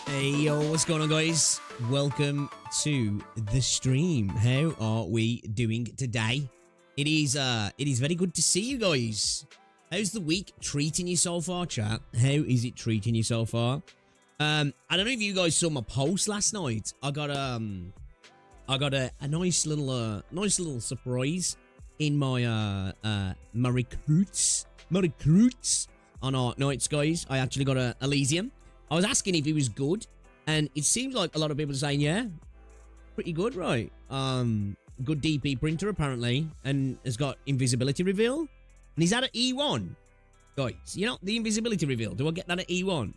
Hey yo, what's going on, guys? Welcome to the stream. How are we doing today? It is very good to see you guys. How's the week treating you so far, chat? How is it treating you so far? I don't know if you guys saw my post last night. I got a nice little surprise in my my recruits on Arknights, guys. I actually got a Elysium. I was asking if he was good, and it seems like a lot of people are saying, yeah, pretty good, right? Good DP printer, apparently, and has got invisibility reveal. And he's at an E1. Guys, you know, the invisibility reveal, do I get that at E1?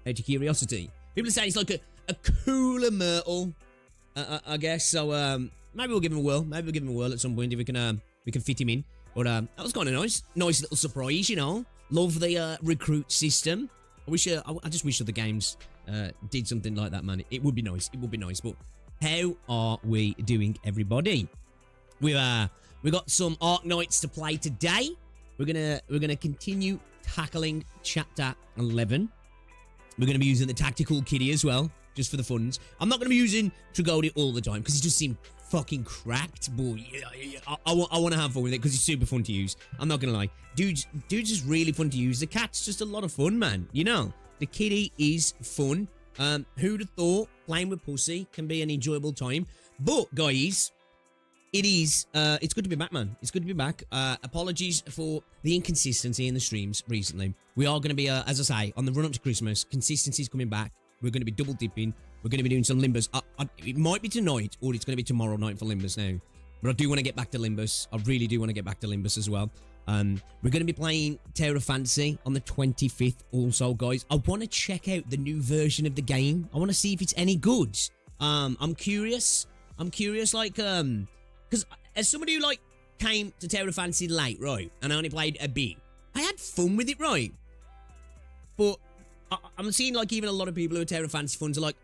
Out of curiosity. People are saying it's like a cooler Myrtle, I guess, so maybe we'll give him a whirl. Maybe we'll give him a whirl at some point if we can fit him in. But that was kind of nice. Nice little surprise, you know. Love the recruit system. I just wish other games did something like that, man. It would be nice. It would be nice. But how are we doing, everybody? We got some Arknights to play today. We're gonna continue tackling chapter 11. We're gonna be using the Tacticool kitty as well, just for the funds. I'm not gonna be using Tragodia all the time because it just seemed fucking cracked, but I want to have fun with it because it's super fun to use. I'm not gonna lie, dude's just really fun to use. The cat's just a lot of fun, man. You know, the kitty is fun. Who'd have thought playing with Pussy can be an enjoyable time? But guys, it's good to be back, man. It's good to be back. Apologies for the inconsistency in the streams recently. We are going to be, as I say, on the run up to Christmas. Consistency's coming back. We're going to be double dipping. We're going to be doing some Limbus. It might be tonight, or it's going to be tomorrow night for Limbus now. But I do want to get back to Limbus. I really do want to get back to Limbus as well. We're going to be playing Terra Fantasy on the 25th also, guys. I want to check out the new version of the game. I want to see if it's any good. I'm curious. Like, because as somebody who, like, came to Terra Fantasy late, right, and I only played a bit, I had fun with it, right? But I'm seeing, like, even a lot of people who are Terra Fantasy fans are like,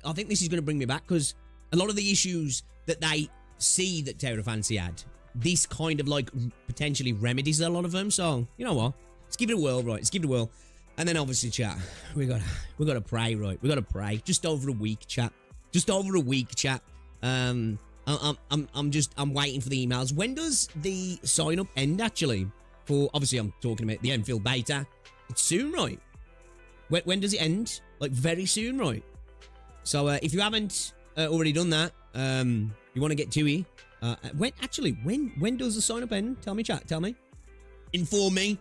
I think this is going to bring me back, because a lot of the issues that they see that Terra Fantasy had, this kind of, like, potentially remedies a lot of them. So, you know what? Let's give it a whirl, right? Let's give it a whirl. And then, obviously, chat, we gotta pray, right? We gotta pray. Just over a week, chat. Just over a week, chat. I'm waiting for the emails. When does the sign up end, actually? For, obviously, I'm talking about the Enfield beta. It's soon, right? When does it end? Like, very soon, right? So, if you haven't already done that, you want to get to it. When does the sign up end? Tell me, chat, tell me. Inform me.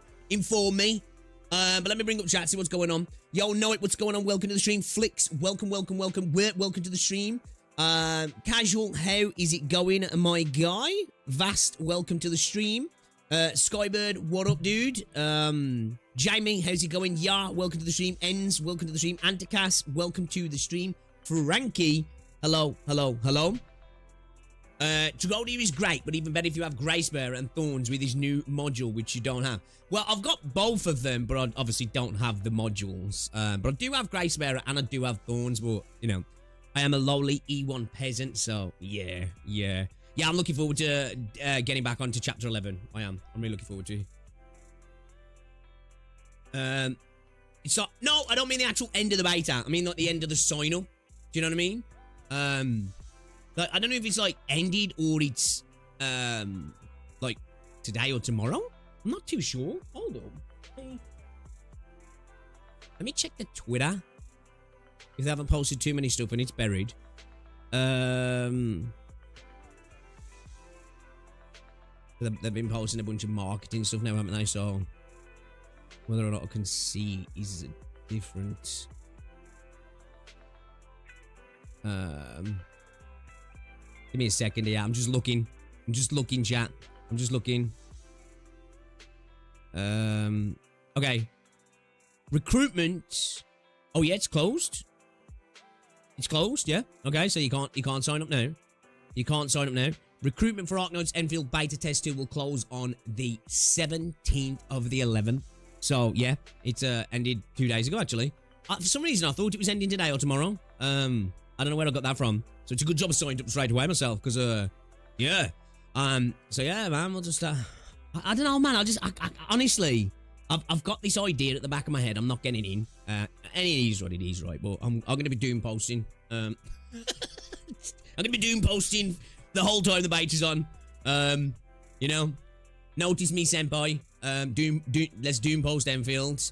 But let me bring up chat, see what's going on. Yo, know it, what's going on? Welcome to the stream. Flicks, welcome. Welcome to the stream. Casual, how is it going, my guy? Vast, welcome to the stream. Skybird, what up, dude? Jamie, how's it going? Yeah, welcome to the stream. Ends, welcome to the stream. Anticast, welcome to the stream. Frankie, hello. Tragodia is great, but even better if you have Gracebearer and Thorns with his new module, which you don't have. Well, I've got both of them, but I obviously don't have the modules. But I do have Gracebearer and I do have Thorns, but, you know, I am a lowly E1 peasant, so yeah. Yeah, I'm looking forward to getting back onto Chapter 11. I'm really looking forward to it. So, no, I don't mean the actual end of the beta. I mean, like, the end of the sign-up. Do you know what I mean? Like, I don't know if it's, like, ended or it's, like, today or tomorrow. I'm not too sure. Hold on. Let me check the Twitter. If they haven't posted too many stuff and it's buried. They've been posting a bunch of marketing stuff now, haven't they? So, whether or not I can see is different. Give me a second here. I'm just looking, chat. I'm just looking. Okay. Recruitment. Oh yeah, it's closed. It's closed, yeah. Okay, so you can't sign up now. You can't sign up now. Recruitment for Arknights Enfield Beta Test 2 will close on the 17th of the 11th. So, yeah, it's ended 2 days ago, actually. For some reason, I thought it was ending today or tomorrow. I don't know where I got that from. So, it's a good job I signed up straight away myself, because, yeah. So, yeah, man, we'll just, I don't know, man. I honestly, I've got this idea at the back of my head. I'm not getting in. And it is what it is, right? But I'm going to be doom posting. I'm going to be doom posting the whole time the bait is on. You know, notice me, senpai. Let's doom post Enfield.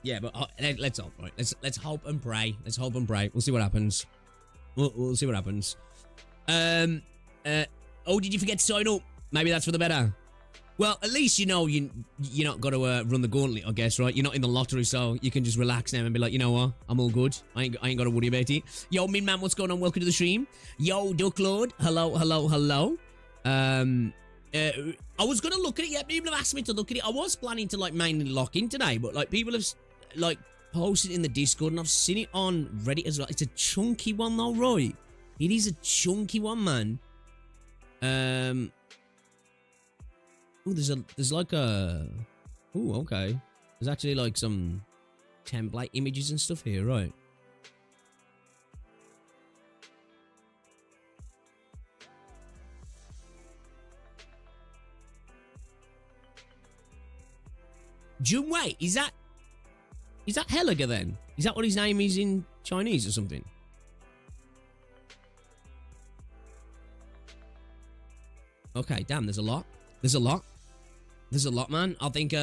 Yeah, but let's hope, right? Let's hope and pray. Let's hope and pray. We'll see what happens. We'll see what happens. Oh, did you forget to sign up? Maybe that's for the better. Well, at least you know you're not got to run the gauntlet, I guess, right? You're not in the lottery, so you can just relax now and be like, you know what? I'm all good. I ain't got to worry about it. Yo, Min Man, what's going on? Welcome to the stream. Yo, Duck Lord. Hello, hello, hello. I was gonna look at it. Yeah, people have asked me to look at it. I was planning to like mainly lock in today, but like people have like posted in the Discord, and I've seen it on Reddit as well. It's a chunky one though, right? It is a chunky one, man. Oh, there's like a. Oh, okay. There's actually like some template images and stuff here, right? Junwei, is that Helliger then? Is that what his name is in Chinese or something? Okay, damn, there's a lot. There's a lot, man. I think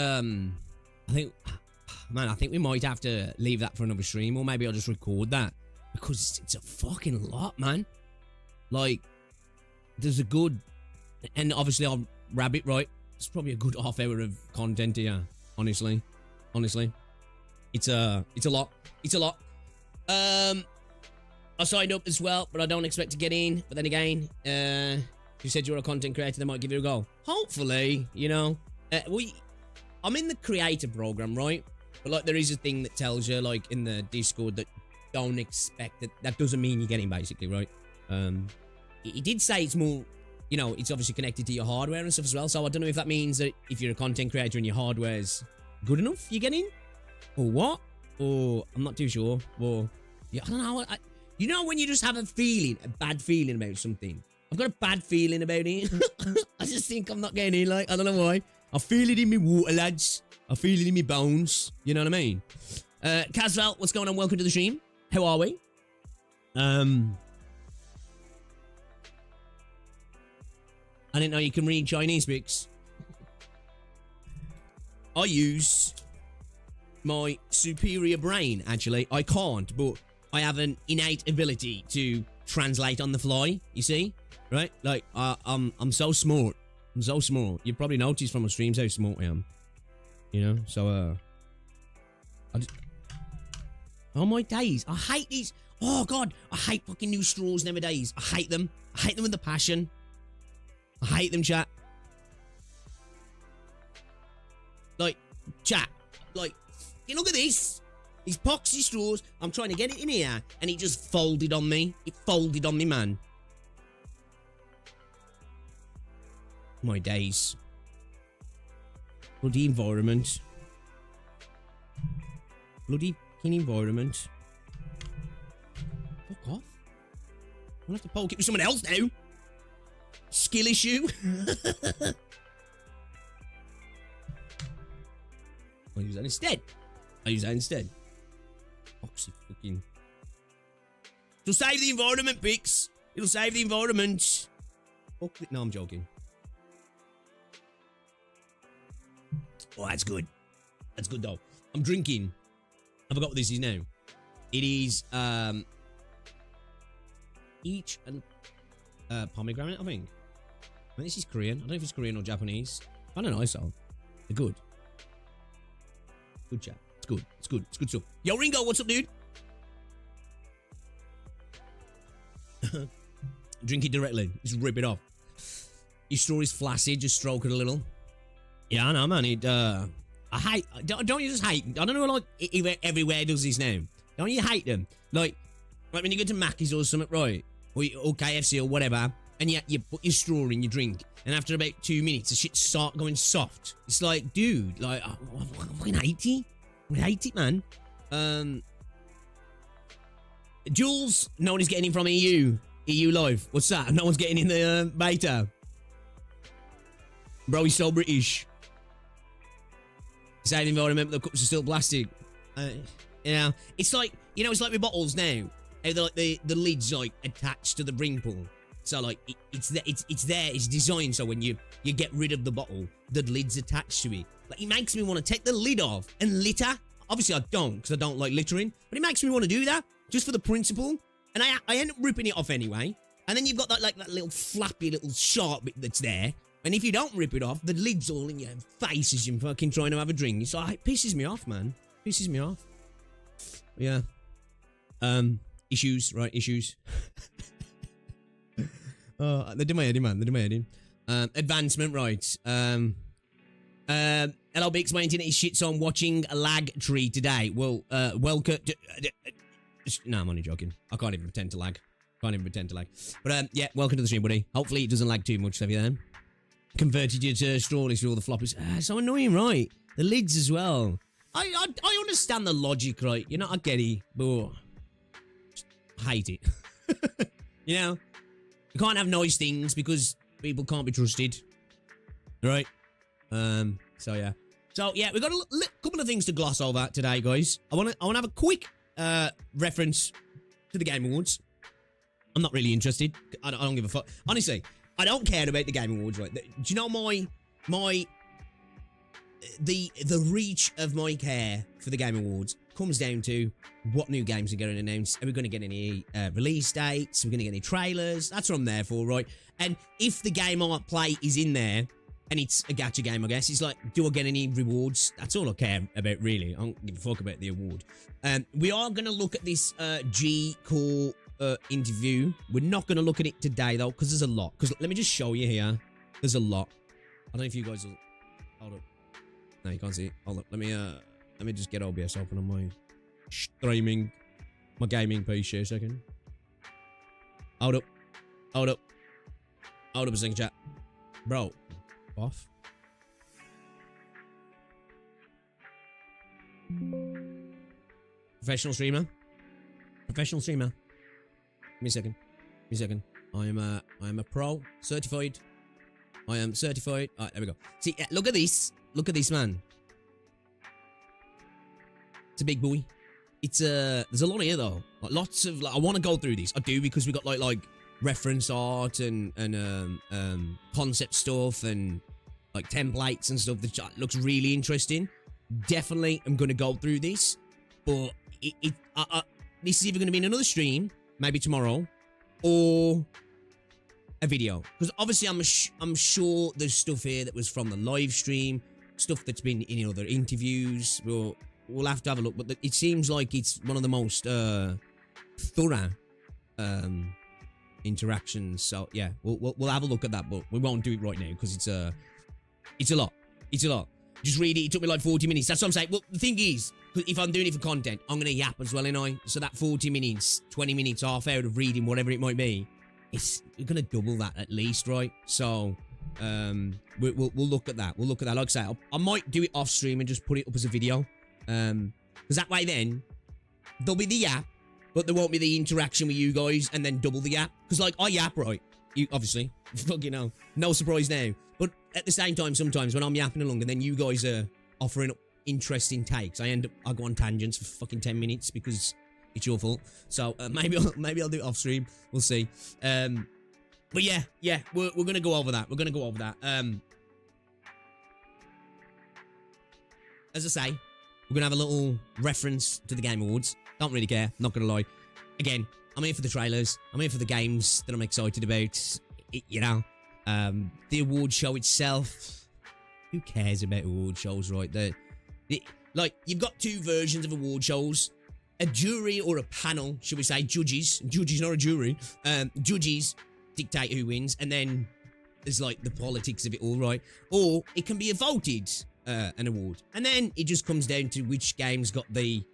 we might have to leave that for another stream, or maybe I'll just record that, because it's a fucking lot, man. Like, there's a good, and obviously I'll rabbit, right? It's probably a good half hour of content here. Honestly, it's a lot. It's a lot. I signed up as well, but I don't expect to get in. But then again, you said you're a content creator, they might give you a go. Hopefully, you know. I'm in the creator program, right? But like, there is a thing that tells you, like in the Discord, that don't expect that. That doesn't mean you're getting, basically, right? He did say it's more. You know, it's obviously connected to your hardware and stuff as well. So I don't know if that means that if you're a content creator and your hardware's good enough, you get in, or what? Or I'm not too sure. Or yeah, I don't know. You know when you just have a bad feeling about something. I've got a bad feeling about it. I just think I'm not getting in. Like, I don't know why. I feel it in me water, lads. I feel it in me bones. You know what I mean? Casval, what's going on? Welcome to the stream. How are we? I didn't know you can read Chinese books. I use my superior brain, actually. I can't, but I have an innate ability to translate on the fly, you see? Right? Like, I'm so smart. I'm so smart. You probably noticed from my streams how smart I am. You know? So, oh my days. I hate these. Oh, God. I hate fucking new straws nowadays. I hate them. I hate them with a passion. I hate them, chat. Like, chat. Like, look at this. These poxy straws. I'm trying to get it in here, and it just folded on me. It folded on me, man. My days. Bloody environment. Bloody fucking environment. Fuck off. I'll have to poke it with someone else now. Skill issue. I'll use that instead. Oxy fucking. It'll save the environment, Bix. It'll save the environment. No, I'm joking. Oh, that's good. That's good though. I'm drinking. I forgot what this is now. It is peach and pomegranate, I think. I think this is Korean. I don't know if it's Korean or Japanese. I don't know, so they're good. Good chat. It's good. It's good. It's good stuff. Yo, Ringo, what's up, dude? Drink it directly. Just rip it off. Your straw is flaccid. Just stroke it a little. Yeah, I know, man. I hate. Don't you just hate? I don't know, like everywhere does this now. Don't you hate them? Like when you go to Mackey's or something, right? Or KFC or whatever, and you put your straw in your drink, and after about 2 minutes, the shit start going soft. It's like, dude, like I fucking hate it. I hate it, man. Jules, no one is getting in from EU Live. What's that? No one's getting in the beta. Bro, he's so British. Same environment, the cups are still plastic. You know, it's like, you know, it's like with bottles now. How like the lid's like attached to the ring pull. So like it's there, it's designed so when you get rid of the bottle, the lid's attached to it. Like, it makes me want to take the lid off and litter. Obviously I don't, because I don't like littering, but it makes me want to do that just for the principle. And I end up ripping it off anyway. And then you've got that, like, that little flappy little sharp bit that's there. And if you don't rip it off, the lid's all in your face as you're fucking trying to have a drink. So it pisses me off, man. Pisses me off. Yeah. Issues, right? Issues. Oh, they're doing my head, man. They're doing my head in. Advancement, right. Hello, Bix. My internet is shit, so I'm watching a lag tree today. Well, welcome. No, I'm only joking. I can't even pretend to lag. Can't even pretend to lag. But, yeah, welcome to the stream, buddy. Hopefully it doesn't lag too much, have you then? Converted you to strawless with all the floppers. So annoying, right? The lids as well. I understand the logic, right? You're not a getty, but I hate it. You know? You can't have nice things because people can't be trusted. Right? So yeah. So yeah, we've got a couple of things to gloss over today, guys. I wanna have a quick reference to the Game Awards. I'm not really interested. I don't give a fuck. Honestly, I don't care about the Game Awards, right? Do you know the reach of my care for the Game Awards comes down to what new games are getting announced. Are we going to get any release dates? Are we going to get any trailers? That's what I'm there for, right? And if the game I play is in there, and it's a gacha game, I guess, it's like, do I get any rewards? That's all I care about, really. I don't give a fuck about the award. We are going to look at this G-Core interview. We're not going to look at it today, though, because there's a lot. Because let me just show you here. There's a lot. I don't know if you guys will... Hold up. No, you can't see it. Hold up. Let me just get OBS open on my streaming, my gaming PC a second. Hold up. Hold up. Hold up a second, chat. Bro. Off. Professional streamer. Professional streamer. Give me a second. Give me a second. I am a pro. Certified. I am certified. Alright, there we go. See, look at this. Look at this, man. It's a big boy. It's there's a lot here though. Like, lots of, like, I want to go through these. I do, because we got like reference art and concept stuff and like templates and stuff that looks really interesting. Definitely I'm going to go through this, but this is either going to be in another stream, maybe tomorrow, or a video, because obviously I'm sure there's stuff here that was from the live stream, stuff that's been in other interviews. We'll have to have a look, but it seems like it's one of the most thorough interactions. So yeah, we'll have a look at that, but we won't do it right now because it's a lot. It's a lot. Just read it. It took me like 40 minutes. That's what I'm saying. Well, the thing is, if I'm doing it for content, I'm gonna yap as well, ain't I? So that 40 minutes, 20 minutes, half hour of reading, whatever it might be, we're gonna double that at least, right? So we'll look at that. We'll look at that. Like I say, I might do it off stream and just put it up as a video. Because that way then, there'll be the yap, but there won't be the interaction with you guys, and then double the yap. Because, like, I yap, right? You, obviously. Fucking hell. No surprise now. But at the same time, sometimes, when I'm yapping along, and then you guys are offering up interesting takes, I go on tangents for fucking 10 minutes, because it's your fault. So, maybe I'll do it off stream. We'll see. But yeah, we're gonna go over that. We're gonna go over that. As I say, we're going to have a little reference to the Game Awards. Don't really care, not going to lie. Again, I'm here for the trailers. I'm here for the games that I'm excited about. You know, the award show itself. Who cares about award shows, right? Like, you've got two versions of award shows. A jury or a panel, should we say, judges. Judges, not a jury. Judges dictate who wins. And then there's, like, the politics of it all, right? Or it can be a voted an award, and then it just comes down to which game's got the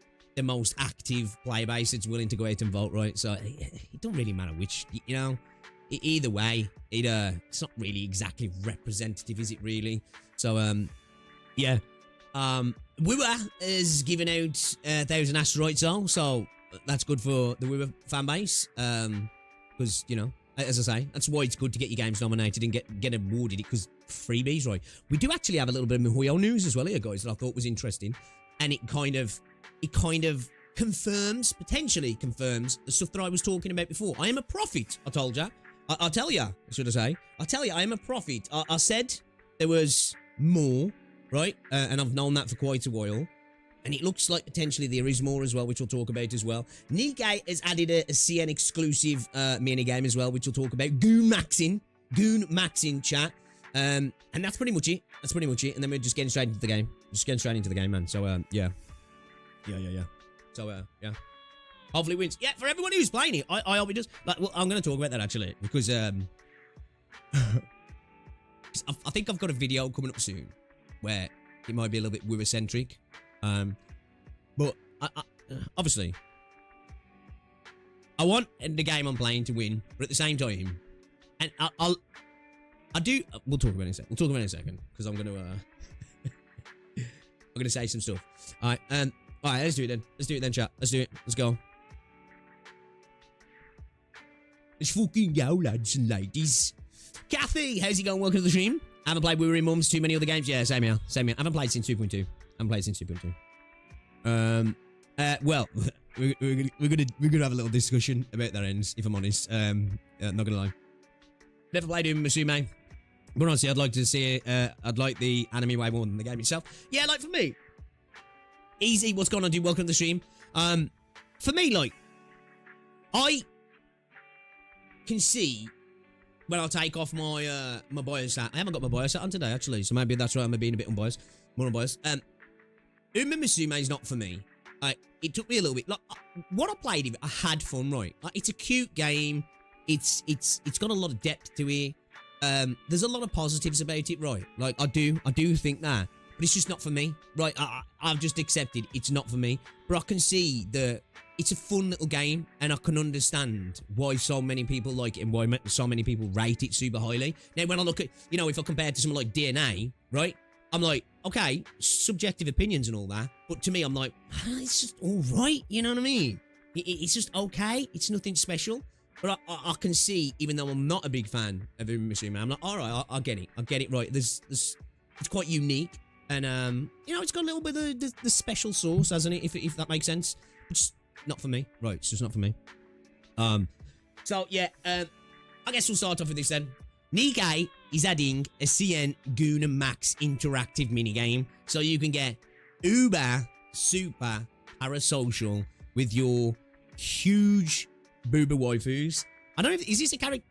most active player base that's willing to go out and vote, right? So it don't really matter which, you know, either way, it's not really exactly representative, is it really? So yeah, Wiwa is giving out 1,000 asteroids, so that's good for the Wiwa fan base, because, you know, As I say, that's why it's good to get your games nominated and get awarded it, because freebies, right? We do actually have a little bit of MiHoYo news as well here, guys, that I thought was interesting, and it kind of potentially confirms the stuff that I was talking about before. I am a prophet, I told ya. I'll tell ya, should I say? I'll tell ya, I am a prophet. I said there was more, right? And I've known that for quite a while. And it looks like potentially there is more as well, which we'll talk about as well. Nikkei has added a CN exclusive minigame as well, which we'll talk about. Goon maxing, chat. And that's pretty much it. That's pretty much it. And then we're just getting straight into the game. Just getting straight into the game, man. So, yeah. So, yeah. Hopefully it wins. Yeah, for everyone who's playing it, I hope it does. Like, well, I'm going to talk about that, actually, because, I think I've got a video coming up soon where it might be a little bit Wither-centric. But obviously, I want the game I'm playing to win, but at the same time, and we'll talk about it in a second. We'll talk about it in a second, because I'm gonna say some stuff. Alright, let's do it then. Let's do it then, chat. Let's do it. Let's go. Let's fucking go, lads and ladies. Kathy, how's it going? Welcome to the stream. I haven't played Weary Mums too many other games. Yeah, same here. Same here. I haven't played since 2.2. Well, we're gonna have a little discussion about that ends, if I'm honest. Not gonna lie. Never played Musume. But honestly, I'd like to see I'd like the anime way more than the game itself. Yeah, like for me. Easy, what's going on, dude? Welcome to the stream. For me, like, I can see when I'll take off my my bias hat. I haven't got my bias hat on today, actually, so maybe that's right. I'm being a bit unbiased. More unbiased. Uma Musume is not for me. It took me a little bit. Like, what I played it, I had fun, right? It's a cute game. It's got a lot of depth to it. There's a lot of positives about it, right? Like, I do think that, but it's just not for me, right? I've just accepted it's not for me. But I can see that it's a fun little game, and I can understand why so many people like it and why so many people rate it super highly. Now, when I look at, you know, if I compare it to something like DNA, right? I'm like, okay, subjective opinions and all that, but to me, I'm like, it's just all right, you know what I mean? It's just okay, it's nothing special, but I can see, even though I'm not a big fan of Uma Musume, I'm like, all right, I get it, right? It's quite unique, and you know, it's got a little bit of the special sauce, hasn't it? If that makes sense, it's not for me, right? It's just not for me. So yeah, I guess we'll start off with this then. Nikkei is adding a CN Goon Max interactive minigame, so you can get uber super parasocial with your huge booba waifus. I don't know if, is this a character,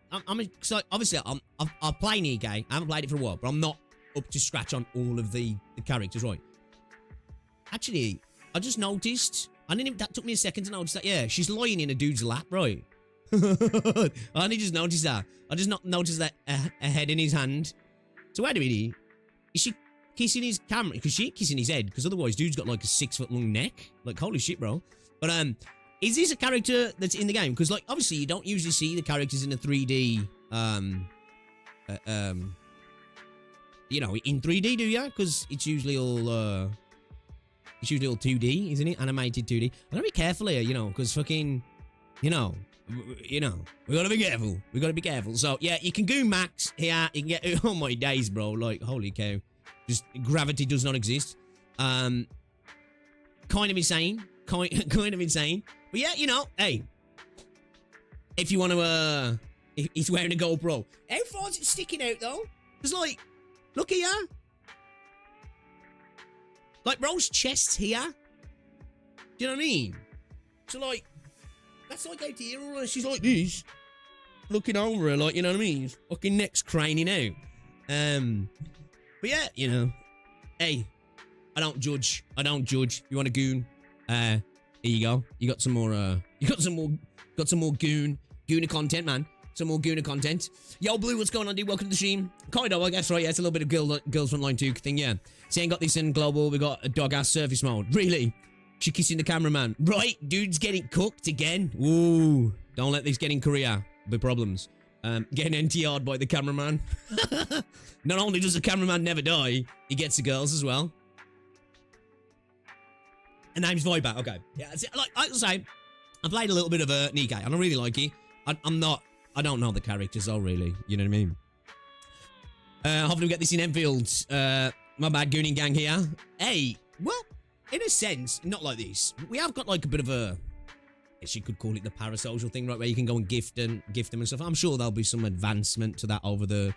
so obviously I play Nikkei, I haven't played it for a while, but I'm not up to scratch on all of the characters, right? Actually, I just noticed, that took me a second to notice that, yeah, she's lying in a dude's lap, right? I only just noticed that. I just not noticed that a head in his hand. So wait a minute. Is she kissing his camera? Because she ain't kissing his head. Because otherwise, dude's got like a 6-foot long neck. Like, holy shit, bro. But is this a character that's in the game? Because like, obviously, you don't usually see the characters in a 3D. You know, in 3D, do you? Because it's usually all 2D, isn't it? Animated 2D. I gotta be careful here, you know, because fucking, you know, we gotta be careful. We gotta be careful. So yeah, you can go max here. You can get, oh my days, bro. Like, holy cow. Just gravity does not exist. Kind of insane. Kind of insane. But yeah, you know, hey, if you want to, he's wearing a GoPro. How far is it sticking out though? It's like, look here. Like, bro's chest's here. Do you know what I mean? So like, that's like out here, or she's like this, looking over her, like, you know what I mean? Fucking neck's craning out. But yeah, you know, hey, I don't judge. You want a goon? Here you go. You got some more. Got some more gooner content, man. Some more gooner content. Yo, Blue, what's going on, dude? Welcome to the stream. Kind of, I guess, right? Yeah, it's a little bit of girls frontline 2 thing, yeah. Saying got this in global. We got a dog ass surface mode. Really? She kissing the cameraman. Right, dude's getting cooked again. Ooh, don't let this get in Korea. The problems. Getting NTR'd by the cameraman. Not only does the cameraman never die, he gets the girls as well. And name's Viper. Okay. Yeah, like I say, I played a little bit of Nikkei. I don't really like it. I'm not I don't know the characters though, really. You know what I mean? Hopefully we get this in Enfield. My bad, Gooning Gang here. Hey, well, in a sense, not like this. We have got like a bit of a, I guess you could call it the parasocial thing, right? Where you can go and gift them and stuff. I'm sure there'll be some advancement to that over the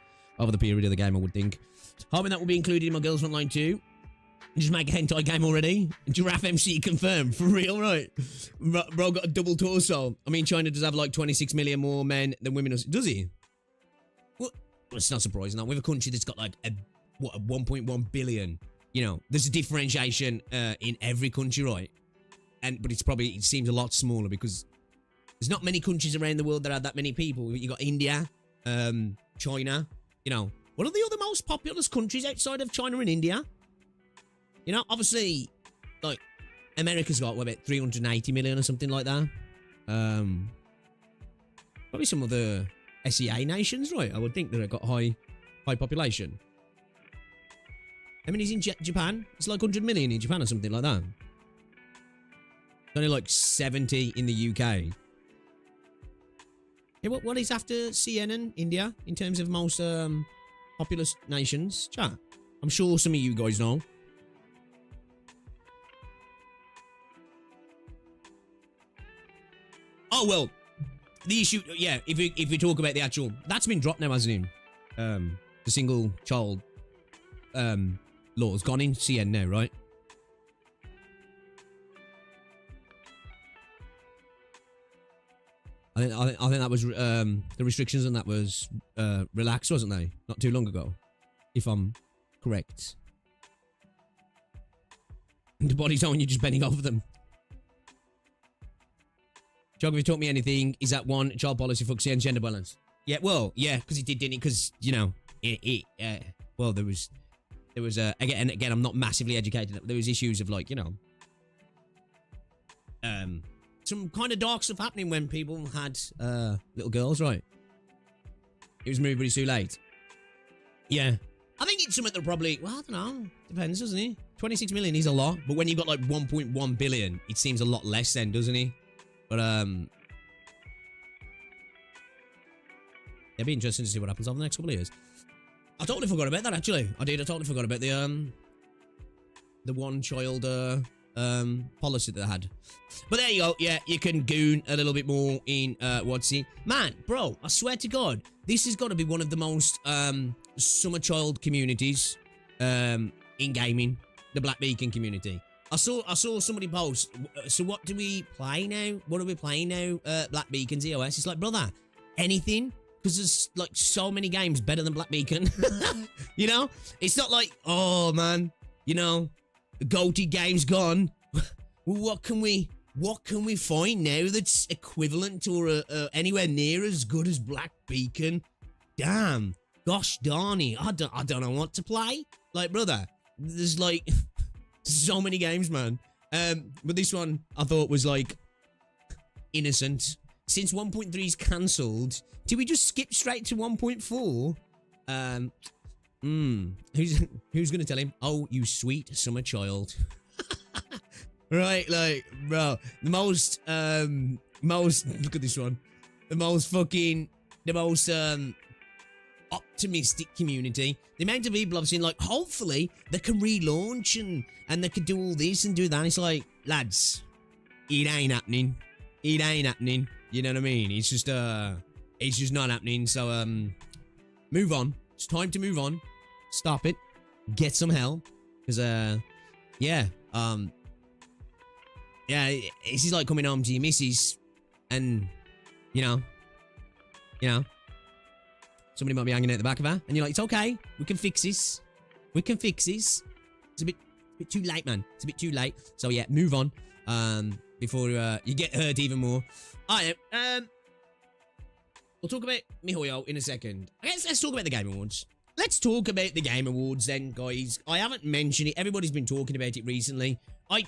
period of the game, I would think. Hoping that will be included in my Girls Frontline 2. Just make a hentai game already. Giraffe MC confirmed. For real, right? Bro got a double torso. I mean, China does have like 26 million more men than women. Does he? Well, it's not surprising. With a country that's got like a 1.1 billion. You know, there's a differentiation in every country, right? But it seems a lot smaller because there's not many countries around the world that have that many people. You got India, China. You know, what are the other most populous countries outside of China and India? You know, obviously, like, America's got, what, about 380 million or something like that. Probably some of the SEA nations, right? I would think that have got high population. How many is in Japan? It's like 100 million in Japan or something like that. Only like 70 in the UK. Hey, what is after CN and India in terms of most populous nations? Chat. I'm sure some of you guys know. Oh, well, the issue, yeah, if we talk about the actual, that's been dropped now, hasn't it? The single child law's gone in CN now, right? I think that was, the restrictions on that was relaxed, wasn't they? Not too long ago, if I'm correct. The body's on, you're just bending over them. Geography taught me anything. Is that one child policy for and gender balance? Yeah, well, yeah, because it did, didn't it? Because, you know, well, there was again, I'm not massively educated. There was issues of, like, you know, some kind of dark stuff happening when people had little girls, right? It was moved, but it's too late. Yeah. I think it's something that probably, well, I don't know. Depends, doesn't it? 26 million is a lot, but when you've got like 1.1 billion, it seems a lot less then, doesn't it? But, it'd be interesting to see what happens over the next couple of years. I totally forgot about that, actually. I totally forgot about the one-child, policy that they had. But there you go. Yeah, you can goon a little bit more in, WotC. Man, bro, I swear to God, this has got to be one of the most, summer child communities, in gaming. The Black Beacon community. I saw somebody post, so what do we play now? What are we playing now? Black Beacon's EOS. It's like, brother, anything? Because there's like so many games better than Black Beacon. You know? It's not like, oh man, you know, the GOATY game's gone. Well, what can we find now that's equivalent or anywhere near as good as Black Beacon? Damn. Gosh darn it. I don't know what to play. Like, brother, there's like so many games, man. But this one I thought was like innocent. Since 1.3 is cancelled, did we just skip straight to 1.4? Who's gonna tell him? Oh, you sweet summer child. Right, like, bro, the most look at this one. The most optimistic community. The amount of people I've seen, like, hopefully they can relaunch and they can do all this and do that. It's like, lads, it ain't happening. It ain't happening. You know what I mean? It's just not happening. So, move on. It's time to move on. Stop it. Get some help. Because, yeah, this is like coming home to your missus and, you know, somebody might be hanging out the back of her, and you're like, it's okay, we can fix this. We can fix this. It's a bit too late, man. It's a bit too late. So yeah, move on. Before you get hurt even more. Alright, we'll talk about MiHoYo in a second. I guess let's talk about the Game Awards. Let's talk about the Game Awards then, guys. I haven't mentioned it. Everybody's been talking about it recently. I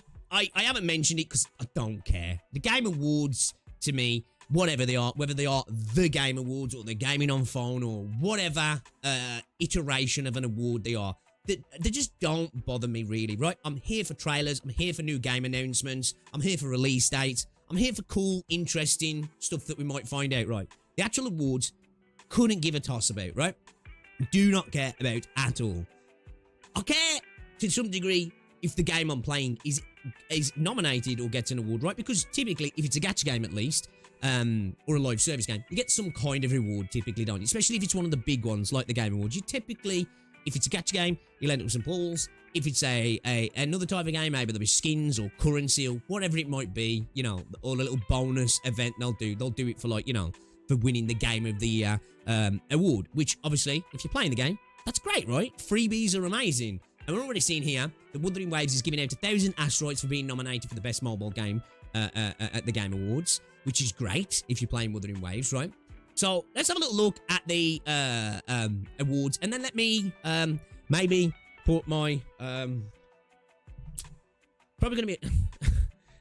haven't mentioned it because I don't care. The Game Awards, to me, whatever they are, whether they are the Game Awards or the Gaming on Phone or whatever iteration of an award they are, they just don't bother me really, right? I'm here for trailers, I'm here for new game announcements, I'm here for release dates, I'm here for cool, interesting stuff that we might find out, right? The actual awards, couldn't give a toss about, right? Do not care about at all. I care to some degree if the game I'm playing is nominated or gets an award, right? Because typically, if it's a gacha game at least, or a live service game, you get some kind of reward typically, don't you? Especially if it's one of the big ones like the Game Awards. You typically, if it's a gacha game, you'll end up with some balls. If it's another type of game, maybe there'll be skins or currency or whatever it might be, you know, or a little bonus event they'll do. They'll do it for, like, you know, for winning the Game of the Year award, which obviously, if you're playing the game, that's great, right? Freebies are amazing. And we're already seeing here that Wuthering Waves is giving out 1,000 asteroids for being nominated for the best mobile game at the Game Awards, which is great if you're playing Wuthering Waves, right? So let's have a little look at the awards, and then let me maybe put my probably gonna be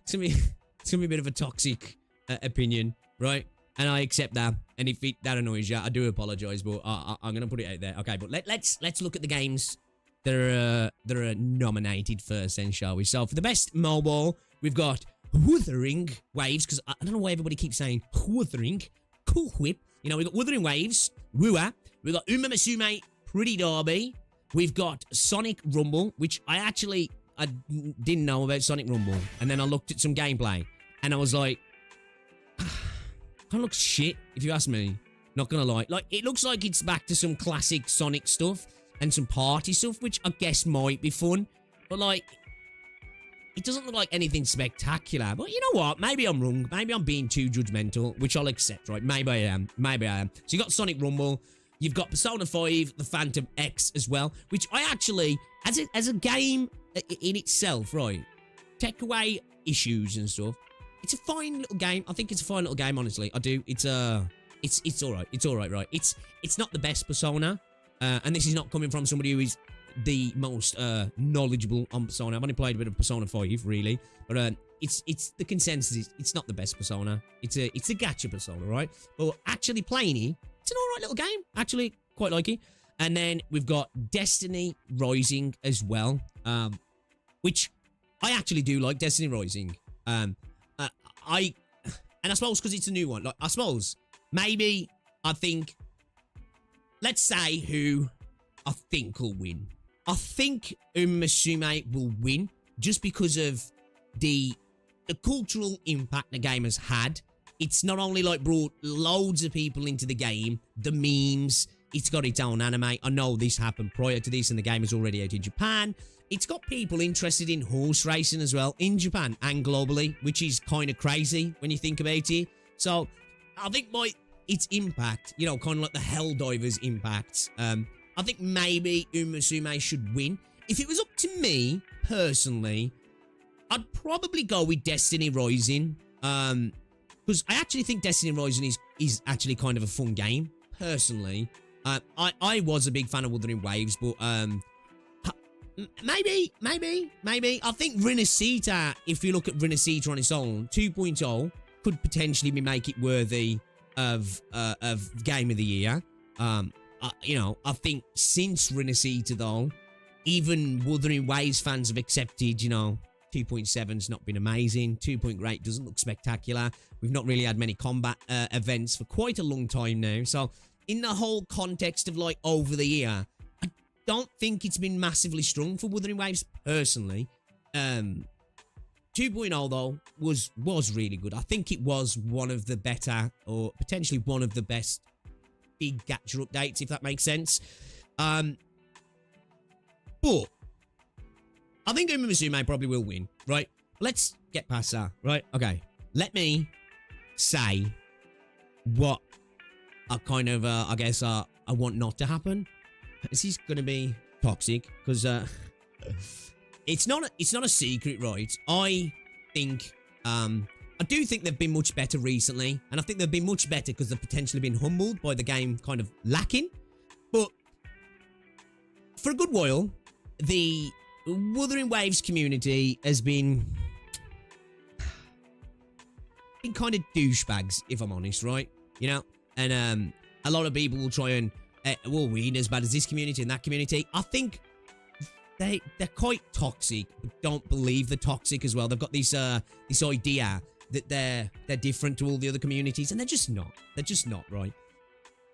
it's gonna be a bit of a toxic opinion, right? And I accept that. And if that annoys you, I do apologize, but I'm gonna put it out there. Okay, but let's look at the games that are nominated first, then, shall we? So for the best mobile, we've got Wuthering Waves, because I don't know why everybody keeps saying Wuthering. Cool Whip. You know, we've got Wuthering Waves, Wua. We've got Uma Musume, Pretty Derby. We've got Sonic Rumble, which I didn't know about Sonic Rumble. And then I looked at some gameplay, and I was like, kind of looks shit, if you ask me. Not gonna lie. Like, it looks like it's back to some classic Sonic stuff and some party stuff, which I guess might be fun. But, like, it doesn't look like anything spectacular. But you know what? Maybe I'm wrong. Maybe I'm being too judgmental, which I'll accept, right? Maybe I am. Maybe I am. So you got Sonic Rumble. You've got Persona 5, The Phantom X as well, which I actually, as a game in itself, right? Take away issues and stuff. It's a fine little game. I think it's a fine little game, honestly. I do. It's all right. It's all right, right? It's not the best Persona, and this is not coming from somebody who is the most knowledgeable on Persona. I've only played a bit of Persona 5, really, but it's the consensus. It's not the best Persona. It's a gacha Persona, right? But actually playing it, it's an all right little game. Actually, quite like it. And then we've got Destiny Rising as well, which I actually do like. Destiny Rising. I suppose because it's a new one. Like, I suppose maybe I think, let's say who I think will win. I think Musume will win just because of the cultural impact the game has had. It's not only like brought loads of people into the game, the memes, it's got its own anime. I know this happened prior to this and the game is already out in Japan. It's got people interested in horse racing as well in Japan and globally, which is kind of crazy when you think about it. So I think by its impact, you know, kind of like the Helldivers impact, I think maybe Musume should win. If it was up to me, personally, I'd probably go with Destiny Rising. Because I actually think Destiny Rising is actually kind of a fun game, personally. I was a big fan of Wuthering Waves, but maybe. I think Rinasita, if you look at Rinasita on its own, 2.0 could potentially make it worthy of Game of the Year. You know, I think since Rinasita, though, even Wuthering Waves fans have accepted, you know, 2.7's not been amazing. 2.8 doesn't look spectacular. We've not really had many combat events for quite a long time now. So, in the whole context of, like, over the year, I don't think it's been massively strong for Wuthering Waves, personally. 2.0, though, was really good. I think it was one of the better, or potentially one of the best big gacha updates, if that makes sense. But I think Uma Musume probably will win, right? Let's get past that, right? Okay. Let me say what I kind of, I guess, I want not to happen. This is going to be toxic, because it's not a secret, right? I think, I do think they've been much better recently, and I think they've been much better because they've potentially been humbled by the game kind of lacking. But for a good while, the Wuthering Waves community has been kind of douchebags, if I'm honest, right? You know, and a lot of people will try and well, we ain't as bad as this community and that community. I think they're quite toxic, but don't believe they're toxic as well. They've got this idea that they're different to all the other communities, and they're just not. They're just not, right?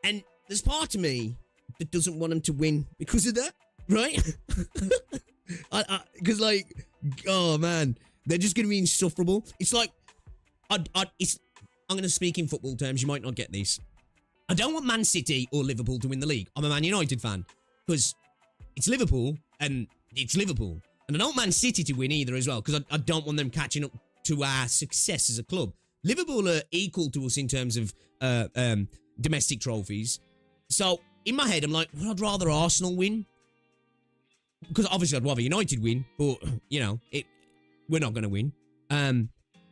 And there's part of me that doesn't want them to win because of that, right? Because like, oh man, they're just gonna be insufferable. It's like, I'm gonna speak in football terms. You might not get this. I don't want Man City or Liverpool to win the league. I'm a Man United fan because it's Liverpool and it's Liverpool, and I don't want Man City to win either as well because I don't want them catching up to our success as a club. Liverpool are equal to us in terms of domestic trophies. So in my head, I'm like, well, I'd rather Arsenal win. Because obviously I'd rather United win, but, you know, we're not going to win.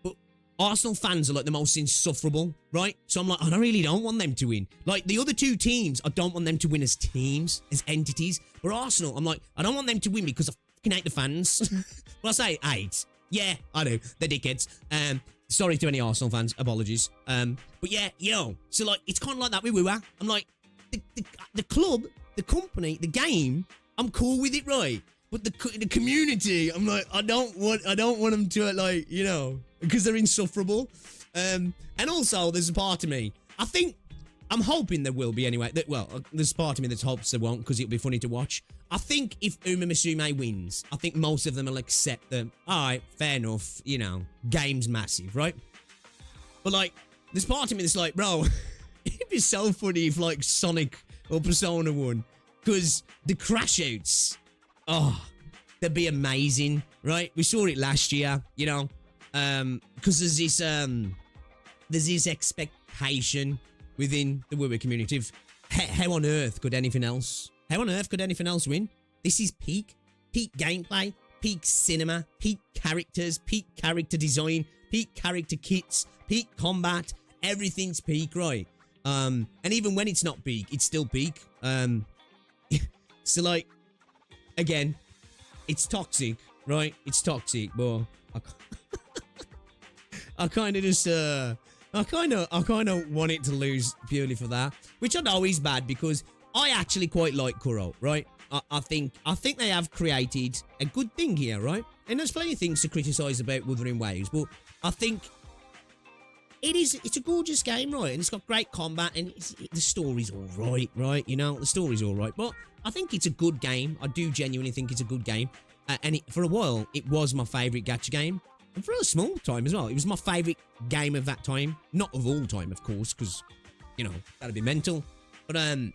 But Arsenal fans are like the most insufferable, right? So I'm like, I really don't want them to win. Like, the other two teams, I don't want them to win as teams, as entities. But Arsenal, I'm like, I don't want them to win because I fucking hate the fans. Well, I say hate. Yeah, I do. They're dickheads. Sorry to any Arsenal fans. Apologies. But yeah, yo. So, like, it's kind of like that with Wua. I'm like, the club, the company, the game, I'm cool with it, right? But the community, I'm like, I don't want them to, like, you know, because they're insufferable. And also, there's a part of me, I'm hoping there will be anyway. There's part of me that hopes there won't because it'll be funny to watch. I think if Uma Musume wins, I think most of them will accept that, all right, fair enough, you know, game's massive, right? But, like, there's part of me that's like, bro, it'd be so funny if, like, Sonic or Persona won. Because the crash outs, oh, they'd be amazing, right? We saw it last year, you know, because there's this expectation within the Wua community of how on earth could anything else win? This is peak gameplay, peak cinema, peak characters, peak character design, peak character kits, peak combat, everything's peak, right? And even when it's not peak, it's still peak. So, like, again, it's toxic, right? It's toxic, but I kind of just, I kind of want it to lose purely for that, which I know is bad because I actually quite like Kuro, right? I think they have created a good thing here, right? And there's plenty of things to criticize about Wuthering Waves, but I think it's a gorgeous game, right? And it's got great combat, and the story's all right? You know, the story's all right, but I think it's a good game. I do genuinely think it's a good game. And for a while, it was my favourite gacha game. And for a small time as well, it was my favourite game of that time. Not of all time, of course, because, you know, that'd be mental. But, and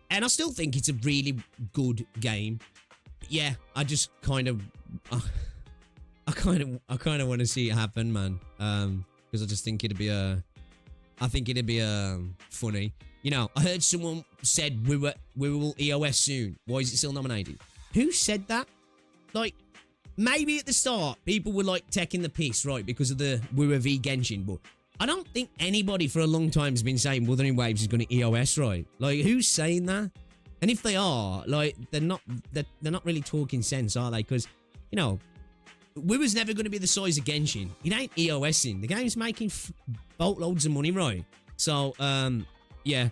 I still think it's a really good game. But yeah, I just kind of, I kind of want to see it happen, man. Because I just think it'd be funny. You know, I heard someone said we will EOS soon. Why is it still nominated? Who said that? Like, maybe at the start, people were, like, taking the piss, right, because of the Wua v Genshin, but I don't think anybody for a long time has been saying Wuthering Waves is going to EOS, right? Like, who's saying that? And if they are, like, they're not really talking sense, are they? Because, you know, Wua's never going to be the size of Genshin. It ain't EOSing. The game's making boatloads of money, right? So, yeah.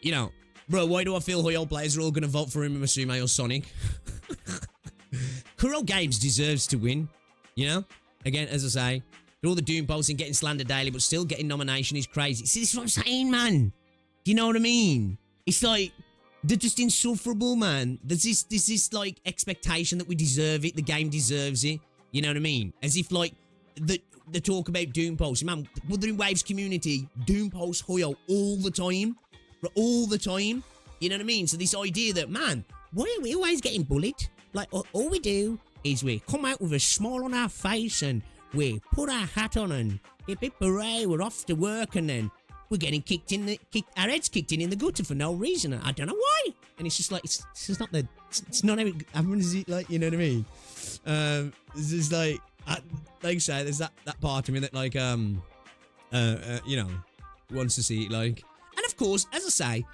You know, bro, why do I feel Hoyo players are all going to vote for Uma Musume or Sonic? Kuro Games deserves to win, you know? Again, as I say, all the Doom posting, getting slandered daily, but still getting nomination is crazy. See, this is what I'm saying, man. Do you know what I mean? It's like, they're just insufferable, man. There's this, like, expectation that we deserve it. The game deserves it. You know what I mean? As if, like, the talk about Doom posts. Man, Wuthering Waves community, Doom posts Hoyo all the time. All the time. You know what I mean? So this idea that, man, why are we always getting bullied? Like, all we do is we come out with a smile on our face and we put our hat on and hip hip hooray, we're off to work, and then we're getting our heads kicked in the gutter for no reason. I don't know why. And it's just like, it's not how it happens, like, you know what I mean? It's just like I say, there's that part of me that, like, you know, wants to see it, like. And of course, as I say,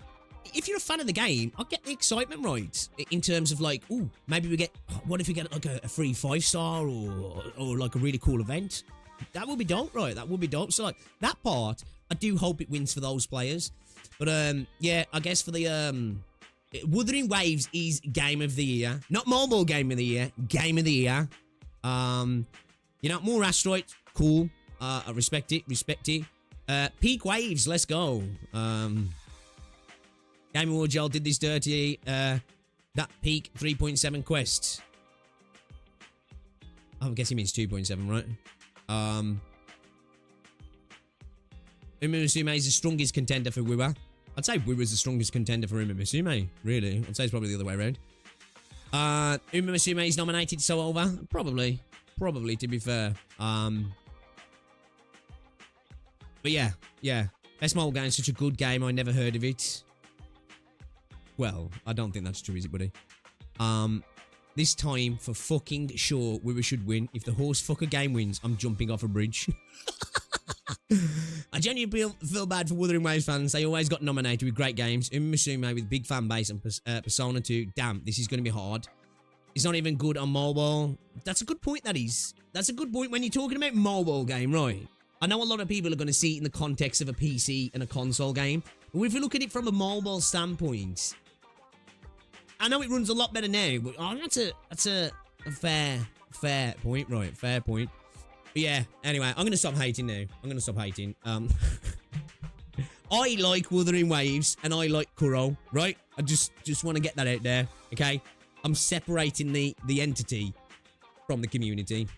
if you're a fan of the game, I get the excitement, right? In terms of, like, ooh, maybe what if we get, like, a free 5-star or like a really cool event? That would be dope, right? That would be dope. So, like, that part, I do hope it wins for those players. But, yeah, I guess for the, Wuthering Waves is Game of the Year. Not Mobile Game of the Year. Game of the Year. You know, more asteroids, cool. I respect it, peak waves, let's go. Game Awards, y'all did this dirty. That peak 3.7 quest. I'm guessing it means 2.7, right? Umisume is the strongest contender for Wiwa. I'd say Wiwa's the strongest contender for Umisume, really. I'd say it's probably the other way around. Umisume is nominated, so over. Probably, to be fair. But yeah. Best mobile game, such a good game. I never heard of it. Well, I don't think that's true, is it, buddy? This time, for fucking sure, we should win. If the horse fucker game wins, I'm jumping off a bridge. I genuinely feel bad for Wuthering Waves fans. They always got nominated with great games. Umisume with big fan base and Persona 2. Damn, this is going to be hard. It's not even good on mobile. That's a good point, that is. That's a good point when you're talking about mobile game, right? I know a lot of people are going to see it in the context of a PC and a console game. But if you look at it from a mobile standpoint, I know it runs a lot better now, but that's a fair point, right? Fair point. But yeah, anyway, I'm going to stop hating now. I like Wuthering Waves and I like Kuro, right? I just want to get that out there, okay? I'm separating the entity from the community.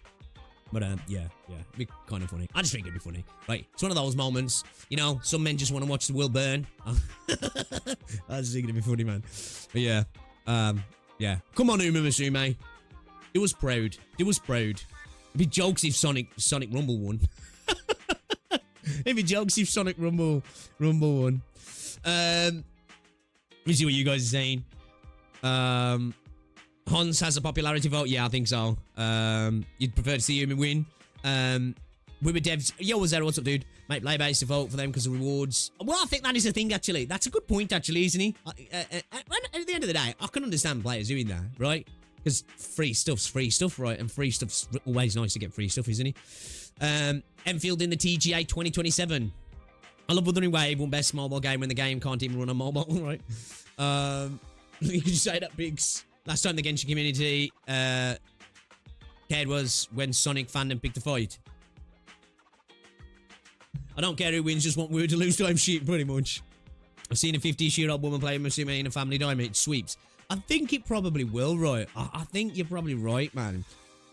But yeah, it'd be kind of funny. I just think it'd be funny. Right, it's one of those moments, you know, some men just want to watch the world burn. I just think it'd be funny, man. But yeah, yeah. Come on, Umisume. It was proud. It'd be jokes if Sonic Rumble won. It'd be jokes if Sonic Rumble won. Let me see what you guys are saying. Hans has a popularity vote. Yeah, I think so. You'd prefer to see him win. We were devs. Yo, Zero, what's up, dude? Mate, play base to vote for them because of rewards. Well, I think that is the thing, actually. That's a good point, actually, isn't he? At the end of the day, I can understand players doing that, right? Because free stuff, right? And free stuff's always nice to get free stuff, isn't he? Enfield in the TGA 2027. I love Wuthering Wave, one best mobile game when the game can't even run on mobile, right? You could say that, Biggs. Last time the Genshin community cared was when Sonic fandom picked a fight. I don't care who wins, just want Wu to lose time shit, pretty much. I've seen a 50-year-old woman playing Musume in a family dynamite. It sweeps. I think it probably will, right? I think you're probably right, man.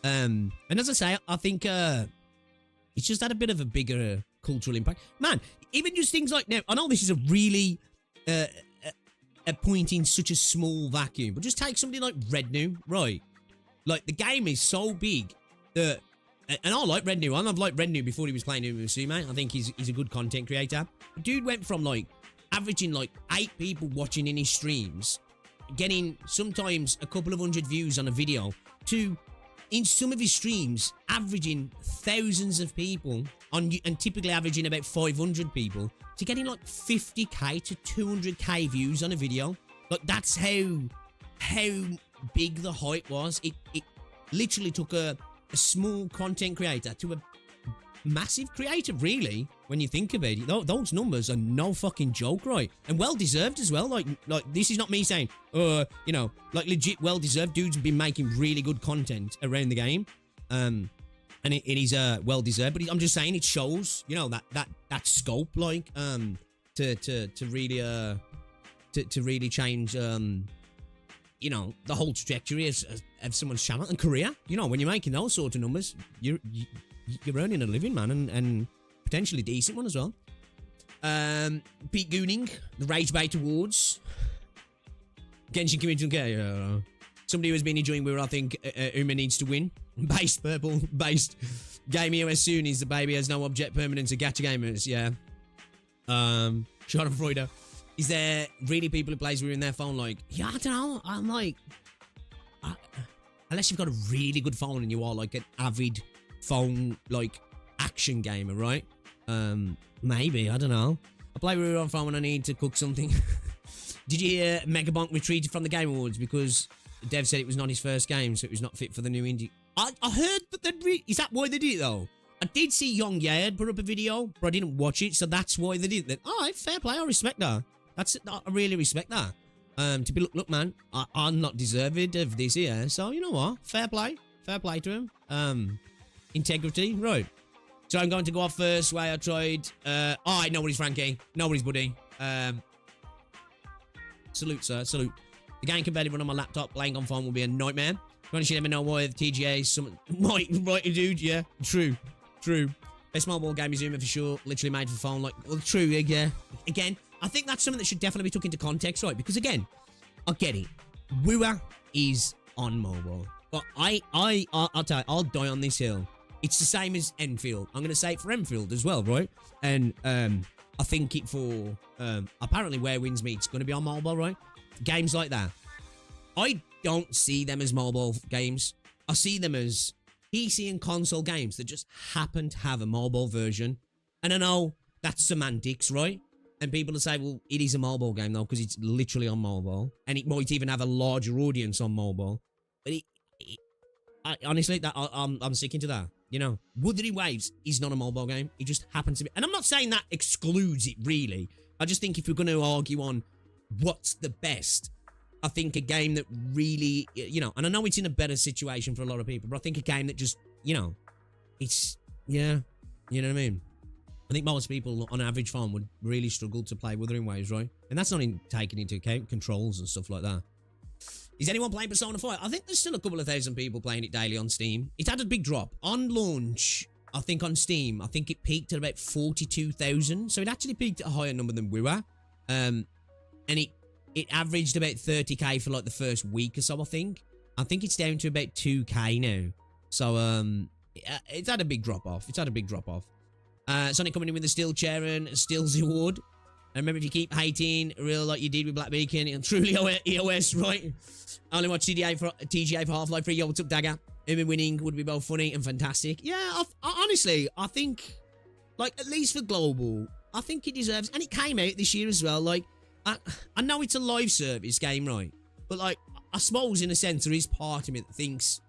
And as I say, I think it's just had a bit of a bigger cultural impact. Man, even just things like now, I know this is a really a point in such a small vacuum, but just take somebody like Rednew, right? Like, the game is so big that, and I like Rednew. I've liked Rednew before he was playing Musume. I think he's a good content creator. Dude went from like averaging like 8 people watching in his streams, getting sometimes a couple of 100 views on a video, to in some of his streams averaging thousands of people on, and typically averaging about 500 people, to getting like 50k to 200k views on a video. Like, that's how big the hype was. It literally took a small content creator to a massive creator, really, when you think about it. Those numbers are no fucking joke, right? And well deserved as well. Like this is not me saying, you know, like legit well deserved. Dude's been making really good content around the game, and it is well deserved. But I'm just saying, it shows, you know, that scope, like to really change you know, the whole trajectory of someone's channel and career. You know, when you're making those sort of numbers, you're earning a living, man, and potentially a decent one as well. Pete Gooning, the Rage Bait Awards. Genshin community, yeah. Somebody who has been enjoying where I think Uma needs to win. Based purple, based. Game EOS soon is the baby has no object permanence of gacha gamers, yeah. Schadenfreude. Is there really people who plays with in their phone like, yeah, I don't know, I'm like, unless you've got a really good phone and you are like an avid phone, like, action gamer, right? Maybe, I don't know. I play with it on phone when I need to cook something. Did you hear Megabonk retreated from the Game Awards because Dev said it was not his first game, so it was not fit for the new indie? I heard that is that why they did it, though? I did see Young Yad put up a video, but I didn't watch it, so that's why they did it. Alright, fair play, I respect that. I really respect that. To be look, man, I'm not deserving of this here, so you know what? Fair play to him. integrity, right? So I'm going to go off first. Where I tried. Alright, nobody's Frankie. Nobody's buddy. Salute, sir. Salute. The game can barely run on my laptop. Playing on phone will be a nightmare. You never know why the TGA. Some right, dude. Yeah, true. Best mobile game is Zuma for sure. Literally made for phone. Like, well, true. Yeah. Again, I think that's something that should definitely be took into context, right? Because again, I get it. Wua is on mobile, but I'll tell you, I'll die on this hill. It's the same as Enfield. I'm gonna say it for Enfield as well, right? And I think it for apparently Where Winds Meet, it's gonna be on mobile, right? Games like that, I don't see them as mobile games. I see them as PC and console games that just happen to have a mobile version. And I know that's semantics, right? And people will say, well, it is a mobile game though, because it's literally on mobile. And it might even have a larger audience on mobile. But honestly, I'm sticking to that. You know, Wuthering Waves is not a mobile game. It just happens to be. And I'm not saying that excludes it, really. I just think if we're going to argue on what's the best, I think a game that really, you know, and I know it's in a better situation for a lot of people, but I think a game that just, you know, it's, yeah, you know what I mean? I think most people on average phone would really struggle to play Wuthering Waves, right? And that's not taking into account controls and stuff like that. Is anyone playing Persona 5? I think there's still a couple of thousand people playing it daily on Steam. It had a big drop. On launch, I think on Steam, I think it peaked at about 42,000. So it actually peaked at a higher number than Wua. And it averaged about 30k for like the first week or so, I think. I think it's down to about 2k now. So, it's had a big drop off. Sonic coming in with a Steel Chair and a Steels Award. And remember, if you keep hating real like you did with Black Beacon, it'll truly EOS, right? I only watch TGA for Half-Life 3. Yo, what's up, Dagger? Him winning would be both funny and fantastic. Yeah, honestly, I think, like, at least for global, I think it deserves, and it came out this year as well. Like, I know it's a live service game, right? But, like, I suppose in a sense there is part of me that thinks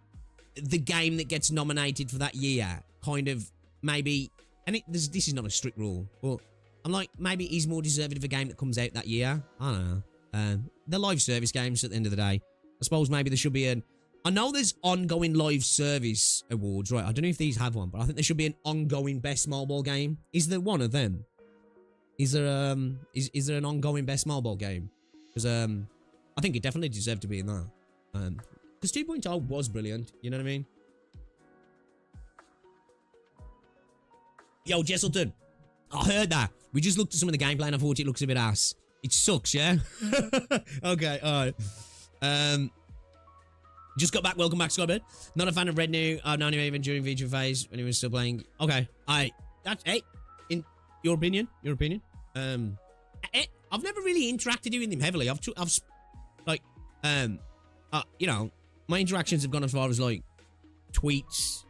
the game that gets nominated for that year kind of maybe, and this is not a strict rule, but I'm like, maybe he's more deserving of a game that comes out that year. I don't know. They're live service games at the end of the day. I suppose maybe there should be an... I know there's ongoing live service awards, right? I don't know if these have one, but I think there should be an ongoing best mobile game. Is there one of them? Is there is there an ongoing best mobile game? Because I think it definitely deserved to be in that. Because 2.0 was brilliant. You know what I mean? Yo, Jesselton. I heard that. We just looked at some of the gameplay and I thought it looks a bit ass. It sucks, yeah? Okay, alright. Just got back. Welcome back, Scobbed. Not a fan of Red New. I've known him even during feature phase when he was still playing. Okay, that's, hey, in your opinion, I've never really interacted with him heavily. You know, my interactions have gone as far as, like, tweets,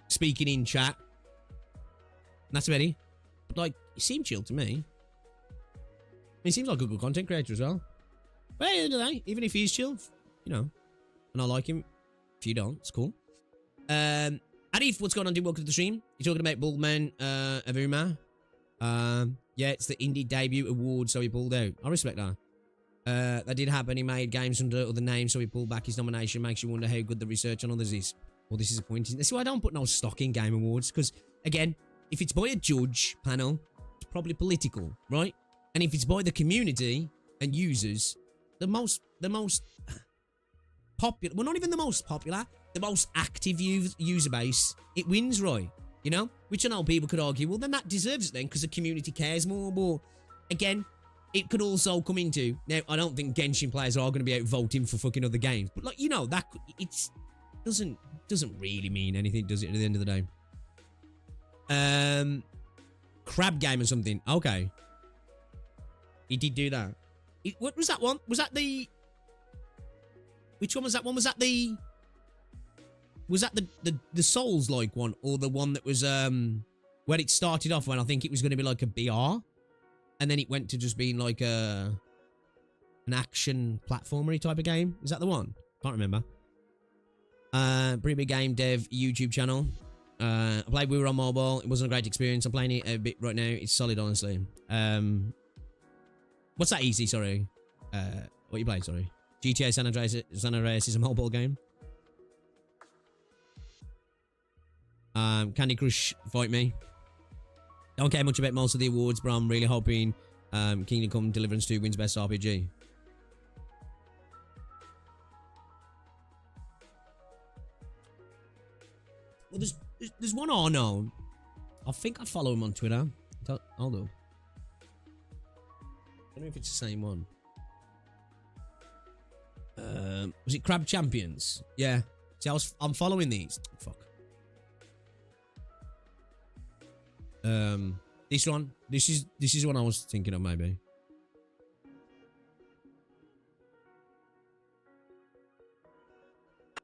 speaking in chat. And that's about it. But, like, he seemed chill to me. I mean, he seems like a good content creator as well. But at the end of the day, even if he's chill, you know, and I like him, if you don't, it's cool. Arif, what's going on, dude? Welcome to the stream. You're talking about Bulldman, Avuma. Yeah, it's the indie debut award, so he pulled out. I respect that. That did happen. He made games under other names, so he pulled back his nomination. Makes you wonder how good the research on others is. Well, this is disappointing. This is why I don't put no stock in game awards, because, again, if it's by a judge panel, it's probably political, right? And if it's by the community and users, the most popular, well, not even the most popular, the most active user base, it wins, right? You know? Which I know people could argue, well, then that deserves it then, because the community cares more. But again, it could also come into, now, I don't think Genshin players are going to be out voting for fucking other games, but, like, you know, that doesn't really mean anything, does it, at the end of the day? Crab game or something. Okay. He did do that. What was that one? Was that the... Which one was that one? Was that the... Was that the Souls-like one? Or the one that was, where it started off when I think it was going to be like a BR? And then it went to just being like an action platformery type of game? Is that the one? Can't remember. Pretty big game dev YouTube channel. I played We Were on mobile. It wasn't a great experience. I'm playing it a bit right now. It's solid, honestly. What's that easy? Sorry. What you playing? Sorry. GTA San Andreas is a mobile game. Candy Crush, fight me. Don't care much about most of the awards, but I'm really hoping Kingdom Come Deliverance 2 wins Best RPG. Well, there's one I know. I think I follow him on Twitter. Hold up. I don't know if it's the same one. Was it Crab Champions? Yeah. See, I'm following these. Fuck. This one. This is one I was thinking of maybe.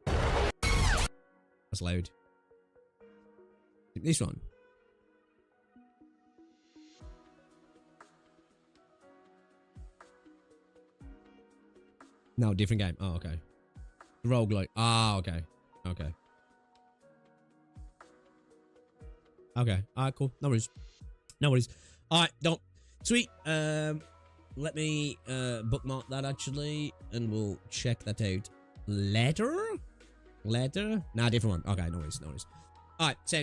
That's loud. This one. No, different game. Oh, okay. Roguelike. Ah, okay. Okay. Okay. Alright, cool. No worries. No worries. Alright, don't. Sweet. Let me bookmark that actually, and we'll check that out later. Later? Nah, different one. Okay, no worries. No worries. Alright, so.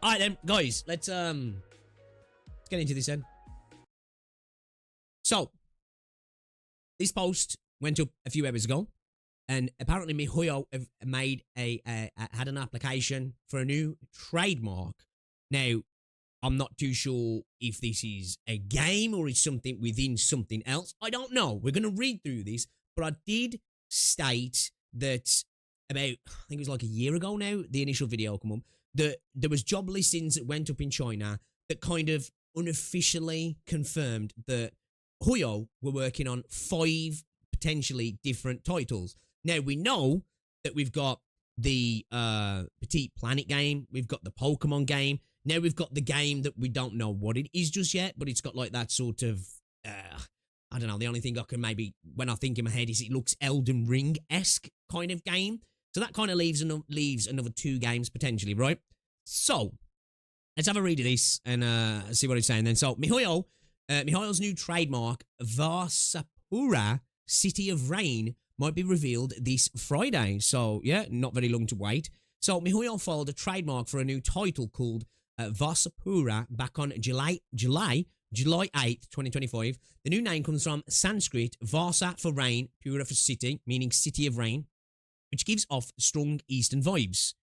Alright then, guys. Let's get into this then. So, this post went up a few hours ago, and apparently MiHoYo have made had an application for a new trademark. Now, I'm not too sure if this is a game or it's something within something else. I don't know. We're going to read through this, but I did state that about, I think it was like a year ago now, the initial video come up, that there was job listings that went up in China that kind of unofficially confirmed that Hoyo were working on 5 potentially different titles. Now, we know that we've got the Petite Planet game, we've got the Pokemon game, now we've got the game that we don't know what it is just yet, but it's got like that sort of, I don't know, the only thing I can maybe, when I think in my head is it looks Elden Ring-esque kind of game. So that kind of leaves another 2 games potentially, right? So, let's have a read of this and see what it's saying then. So, MiHoYo's new trademark, Varsapura City of Rain, might be revealed this Friday. So, yeah, not very long to wait. So, MiHoYo filed a trademark for a new title called Varsapura back on July 8th, 2025. The new name comes from Sanskrit, Varsa for rain, Pura for city, meaning city of rain, which gives off strong Eastern vibes.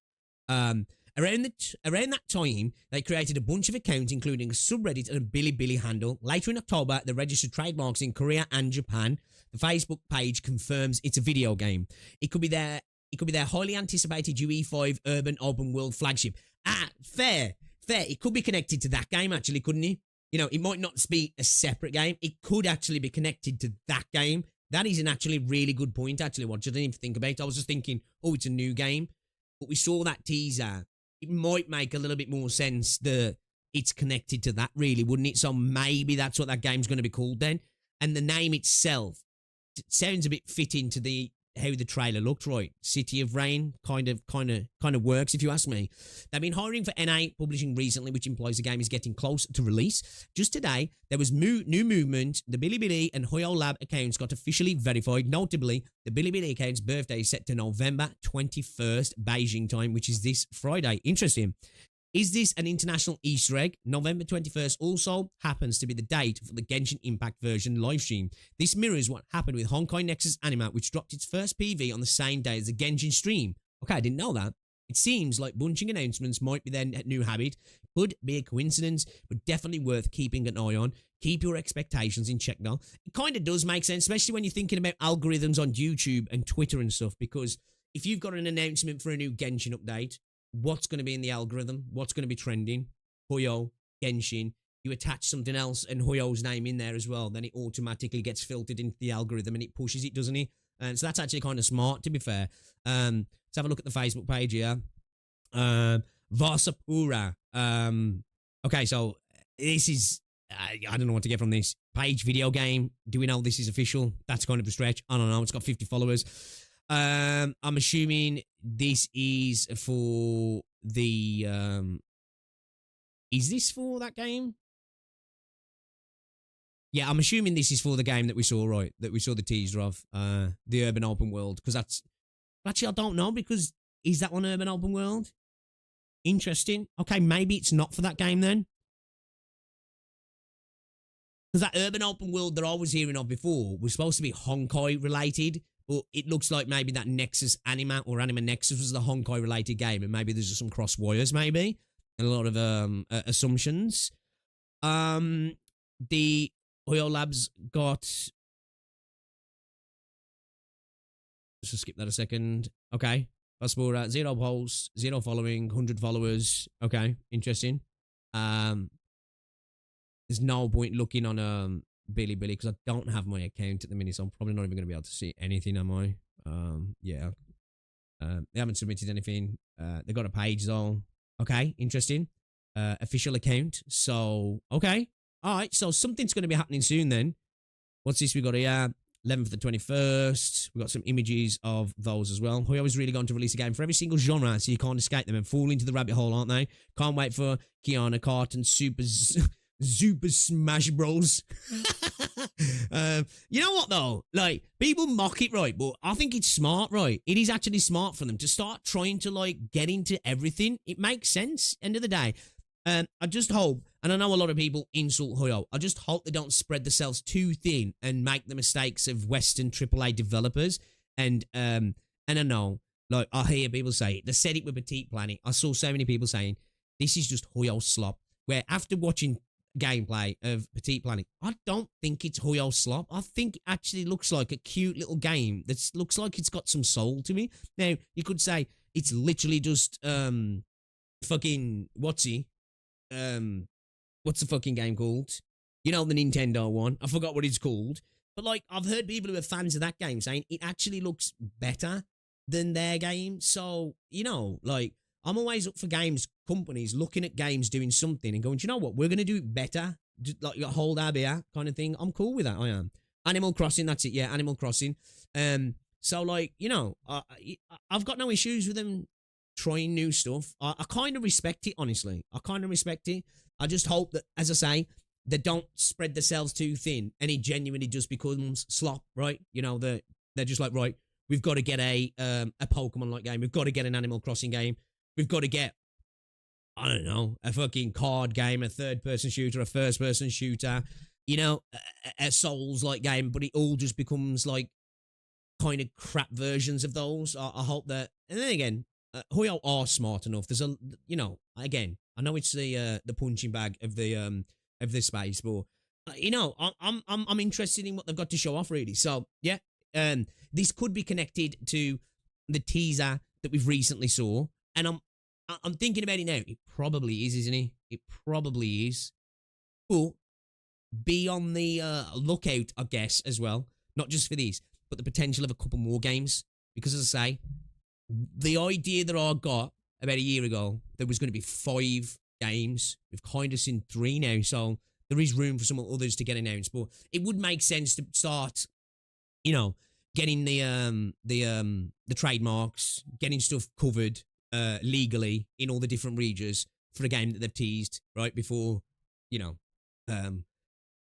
Around that time, they created a bunch of accounts, including a subreddit and a Bilibili handle. Later in October, they registered trademarks in Korea and Japan. The Facebook page confirms it's a video game. It could be their highly anticipated UE5 urban open world flagship. Ah, fair. It could be connected to that game, actually, couldn't it? You know, it might not be a separate game. It could actually be connected to that game. That is an actually really good point, actually, what I didn't even think about. I was just thinking, oh, it's a new game. But we saw that teaser. It might make a little bit more sense that it's connected to that, really, wouldn't it? So maybe that's what that game's going to be called then. And the name itself, it sounds a bit fitting to how the trailer looked, right? City of Rain kind of works, if you ask me. They've been hiring for NA Publishing recently, which implies the game is getting close to release. Just today, there was new movement. The Bilibili and Hoyo Lab accounts got officially verified. Notably, the Bilibili account's birthday is set to November 21st, Beijing time, which is this Friday. Interesting. Is this an international Easter egg? November 21st also happens to be the date for the Genshin Impact version livestream. This mirrors what happened with Honkai Nexus Anima, which dropped its first PV on the same day as the Genshin stream. Okay, I didn't know that. It seems like bunching announcements might be their new habit. Could be a coincidence, but definitely worth keeping an eye on. Keep your expectations in check though. It kind of does make sense, especially when you're thinking about algorithms on YouTube and Twitter and stuff, because if you've got an announcement for a new Genshin update, what's going to be in the algorithm? What's going to be trending? Hoyo, Genshin. You attach something else and Hoyo's name in there as well, then it automatically gets filtered into the algorithm and it pushes it, doesn't it? And so that's actually kind of smart, to be fair. Let's have a look at the Facebook page here. Varsapura. Okay, so this is, I don't know what to get from this. Page video game. Do we know this is official? That's kind of a stretch. I don't know. It's got 50 followers. I'm assuming this is for the is this for that game? Yeah, I'm assuming this is for the game that we saw, right? That we saw the teaser of, the urban open world, because that's actually I don't know, because is that one urban open world? Interesting. Okay, maybe it's not for that game then. Because that urban open world that I was hearing of before was supposed to be Honkai related, but it looks like maybe that Nexus Anima or Anima Nexus was the Honkai related game, and maybe there's just some cross wires, maybe, and a lot of assumptions. The Oil Labs got. Let's just skip that a second. Okay, Passport, 0 posts, 0 following, 100 followers. Okay, interesting. There's no point looking on Billy because I don't have my account at the minute, so I'm probably not even going to be able to see anything, am I? Yeah. They haven't submitted anything. They got a page though. Okay, interesting. Official account. So, okay. All right, so something's going to be happening soon then. What's this we got here? 11th to the 21st. We got some images of those as well. Hoyo is really going to release a game for every single genre, so you can't escape them and fall into the rabbit hole, aren't they? Can't wait for Kiana Kart and Super Smash Bros. You know what though? Like, people mock it, right? But I think it's smart, right? It is actually smart for them to start trying to like get into everything. It makes sense. End of the day. I just hope, and I know a lot of people insult Hoyo, I just hope they don't spread themselves too thin and make the mistakes of Western AAA developers. And I know, like, I hear people say it. They said it with Petite Planet. I saw so many people saying, this is just Hoyo slop. Where after watching gameplay of Petite Planet, I don't think it's Hoyo slop. I think it actually looks like a cute little game that looks like it's got some soul to me. Now, you could say it's literally just, fucking, what's the fucking game called? You know, the Nintendo one. I forgot what it's called. But, like, I've heard people who are fans of that game saying it actually looks better than their game. So, you know, like, I'm always up for games, companies looking at games doing something and going, do you know what? We're going to do it better. Just like, hold our beer kind of thing. I'm cool with that. I am. Animal Crossing, that's it. Yeah, Animal Crossing. So, like, you know, I've got no issues with them trying new stuff. I kind of respect it, honestly. I kind of respect it. I just hope that, as I say, they don't spread themselves too thin and it genuinely just becomes slop, right? You know, they're just like, right, we've got to get a Pokemon-like game. We've got to get an Animal Crossing game. We've got to get, I don't know, a fucking card game, a third-person shooter, a first-person shooter, you know, a Souls-like game, but it all just becomes, like, kind of crap versions of those. I hope that, and then again, Hoyo are smart enough. There's a, you know, again, I know it's the punching bag of the space, but you know, I'm interested in what they've got to show off, really. So yeah, this could be connected to the teaser that we've recently saw, and I'm thinking about it now. It probably is, isn't it? It probably is. But be on the lookout, I guess, as well. Not just for these, but the potential of a couple more games. Because as I say, the idea that I got about a year ago, there was going to be 5 games. We've kind of seen 3 now, so there is room for some others to get announced. But it would make sense to start, you know, getting the trademarks, getting stuff covered legally in all the different regions for a game that they've teased right before, you know,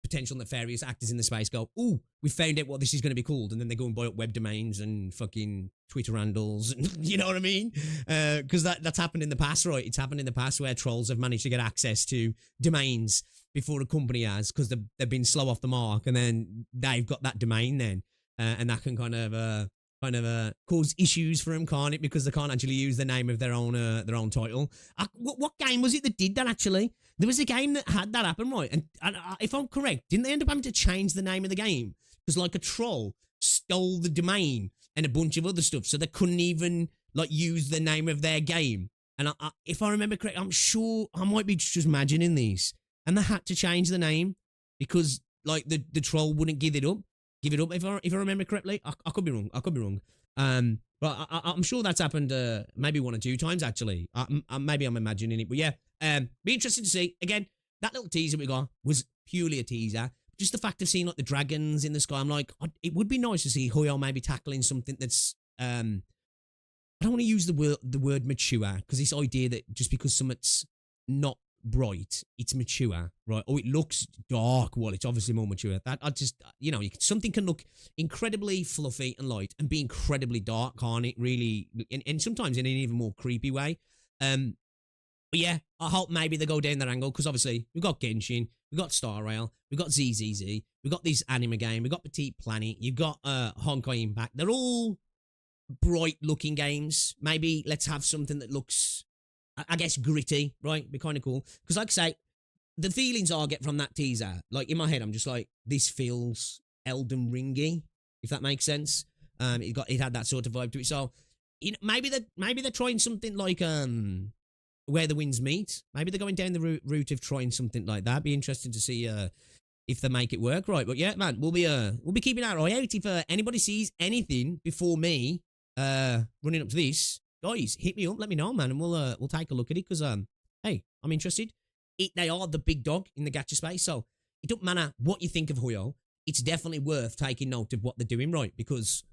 potential nefarious actors in the space go, ooh, we found out what this is going to be called, and then they go and buy up web domains and fucking Twitter handles, and you know what I mean? Because that's happened in the past, right? It's happened in the past where trolls have managed to get access to domains before a company has, because they've been slow off the mark, and then they've got that domain then, and that can kind of cause issues for them, can't it? Because they can't actually use the name of their own title. What game was it that did that, actually? There was a game that had that happen, right? And if I'm correct, didn't they end up having to change the name of the game? Because, like, a troll stole the domain and a bunch of other stuff, so they couldn't even, like, use the name of their game. And if I remember correct, I'm sure I might be just imagining these. And they had to change the name because, like, the troll wouldn't give it up. If I remember correctly. I could be wrong. But I'm sure that's happened maybe 1 or 2 times, actually. Maybe I'm imagining it. But yeah, be interested to see. Again, that little teaser we got was purely a teaser. Just the fact of seeing, like, the dragons in the sky, I'm like, it would be nice to see Hoyo maybe tackling something that's, I don't want to use the word mature, because this idea that just because something's not bright, it's mature, right? Or it looks dark, well, it's obviously more mature. That I just, you know, something can look incredibly fluffy and light and be incredibly dark, can't it? Really, and sometimes in an even more creepy way. But yeah, I hope maybe they go down that angle because obviously we've got Genshin, we've got Star Rail, we've got ZZZ, we've got this anime game, we've got Petite Planet, you've got Honkai Impact. They're all bright looking games. Maybe let's have something that looks, I guess, gritty, right? Be kind of cool. Because like I say, the feelings I get from that teaser, like in my head, I'm just like, this feels Elden Ringy, if that makes sense. It had that sort of vibe to it. So, you know, maybe they're trying something like Where the Winds Meet. Maybe they're going down the route of trying something like that. Be interesting to see if they make it work, right? But yeah, man, we'll be keeping our eye out. If anybody sees anything before me running up to this, guys, hit me up, let me know, man, and we'll take a look at it because hey, I'm interested. They are the big dog in the gacha space, so it don't matter what you think of Hoyo. It's definitely worth taking note of what they're doing, right? Because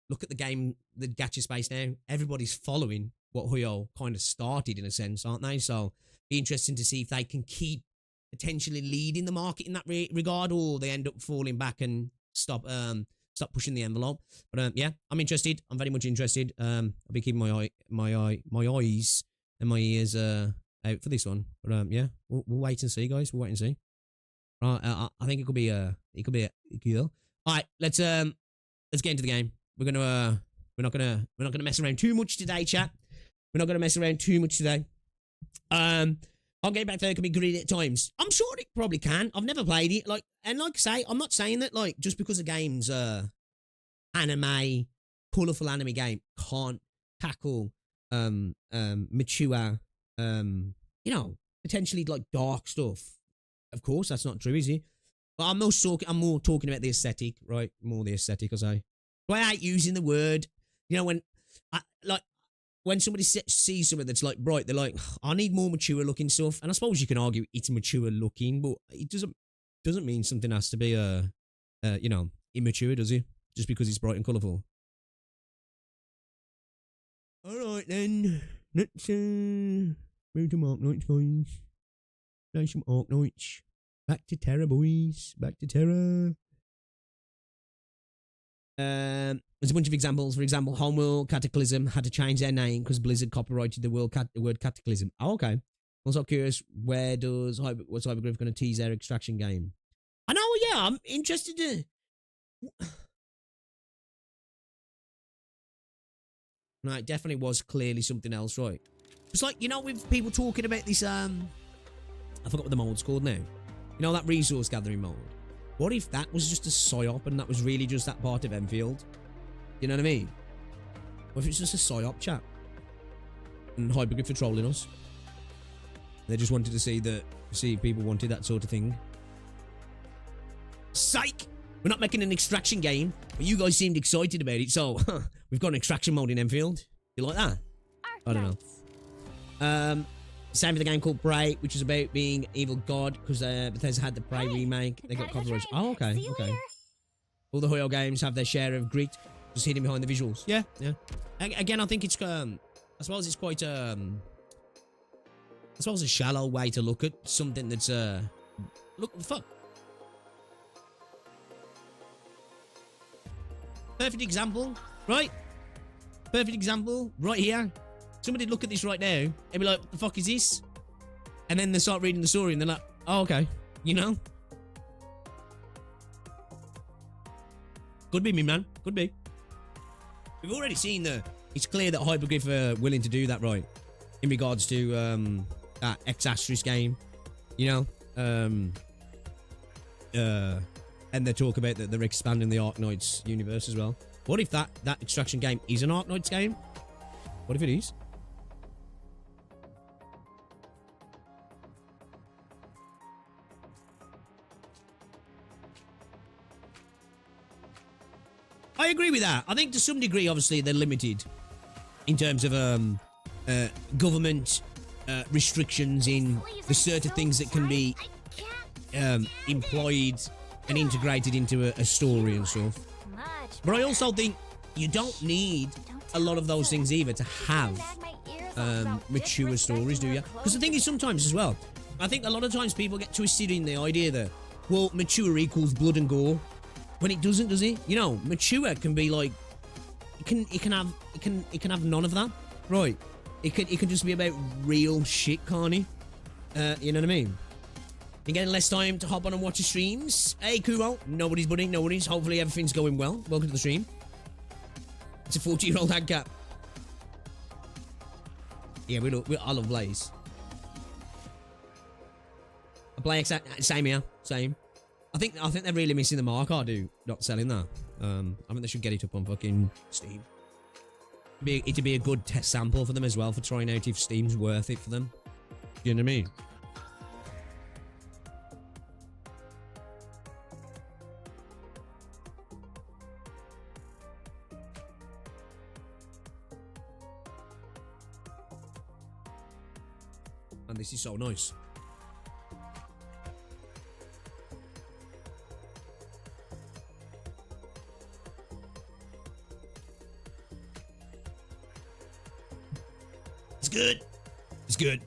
look at the gacha space now. Everybody's following what Hoyo kind of started in a sense, aren't they? So be interesting to see if they can keep potentially leading the market in that regard, or they end up falling back and stop pushing the envelope. But yeah, I'm interested. I'm very much interested. I'll be keeping my eyes and my ears out for this one. But yeah, we'll wait and see, guys. We'll wait and see. Right, I think it could be a girl. All right, let's get into the game. We're not gonna mess around too much today, chat. We're not gonna mess around too much today. I'll get back there. It can be gritty at times. I'm sure it probably can. I've never played it. Like I say, I'm not saying that like just because a game's anime, colourful anime game can't tackle mature, you know, potentially like dark stuff. Of course, that's not true, is it? But I'm more talking about the aesthetic, right? More the aesthetic, I say. But I hate using the word. You know, when somebody sees something that's like bright, they're like, I need more mature looking stuff. And I suppose you can argue it's mature looking, but it doesn't mean something has to be you know, immature, does it? Just because it's bright and colourful. Alright then. Let's move to Arknights, boys. Play some Arknights. Back to Terra, boys. Back to Terra. There's a bunch of examples. For example, Homeworld Cataclysm had to change their name because Blizzard copyrighted the word Cataclysm. Oh, okay. Also curious, what's Hypergryph going to tease their extraction game? I know, yeah, I'm interested to... No, it definitely was clearly something else, right? It's like, you know, with people talking about this, I forgot what the mode's called now. You know, that resource gathering mode. What if that was just a psyop and that was really just that part of Enfield? You know what I mean? What if it's just a psyop chat? And Hypergryph for trolling us? They just wanted to see if people wanted that sort of thing. Psych! We're not making an extraction game, but you guys seemed excited about it, so we've got an extraction mode in Enfield. You like that? I don't know. Same for the game called Prey, which is about being evil god, because Bethesda had the Prey remake. They got copyright. Oh, okay, okay. All the Hoyo games have their share of grit, just hidden behind the visuals. Yeah, yeah. Again, I think it's I suppose it's quite I suppose a shallow way to look at something that's look, fuck. Perfect example, right? Perfect example, right here. Somebody look at this right now and be like, what the fuck is this? And then they start reading the story and they're like, oh, okay. You know? Could be me, man. Could be. We've already seen it's clear that Hypergryph are willing to do that, right? In regards to that X-Asterisk game. You know? And they talk about that they're expanding the Arknights universe as well. What if that extraction game is an Arknights game? What if it is? I agree with that. I think to some degree, obviously, they're limited in terms of government restrictions in the certain things that can be employed and integrated into a story and stuff. But I also think you don't need a lot of those things either to have mature stories, do you? Because the thing is sometimes as well, I think a lot of times people get twisted in the idea that, well, mature equals blood and gore. When it doesn't, does it? You know, mature can be like, it can have none of that, right? It can just be about real shit, can't it? You know what I mean? You're getting less time to hop on and watch the streams. Hey, Kuro. Nobody's buddy. Nobody's. Hopefully everything's going well. Welcome to the stream. It's a 40-year-old hag cat. Yeah, I love Blaze. I play same here. Same. I think they're really missing the mark, not selling that. I think they should get it up on fucking Steam. It'd be a good test sample for them as well, for trying out if Steam's worth it for them. You know what I mean? And this is so nice. It's good. It's good.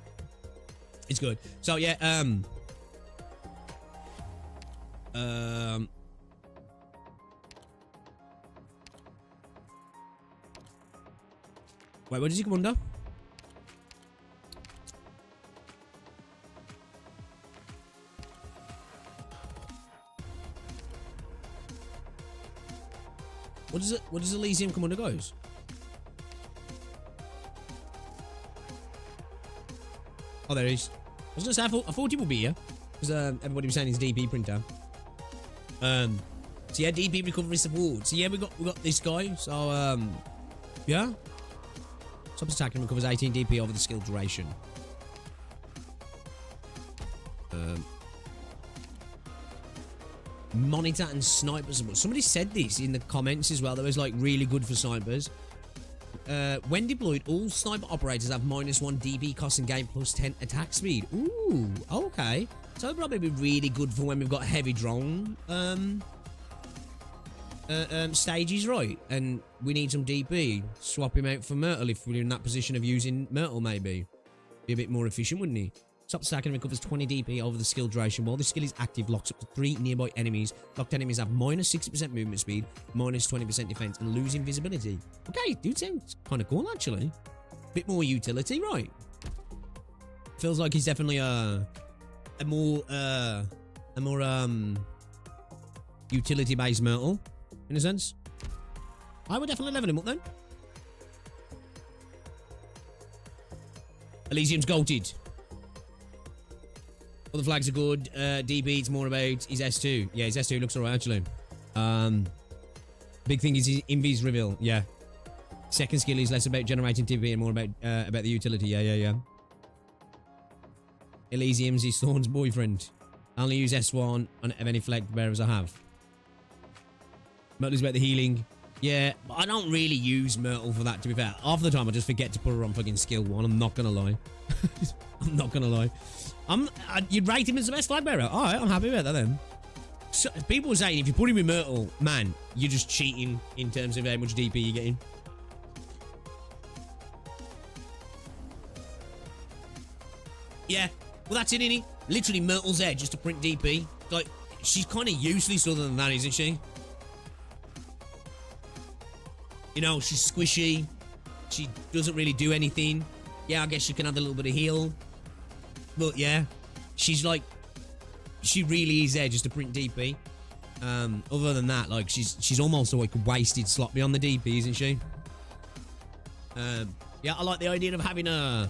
It's good. So yeah, wait, where does he come under? What does Elysium come under, guys? Oh, there he is. I was gonna say, I thought he would be here. Because everybody was saying he's DP printer. So yeah, DP recovery support. So yeah, we got this guy. So yeah. Stops attacking, recovers 18 DP over the skill duration. Monitor and snipers. Somebody said this in the comments as well. That was like really good for snipers. When deployed, all sniper operators have -1 DP cost and gain +10 attack speed. Ooh, okay. So it'll probably be really good for when we've got heavy drone stages, right? And we need some DP. Swap him out for Myrtle if we're in that position of using Myrtle, maybe. Be a bit more efficient, wouldn't he? Stops attacking and recovers 20 DP over the skill duration. While the skill is active, locks up to 3 nearby enemies. Locked enemies have -60% movement speed, -20% defense, and lose invisibility. Okay, dude, sounds kind of cool, actually. Bit more utility, right? Feels like he's definitely a more utility-based Myrtle, in a sense. I would definitely level him up then. Elysium's goated. All the flags are good. DB, it's more about his S2. Yeah, his S2 looks alright, actually. Big thing is his invis reveal. Yeah. Second skill is less about generating DB and more about the utility. Yeah. Elysium's his Thorn's boyfriend. I only use S1 on any flag bearers I have. Myrtle's about the healing. Yeah, but I don't really use Myrtle for that, to be fair. Half the time I just forget to put her on fucking skill 1. I'm not gonna lie. I'm not gonna lie. You'd rate him as the best flag bearer. Alright, I'm happy about that then. So, people were saying if you put him in Myrtle, man, you're just cheating in terms of how much DP you're getting. Yeah, well that's it, innit? Literally Myrtle's there just to print DP. Like, she's kind of useless other than that, isn't she? You know, she's squishy. She doesn't really do anything. Yeah, I guess she can add a little bit of heal. But yeah, she's like, she really is there just to print DP. Other than that, like, she's almost like a wasted slot beyond the DP, isn't she? Yeah, I like the idea of having a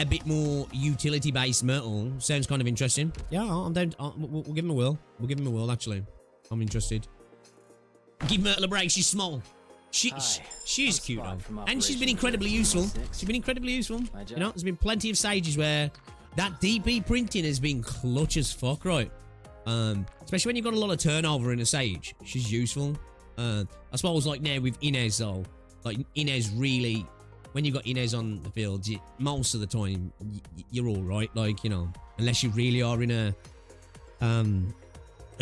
bit more utility-based Myrtle. Sounds kind of interesting. Yeah, I'm down. We'll give him a whirl. We'll give him a whirl, actually. I'm interested. Give Myrtle a break. She's small. She's cute though, and she's been incredibly useful. She's been incredibly useful. You know, there's been plenty of stages where that DP printing has been clutch as fuck, right? Especially when you've got a lot of turnover in a stage. She's useful. I suppose like now with Inez though, like Inez really, when you've got Inez on the field, most of the time you're all right. Like, you know, unless you really are in a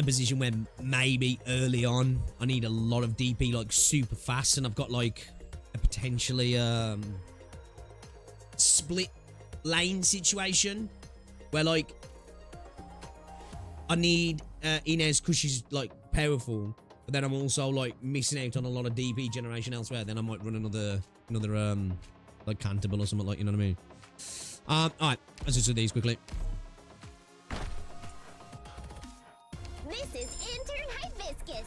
position where maybe early on I need a lot of DP like super fast, and I've got like a potentially split lane situation where like I need Inez because she's like powerful, but then I'm also like missing out on a lot of DP generation elsewhere. Then I might run another like cantable or something like, you know what I mean? Alright, let's just do these quickly. This is intern hibiscus.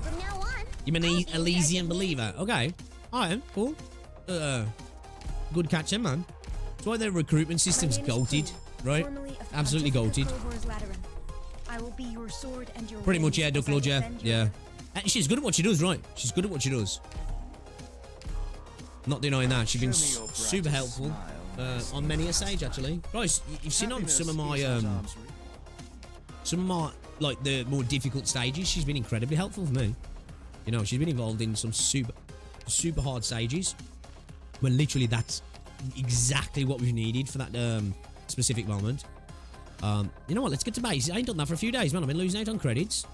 From now on, You mean an Elysian believer? Okay. Alright, cool. Good catch, man. That's why their recruitment system's goated, right? Absolutely goated. I will be your sword and your Pretty much, yeah, Duck Lord, yeah. Yeah. She's good at what she does, right? She's good at what she does. Not denying that. She's been super helpful on many a stage, actually. Guys, you've seen on some of my, like, the more difficult stages, she's been incredibly helpful for me. You know, she's been involved in some super hard stages. When literally that's exactly what we needed for that specific moment. You know what? Let's get to base. I ain't done that for a few days, man. I've been losing out on credits.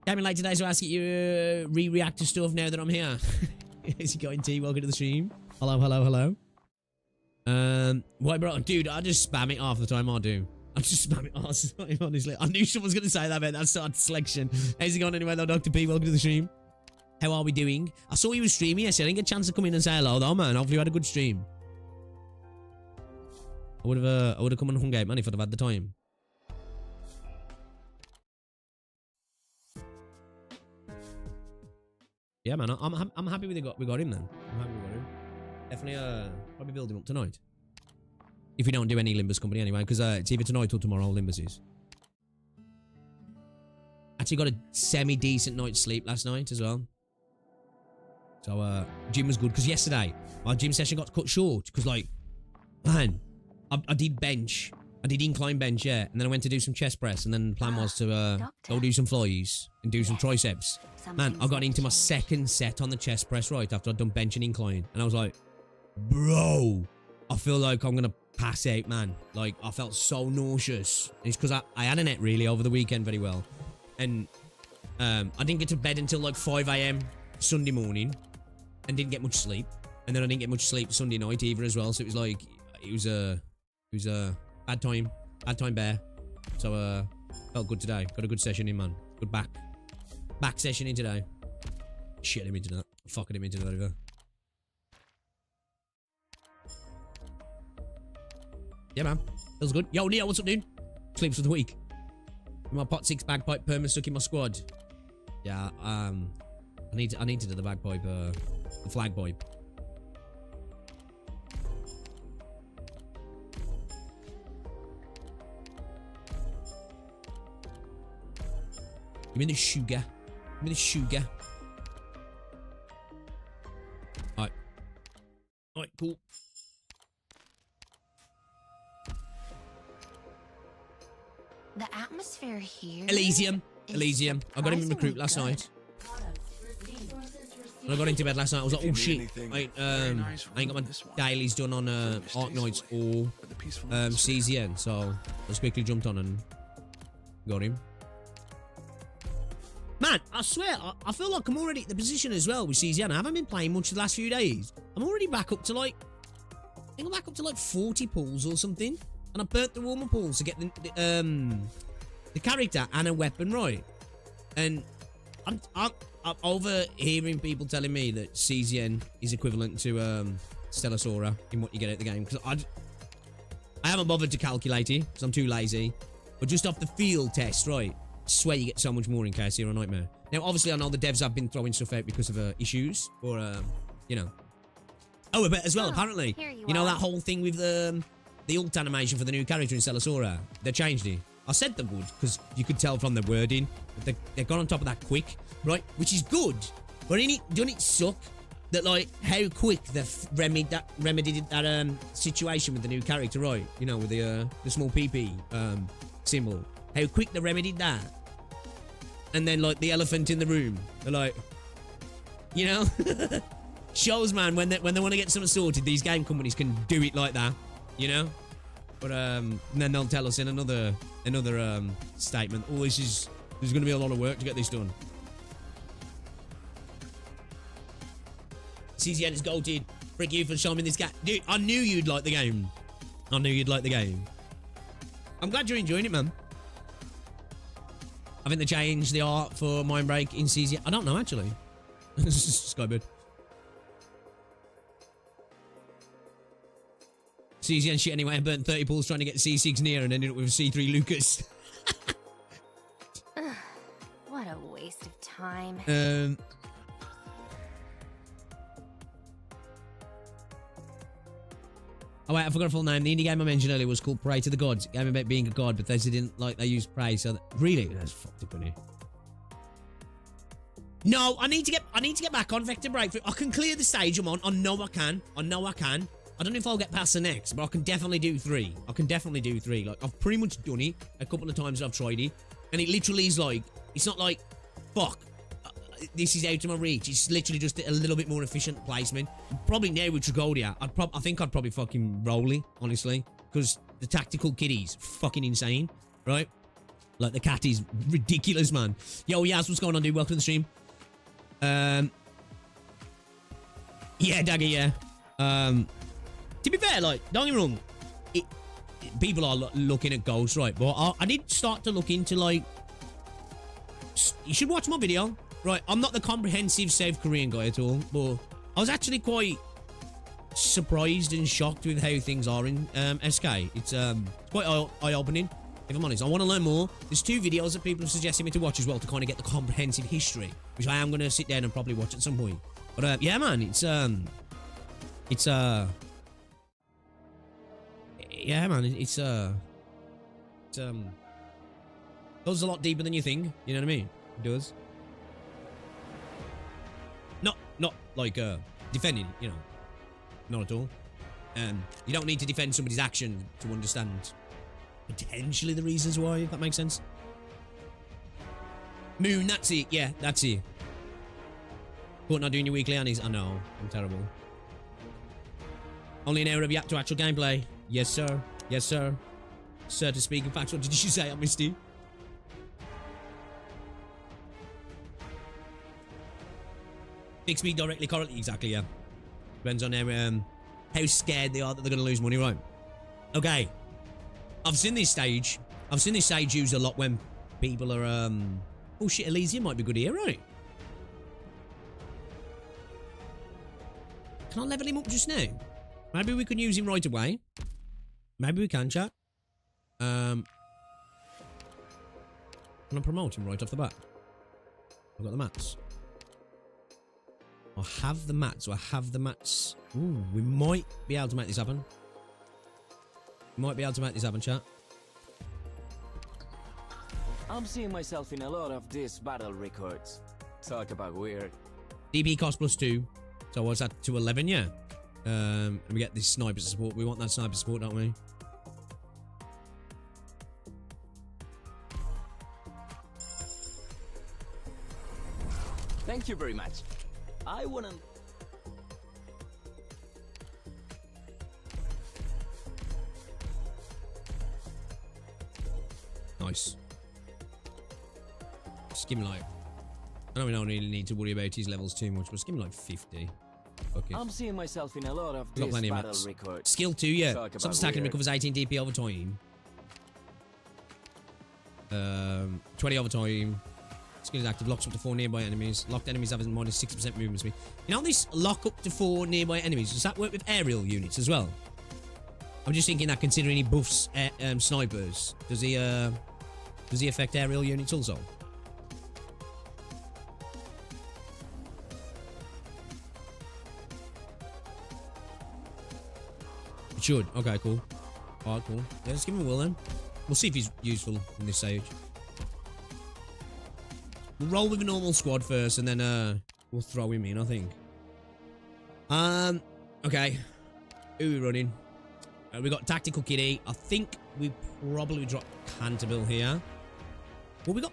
Came in late today, so I ask you re-react to stuff now that I'm here. How's it going, T? Welcome to the stream. Hello, hello, hello. Why, bro? Dude, I just spam it half the time. I do. I just spam it half the time, honestly. I knew someone was going to say that about that start selection. How's it going anyway, though, Dr. P? Welcome to the stream. How are we doing? I saw you were streaming yesterday. I didn't get a chance to come in and say hello, though, man. Hopefully you had a good stream. I would have come and hung out, man, if I'd have had the time. Yeah, man, I'm happy we got him then. I'm happy we got him. Definitely, probably build him up tonight. If we don't do any Limbus company anyway, because it's either tonight or tomorrow Limbus is. Actually got a semi-decent night's sleep last night as well. So, gym was good, because yesterday, my gym session got cut short, because, like, man, I did bench. I did incline bench, yeah, and then I went to do some chest press, and then the plan was to go do some flies and do some triceps. Man, I got into my second set on the chest press right after I'd done bench and incline, and I was like, bro, I feel like I'm gonna pass out, man. Like, I felt so nauseous. It's because I had a net really over the weekend very well, and I didn't get to bed until like 5 AM Sunday morning, and didn't get much sleep, and then I didn't get much sleep Sunday night either as well. So it was like it was a bad time bear. So felt good today. Got a good session in, man. Good back session in today. Shit him into that. Fucking him into that over. Yeah, man. Feels good. Yo, Neo, what's up, dude? Sleeps for the week. My pot 6 bagpipe perma stuck in my squad. Yeah, I need to do the bagpipe, the flag pipe. Give me the sugar. Give me the sugar. Alright. Alright, cool. the atmosphere here. Elysium. I got him in recruit last night. When I got into bed last night, I was like, oh shit. I ain't got my dailies done on Arknights or CZN, so I just quickly jumped on and got him. Man, I swear, I feel like I'm already at the position as well with CZN. I haven't been playing much the last few days. I'm already back up to like, I think I'm back up to like 40 pulls or something. And I burnt the warmer pulls to get the character and a weapon right. And I'm overhearing people telling me that CZN is equivalent to Stellasora in what you get out of the game. Because I haven't bothered to calculate it because I'm too lazy. But just off the field test, right? I swear you get so much more in case you're a nightmare. Now, obviously, I know the devs have been throwing stuff out because of issues or, you know. Oh, but as well, apparently, you know that whole thing with the ult animation for the new character in Stellasora? They changed it. I said they would because you could tell from the wording that they got on top of that quick, right? Which is good. But doesn't it suck that, like, how quick they remedied that situation with the new character, right? You know, with the small PP symbol. How quick they remedied that. And then, like, the elephant in the room. They're like, you know? Shows, man, when they want to get something sorted, these game companies can do it like that, you know? But and then they'll tell us in another statement, oh, there's going to be a lot of work to get this done. CZN is goated. Frick you for showing me this guy. Dude, I knew you'd like the game. I'm glad you're enjoying it, man. I think they changed the art for Mindbreak in CZN. I don't know, actually. Skybird. CZ and shit anyway. I burnt 30 pulls trying to get C6 near and ended up with C3 Lucas. What a waste of time. Oh wait, I forgot a full name. The indie game I mentioned earlier was called Pray to the Gods. A game about being a god, but they didn't like they used Pray, so really? That's fucked up, isn't it? No, I need to get back on Vector Breakthrough. I can clear the stage I'm on. I know I can. I don't know if I'll get past the next, but I can definitely do 3. Like, I've pretty much done it a couple of times. I've tried it, and it literally is like, it's not like, fuck, this is out of my reach. It's literally just a little bit more efficient placement. Probably now with Tragodia, I think I'd probably fucking roll it, honestly, because the tactical kitty's fucking insane, right? Like, the cat is ridiculous, man. Yo, Yaz, what's going on, dude? Welcome to the stream. Yeah, Dagger, yeah. To be fair, like, don't get me wrong, people are looking at ghosts, right? But I did start to look into, like, you should watch my video, right? I'm not the comprehensive South Korean guy at all, but I was actually quite surprised and shocked with how things are in SK. It's quite eye-opening, if I'm honest. I want to learn more. There's 2 videos that people have suggested me to watch as well to kind of get the comprehensive history, which I am going to sit down and probably watch at some point. But yeah, man, yeah, man, goes a lot deeper than you think. You know what I mean? It does. Not like defending, you know, not at all. You don't need to defend somebody's action to understand potentially the reasons why, if that makes sense. Moon, that's it. Yeah, that's it. But not doing your weekly annies. I know, I'm terrible. Only an hour of to actual gameplay. Yes, sir. Yes, sir. Sir, to speak. In fact, what did you say? I missed you. Fix me directly, correctly. Exactly, yeah. Depends on how scared they are that they're going to lose money, right? Okay. I've seen this stage. Used a lot when people are, oh shit, Elysium might be good here, right? Can I level him up just now? Maybe we can use him right away. Maybe we can, chat. Can I promote him right off the bat? I've got the mats. I have the mats. So I have the mats. Ooh, we might be able to make this happen. Chat. I'm seeing myself in a lot of these battle records. Talk about weird. DP cost +2. So what's that? To 11, yeah. And we get this sniper support. We want that sniper support, don't we? Thank you very much. I wanna... Nice. Skim like... I know we don't really need to worry about his levels too much, but skim like 50. Okay. I'm seeing myself in a lot of Got these plenty of battle mats. records. Skill 2, yeah. Talk Stops about attacking and weird. recovers 18 DP over time. 20 over time. Skill is active. Locks up to 4 nearby enemies. Locked enemies have a -6% movement speed. You know this lock up to 4 nearby enemies? Does that work with aerial units as well? I'm just thinking that considering he buffs snipers, does he affect aerial units also? It should. Okay, cool. Alright, cool. Yeah, let's give him a whirl then. We'll see if he's useful in this stage. We'll roll with a normal squad first, and then we'll throw him in, I think. Okay. Who are we running? We got Tactical Kitty. I think we probably dropped Canterville here. Well, we got...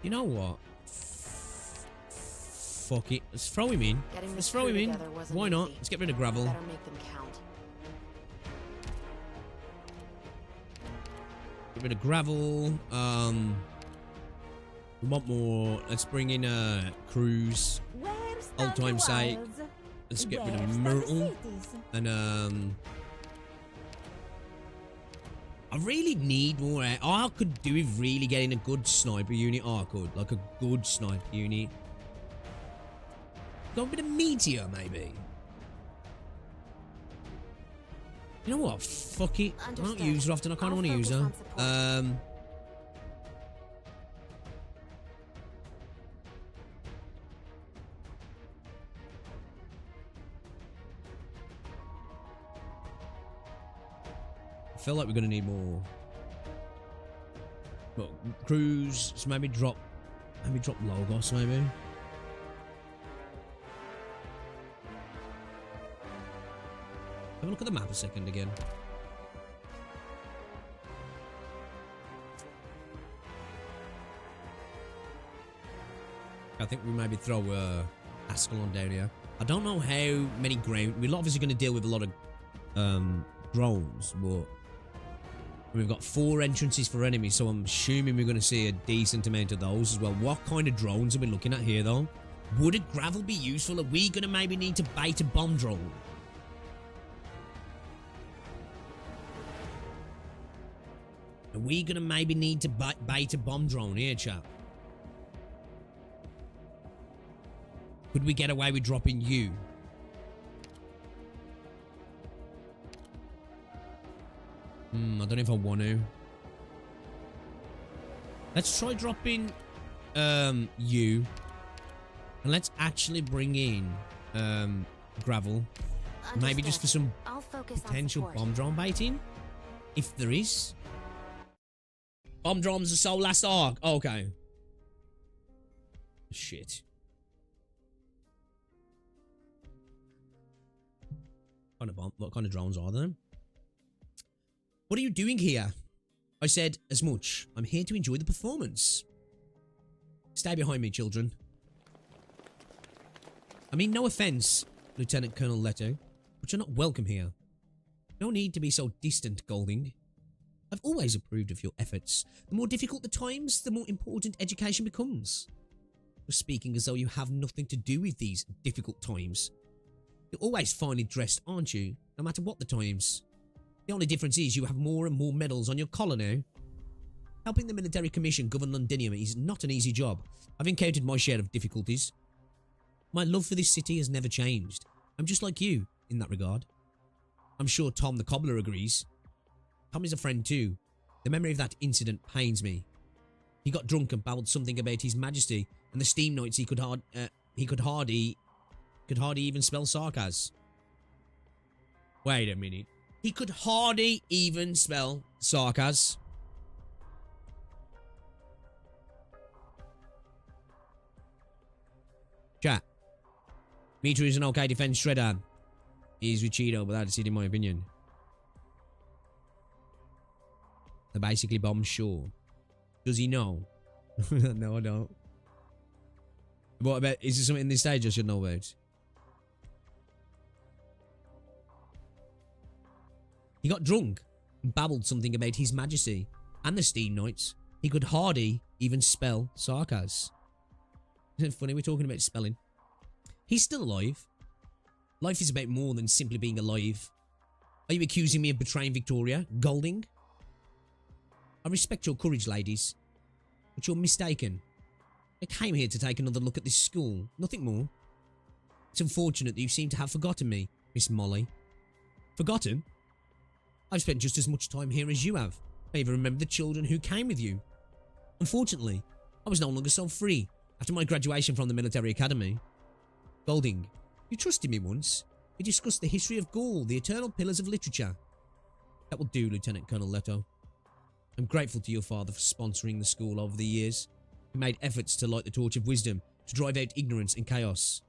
You know what? Fuck it. Let's throw him in. Let's throw him in. Why not? Let's get rid of gravel. Better make them count. Get rid of gravel. We want more. Let's bring in Cruise. Old time's sake. Let's get rid of Myrtle. And I really need more. I could do with really getting a good sniper unit. Oh, I could. Like a good sniper unit. Got a bit of Meteor, maybe. You know what? Fuck it. I don't Understood. use her often. I kind of I'll want to use her. focus on support. I feel like we're gonna need more. Well, cruise. So maybe drop Logos. Maybe. Have a look at the map a second again. I think we maybe throw Ascalon down here. I don't know how many ground. We're obviously going to deal with a lot of drones, but we've got 4 entrances for enemies, so I'm assuming we're going to see a decent amount of those as well. What kind of drones are we looking at here, though? Would a gravel be useful? Are we going to maybe need to bait a bomb drone? Are we going to maybe need to bait a bomb drone here, chap? Could we get away with dropping you? I don't know if I want to. Let's try dropping you. And let's actually bring in gravel. Maybe just for some I'll focus on potential support. bomb drone baiting. If there is. Bomb drones are so last arc. Oh, okay. Shit. What kind of drones are there? What are you doing here? I said as much. I'm here to enjoy the performance. Stay behind me, children. I mean, no offense, Lieutenant Colonel Leto, but you're not welcome here. No need to be so distant, Golding. I've always approved of your efforts. The more difficult the times, the more important education becomes. You're speaking as though you have nothing to do with these difficult times. You're always finely dressed, aren't you? No matter what the times. The only difference is you have more and more medals on your collar now. Helping the military commission govern Londinium is not an easy job. I've encountered my share of difficulties. My love for this city has never changed. I'm just like you in that regard. I'm sure Tom the Cobbler agrees. Tom is a friend too. The memory of that incident pains me. He got drunk and babbled something about His Majesty and the Steam Knights. He could hardly even spell sarcas. Wait a minute. He could hardly even spell sarcas. Chat. Mitra is an okay defense shredder. He's with Cheeto, but that's it in my opinion. They're basically bombs, sure. Does he know? No, I don't. What about, is there something in this stage I should know about? He got drunk and babbled something about His Majesty and the Steam Knights. He could hardly even spell sarcas. Isn't it funny we're talking about spelling? He's still alive. Life is about more than simply being alive. Are you accusing me of betraying Victoria, Golding? I respect your courage, ladies, but you're mistaken. I came here to take another look at this school, nothing more. It's unfortunate that you seem to have forgotten me, Miss Molly. Forgotten? I've spent just as much time here as you have. I even remember the children who came with you. Unfortunately, I was no longer so free after my graduation from the military academy. Golding, you trusted me once. We discussed the history of Gaul, the eternal pillars of literature. That will do, Lieutenant Colonel Leto. I'm grateful to your father for sponsoring the school over the years. He made efforts to light the torch of wisdom, to drive out ignorance and chaos.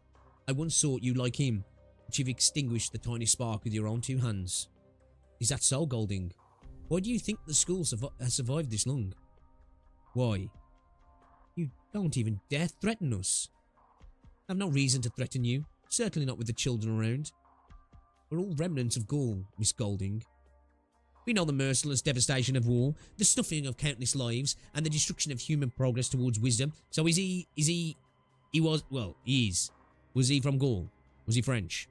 I once thought you like him, but you've extinguished the tiny spark with your own 2 hands. Is that so, Golding? Why do you think the school has survived this long? Why? You don't even dare threaten us. I have no reason to threaten you, certainly not with the children around. We're all remnants of Gaul, Miss Golding. We know the merciless devastation of war, the snuffing of countless lives, and the destruction of human progress towards wisdom. So was he from Gaul? Was he French?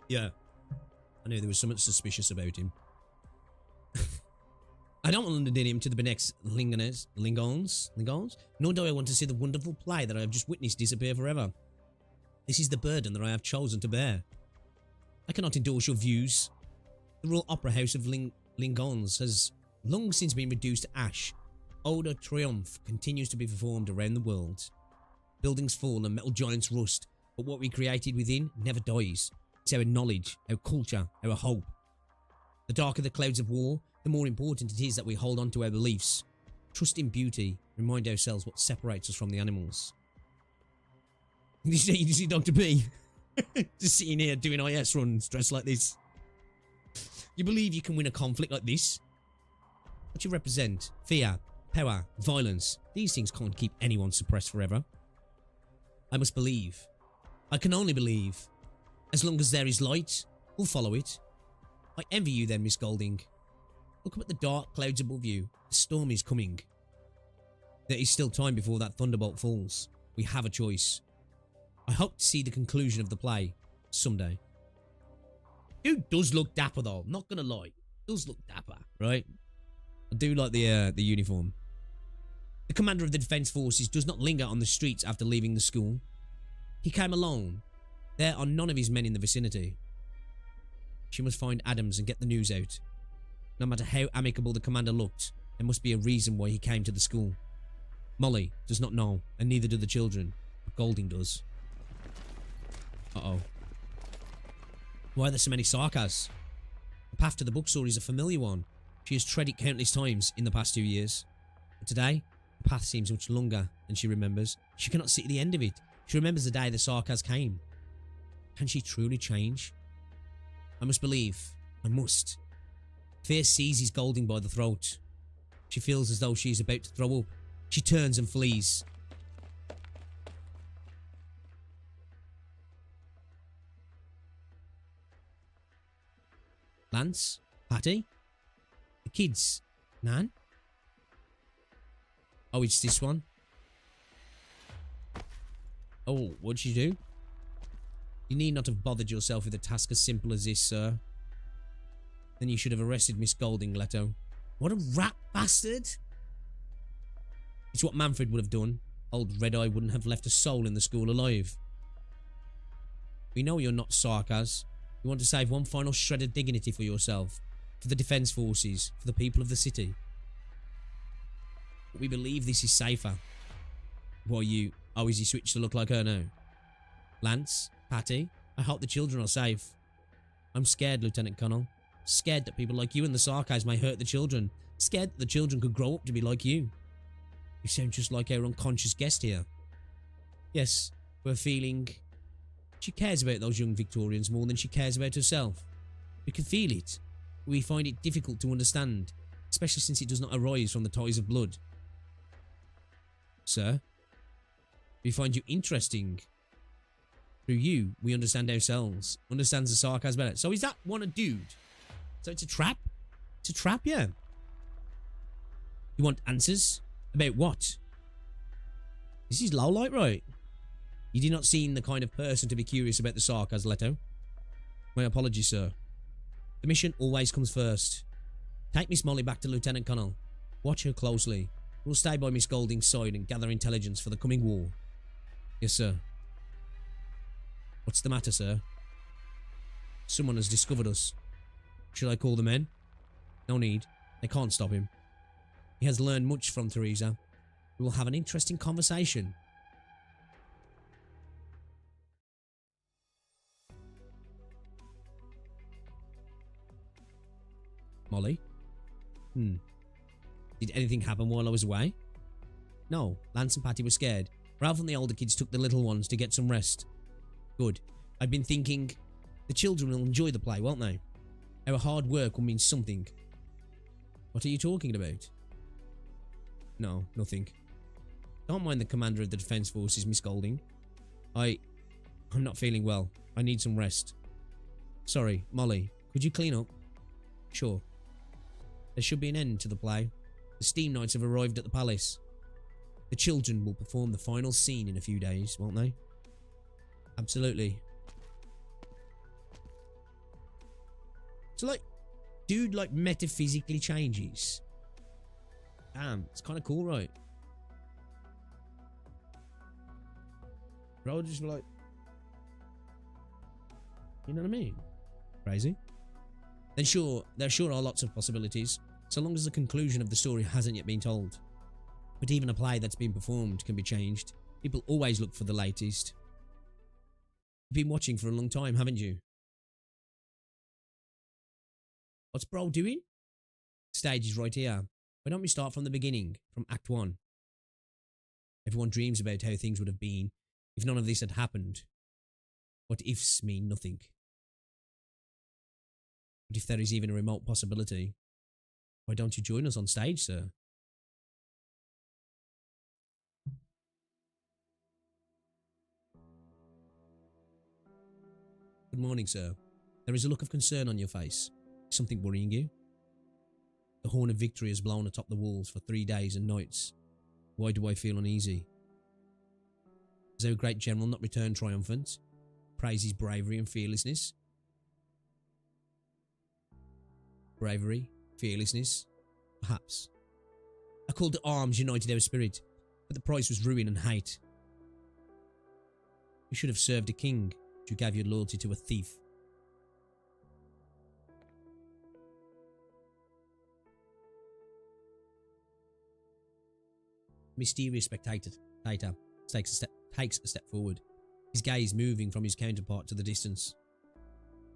Yeah. I knew there was something suspicious about him. I don't want to lead him to the next Lingons, nor do I want to see the wonderful play that I have just witnessed disappear forever. This is the burden that I have chosen to bear. I cannot endorse your views. The Royal Opera House of Lingons has long since been reduced to ash. Ode Triumph continues to be performed around the world. Buildings fall and metal giants rust, but what we created within never dies. It's our knowledge, our culture, our hope. The darker the clouds of war, the more important it is that we hold on to our beliefs. Trust in beauty, remind ourselves what separates us from the animals. You see Dr. P? Just sitting here doing IS runs dressed like this. You believe you can win a conflict like this? What you represent? Fear, power, violence. These things can't keep anyone suppressed forever. I must believe. I can only believe. As long as there is light, we'll follow it. I envy you then, Miss Golding. Look up at the dark clouds above you. The storm is coming. There is still time before that thunderbolt falls. We have a choice. I hope to see the conclusion of the play someday. Dude does look dapper though, not gonna lie. Does look dapper, right? I do like the uniform. The commander of the defense forces does not linger on the streets after leaving the school. He came alone. There are none of his men in the vicinity. She must find Adams and get the news out. No matter how amicable the commander looked, there must be a reason why he came to the school. Molly does not know, and neither do the children, but Golding does. Uh-oh. Why are there so many Sarkas? The path to the bookstore is a familiar one. She has tread it countless times in the past 2 years. But today, the path seems much longer than she remembers. She cannot see the end of it. She remembers the day the Sarkas came. Can she truly change? I must believe. I must. Fear seizes Golding by the throat. She feels as though she is about to throw up. She turns and flees. Lance? Patty? The kids? Nan? Oh, it's this one. Oh, what'd you do? You need not have bothered yourself with a task as simple as this, sir. Then you should have arrested Miss Golding, Leto. What a rat bastard! It's what Manfred would have done. Old Red Eye wouldn't have left a soul in the school alive. We know you're not Sarkas. You want to save one final shred of dignity for yourself, for the defense forces, for the people of the city. But we believe this is safer. Why you... Oh, is he switched to look like her now? Lance? Patty? I hope the children are safe. I'm scared, Lieutenant Colonel. Scared that people like you and the Sarkas may hurt the children. Scared that the children could grow up to be like you. You sound just like our unconscious guest here. Yes, we're feeling... She cares about those young Victorians more than she cares about herself. We can feel it. We find it difficult to understand, especially since it does not arise from the ties of blood. Sir? We find you interesting. Through you, we understand ourselves. Understands the Sarkas better. So is that one a dude? So it's a trap? It's a trap, yeah. You want answers? About what? This is low light, right? You do not seem the kind of person to be curious about the Sarkas, Leto. My apologies, sir. The mission always comes first. Take Miss Molly back to Lieutenant Colonel. Watch her closely. We'll stay by Miss Golding's side and gather intelligence for the coming war. Yes, sir. What's the matter, sir? Someone has discovered us. Should I call the men? No need. They can't stop him. He has learned much from Teresa. We will have an interesting conversation. Molly? Did anything happen while I was away? No, Lance and Patty were scared. Ralph and the older kids took the little ones to get some rest. Good. I've been thinking, the children will enjoy the play, won't they? Our hard work will mean something. What are you talking about? No, nothing. Don't mind the commander of the defense forces, Miss Golding. I'm not feeling well. I need some rest. Sorry, Molly, could you clean up? Sure. There should be an end to the play. The Steam Knights have arrived at the palace. The children will perform the final scene in a few days, won't they? Absolutely. So, like, dude, like, metaphysically changes. Damn, it's kind of cool, right? Bro, just like, you know what I mean? Crazy. Then sure, there sure are lots of possibilities, so long as the conclusion of the story hasn't yet been told. But even a play that's been performed can be changed. People always look for the latest. You've been watching for a long time, haven't you? What's bro doing? Stage is right here. Why don't we start from the beginning, from Act 1? Everyone dreams about how things would have been if none of this had happened. What ifs mean nothing. But if there is even a remote possibility, why don't you join us on stage, sir? Good morning, sir. There is a look of concern on your face. Is something worrying you? The horn of victory has blown atop the walls for 3 days and nights. Why do I feel uneasy? Has our great general not returned triumphant? Praise his bravery and fearlessness? Bravery? Fearlessness? Perhaps. A call to arms united our spirit, but the price was ruin and hate. You should have served a king, but you gave your loyalty to a thief. Mysterious spectator takes a step forward, his gaze moving from his counterpart to the distance.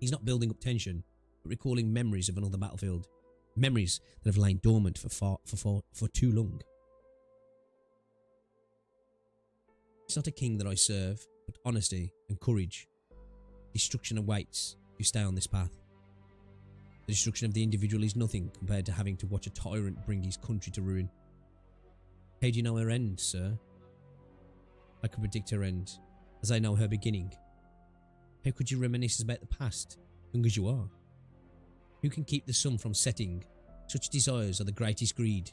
He's not building up tension, but recalling memories of another battlefield, memories that have lain dormant for too long. It's not a king that I serve, but honesty and courage. Destruction awaits if you stay on this path. The destruction of the individual is nothing compared to having to watch a tyrant bring his country to ruin. How do you know her end, sir? I could predict her end, as I know her beginning. How could you reminisce about the past, young as you are? Who can keep the sun from setting? Such desires are the greatest greed.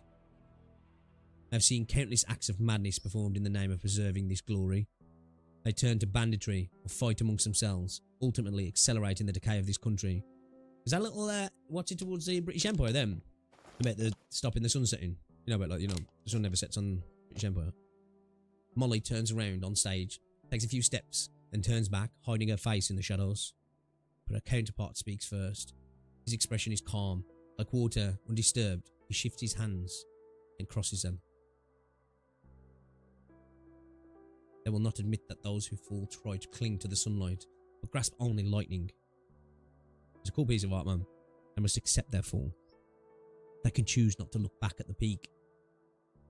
I have seen countless acts of madness performed in the name of preserving this glory. They turn to banditry or fight amongst themselves, ultimately accelerating the decay of this country. Is that little watching towards the British Empire then? About the stopping the sun setting? You know, about like, the sun never sets on British Empire. Molly turns around on stage, takes a few steps, then turns back, hiding her face in the shadows. But her counterpart speaks first. His expression is calm, like water, undisturbed. He shifts his hands and crosses them. They will not admit that those who fall try to cling to the sunlight, but grasp only lightning. It's a cool piece of art, man. They must accept their fall. They can choose not to look back at the peak.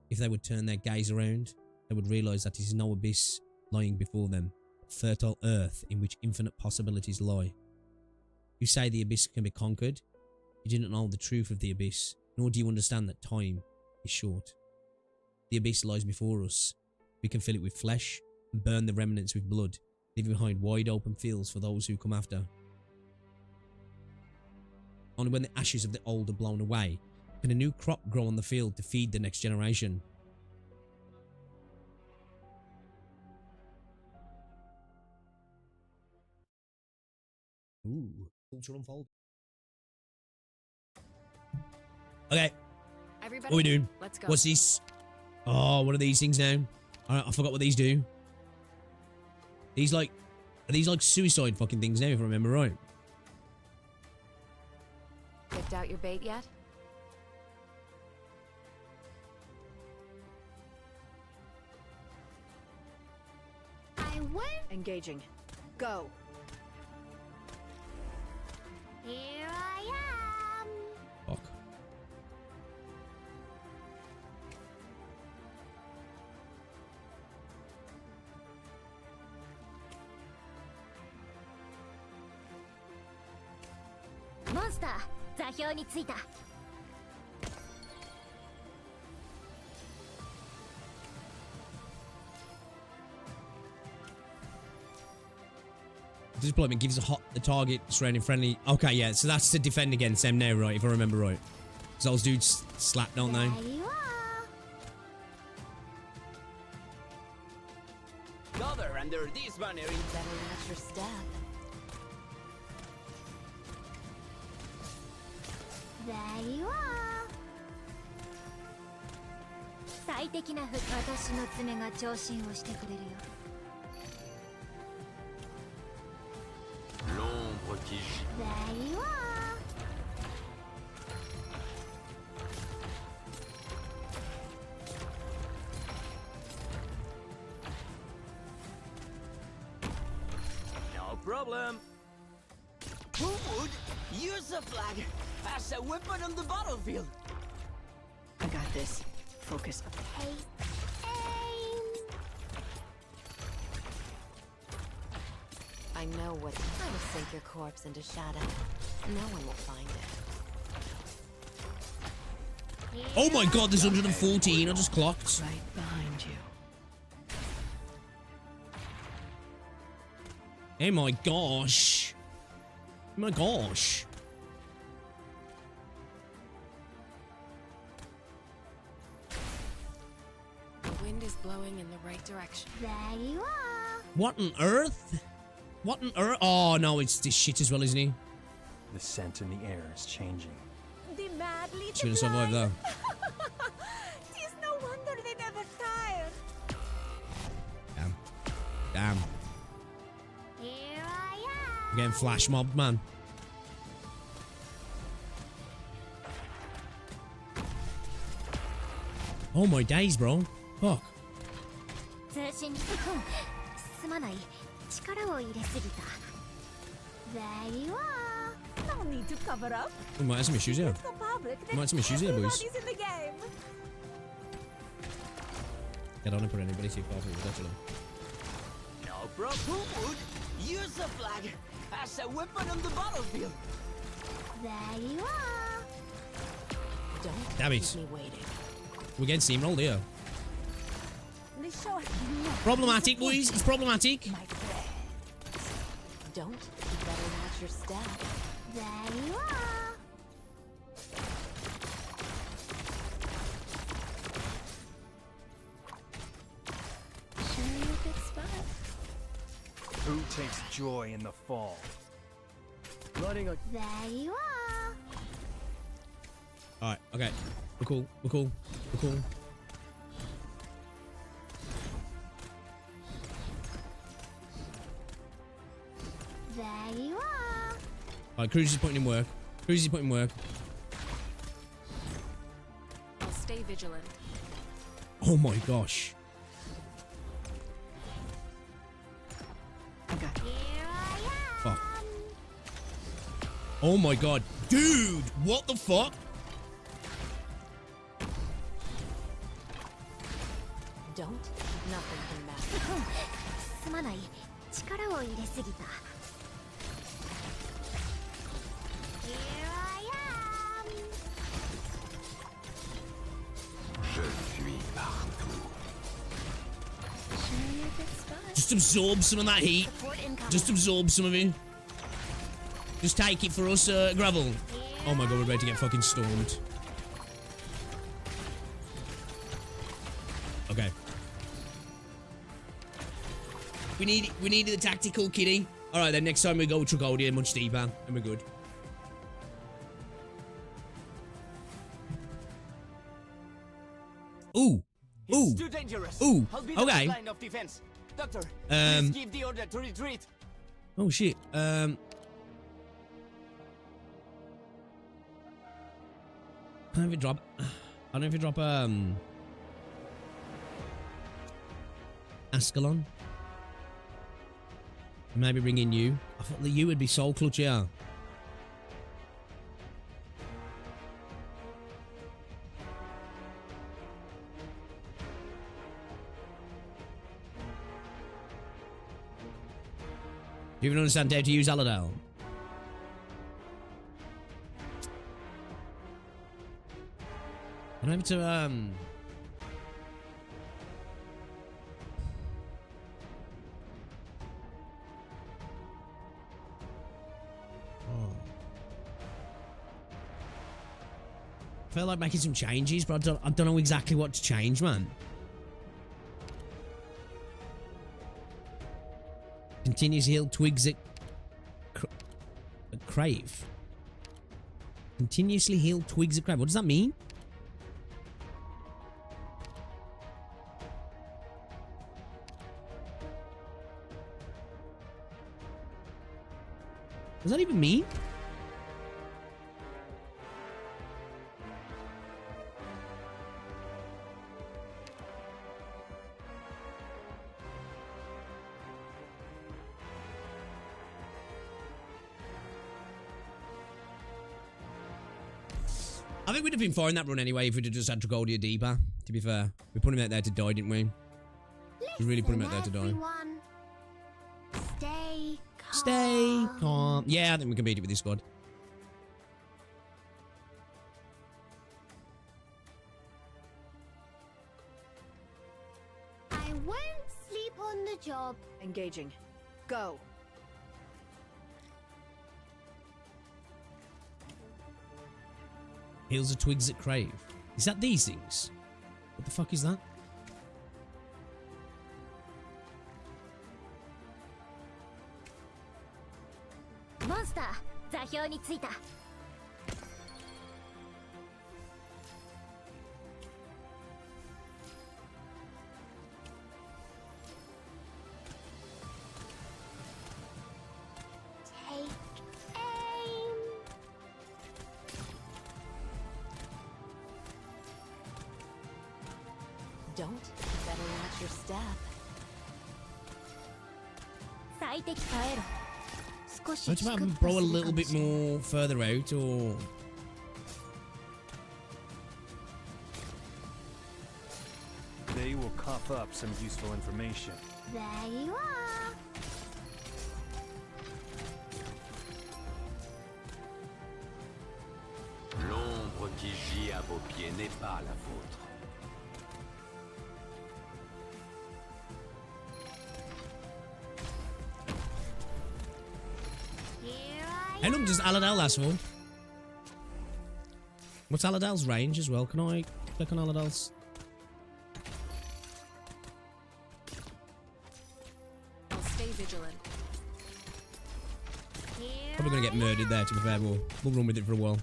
If they would turn their gaze around, they would realise that it is no abyss lying before them, but fertile earth in which infinite possibilities lie. You say the abyss can be conquered. You do not know the truth of the abyss, nor do you understand that time is short. The abyss lies before us. We can fill it with flesh and burn the remnants with blood, leaving behind wide open fields for those who come after. Only when the ashes of the old are blown away can a new crop grow on the field to feed the next generation. Ooh, culture unfold. Okay, Everybody, what are we doing? let's go. What's this? Oh, what are these things now? I forgot what these do. These are these like suicide fucking things now, if I remember right? Picked out your bait yet? I win. Engaging. Go. Here I am. Fuck. Monster, 座標に着いた。Deployment gives the target surrounding friendly. Okay, yeah, so that's to defend against them now, right? If I remember right. Because those dudes slap, don't they? There you are. Gather under this banner in Better watch your step. There you are. 最適な私の爪が調診をしてくれるよ。 L'ombre qui gît. There you are. No problem. Who would use a flag as a weapon on the battlefield? I got this. Focus. Hey, aim. I know what. Try to sink your corpse into shadow. No one will find it. Oh my god, there's 114. I just clocked. Right behind you. Oh my gosh. Oh my gosh. The wind is blowing in the right direction. There you are. What on earth? What on earth? Oh no, it's this shit as well, isn't he? The scent in the air is changing. The mad little She's gonna survive though. Tis no wonder they never tire. Damn. Damn. Here I I'm getting flash mobbed, man. Oh my days, bro. Fuck. 通信すまない。力を入れすぎた。There you are. No need to cover up. We might have some issues here. It's the public. We might have some issues here, boys. Everybody's in the game. I don't want to put anybody too far through, actually. No problem. Who would use a flag as a weapon on the battlefield? There you are. Don't Damn it. keep me waiting. We're getting steamrolled here. This show has no Problematic, boys. It's problematic. my friend. Don't. You better watch your step. There you are. Sure you a good spot. Who takes joy in the fall? Running a There you are. Alright, okay. We're cool. We're cool. We're cool. There you are. Alright, Cruz is putting in work. Cruz is putting in work. I'll stay vigilant. Oh my gosh. I got you. Here I am. Fuck. Oh my god. Dude, what the fuck? Don't. Nothing can matter. すまない。力を入れすぎた。Here I am. Je suis partout. Sure you a good spot. Just absorb some of that heat. Support incoming. Just absorb some of it. Just take it for us, Gravel. Oh my god, we're about to get fucking stormed. Okay. We needed the tactical kitty. Alright then, next time we go with Tragodia much deeper, and we're good. Ooh. It's Ooh. too dangerous. Ooh, I'll be okay. the line of defense. Doctor, please give the order to retreat. Oh shit. I don't know if it drop. I don't know if it drop Ascalon. Maybe bring in you. I thought that you would be soul clutch, yeah. You even understand how to use Aladale? I don't have to I feel like making some changes, but I don't know exactly what to change, man. Continues heal twigs at crave. Continuously heal twigs at crave. What does that mean? Does that even mean? I think we'd have been fine that run anyway if we'd have just had Tragodia deeper, to be fair. We put him out there to die, didn't we? We really put him out there to die. Everyone. Stay calm. Stay calm. Yeah, I think we can beat it with this squad. I won't sleep on the job. Engaging. Go. Heals the twigs that crave. Is that these things? What the fuck is that? Monster, 座標についた。Take aim. Don't. Better watch your step. 最適耐えろ。少し Don't 低 you く have パ bro ス a する little かも bit しれない more further out, or...? They will cough up some useful information. There you are. L'ombre qui gît à vos pieds n'est pas la vôtre. Here I How long does Aladal last for? What's Aladal's range as well? Can I click on Aladal's? I'll stay vigilant. Here Probably gonna get murdered there, to be fair. We'll run with it for a while.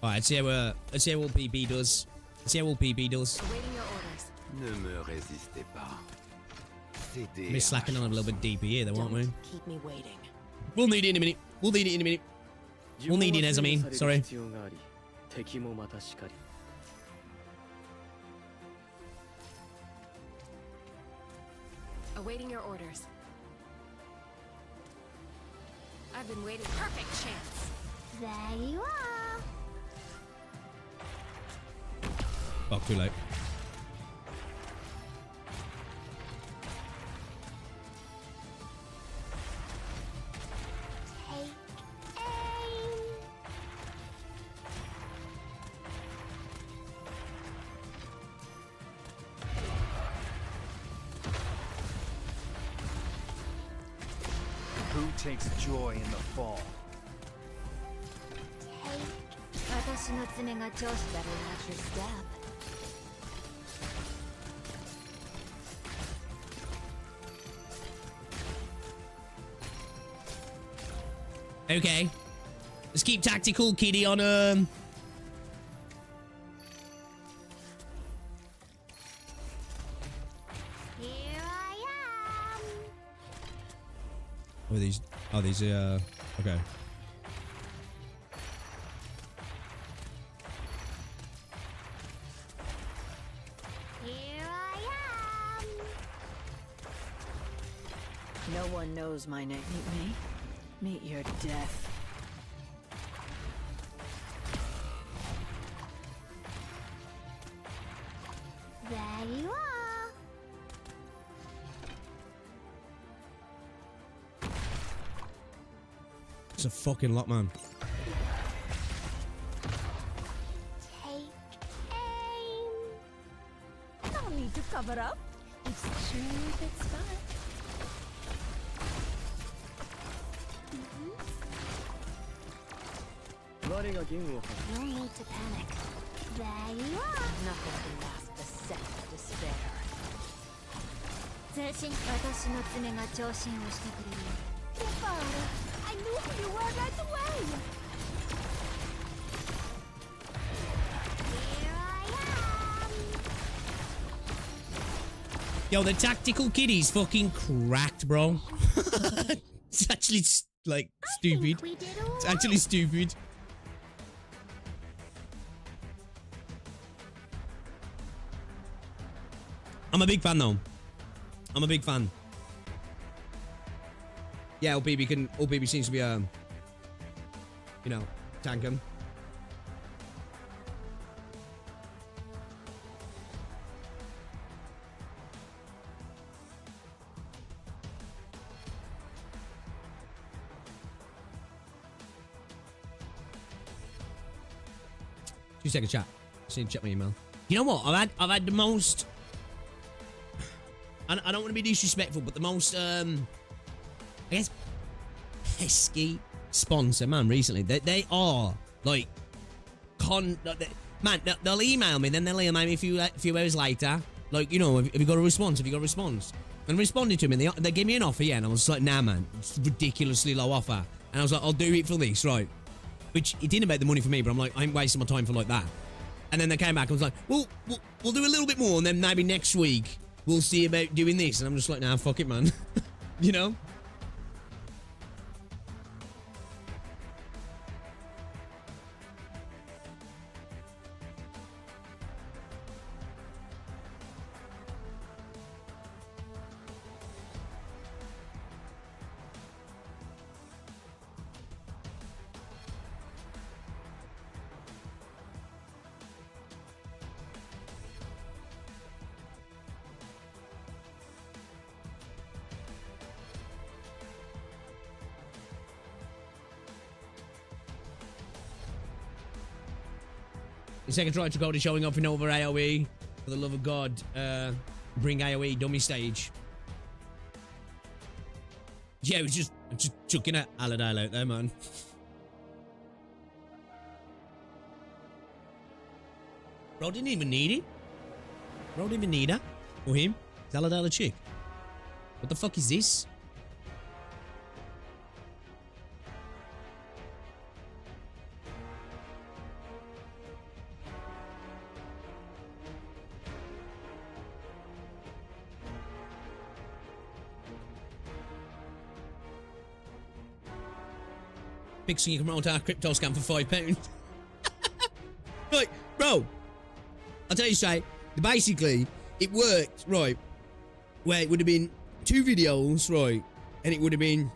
Alright, let's see how all PB does. Let's see how all PB does. Awaiting your orders. Ne me résistez pas. Cédez We're à slacking on a little bit deeper here, though, aren't we? Don't keep me waiting. We'll need it in a minute. We'll need it in a minute. We'll need it, as I mean. Sorry. Awaiting your orders. I've been waiting. Perfect chance. There you are. Oh, too late. Take aim. Who takes joy in the fall? Take. 私の爪が調子 Better watch your step. Okay. Let's keep Tacticool Kitty on Here I am. Oh, these okay. Here I am. No one knows my name. Meet me. Meet your death. There you are. It's a fucking lot, man. Take aim. No need to cover up. It's true if it's fun. No need to panic. There you are. Nothing can mask the scent of despair. 通信私の爪が聴診をしてくれる。I knew who you were right away. Here I am. Yo, the tactical kitty's fucking cracked, bro. It's actually, like, stupid. We did It's actually stupid. I'm a big fan, though. I'm a big fan. Yeah, OPB seems to be, you know, tank him. Two-second chat. Just need to check my email. You know what? I've had the most. I don't want to be disrespectful, but the most I guess pesky sponsor, man. Recently, they are like man. They'll email me, then they'll email me a few hours later. Like, you know, have you got a response? Have you got a response? And responded to me. They gave me an offer, yeah, and I was like, nah, man, it's a ridiculously low offer. And I was like, I'll do it for this, right? Which, it didn't about the money for me, but I'm like, I ain't wasting my time for like that. And then they came back and was like, well, we'll do a little bit more, and then maybe next week we'll see about doing this. And I'm just like, nah, fuck it, man. You know? The second try to Tragodia showing off in over AoE. For the love of God, bring AoE dummy stage. Yeah, it was just chucking at Aladale out there, man. Bro didn't even need it. Bro didn't even need her. Or him. Is Aladale a chick? What the fuck is this? Pixel, you can roll our crypto scam for £5. Like, bro, I'll tell you straight, basically, it worked, right, where it would have been 2 videos, right, and it would have been,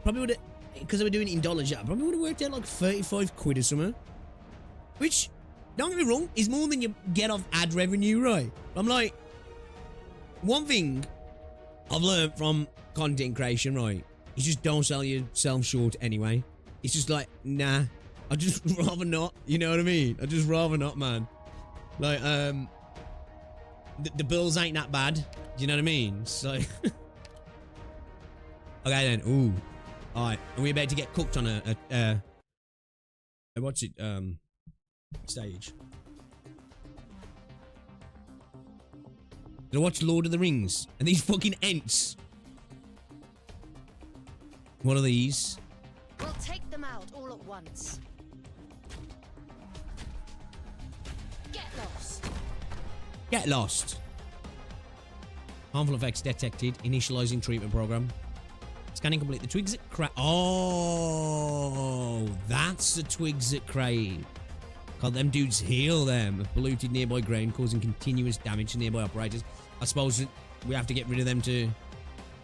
probably would have, because they were doing it in dollars, yeah, probably would have worked out like 35 quid or something, which, don't get me wrong, is more than you get off ad revenue, right? I'm like, one thing I've learned from content creation, right, you just don't sell yourself short anyway. It's just like, nah, I'd just rather not, you know what I mean? I'd just rather not, man. Like, the bills ain't that bad, do you know what I mean? So, okay then, ooh. Alright, are we about to get cooked on a what's it, stage? Did I watch Lord of the Rings? And these fucking ents. What are these? We'll take them out all at once. Get lost. Get lost. Harmful effects detected. Initializing treatment program. Scanning complete. The twigs that crack. Oh, that's the twigs that crave. God, them dudes heal them. Polluted nearby ground, causing continuous damage to nearby operators. I suppose we have to get rid of them to.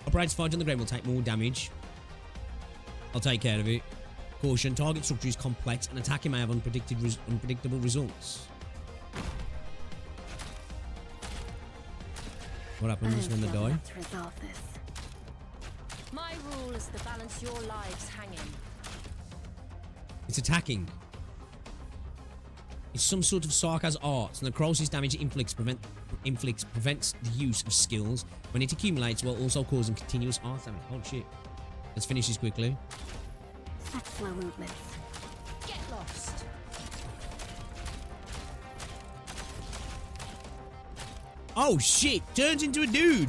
Operators fight on the ground will take more damage. I'll take care of it. Caution, target structure is complex and attacking may have unpredictable results. What happens when they die? My rule is to balance your lives hanging. It's attacking. It's some sort of sarcasm art, and the necrosis damage it inflicts prevents the use of skills when it accumulates while also causing continuous art damage. Oh shit. Let's finish this quickly. Such slow movements. Get lost. Oh shit! Turns into a dude!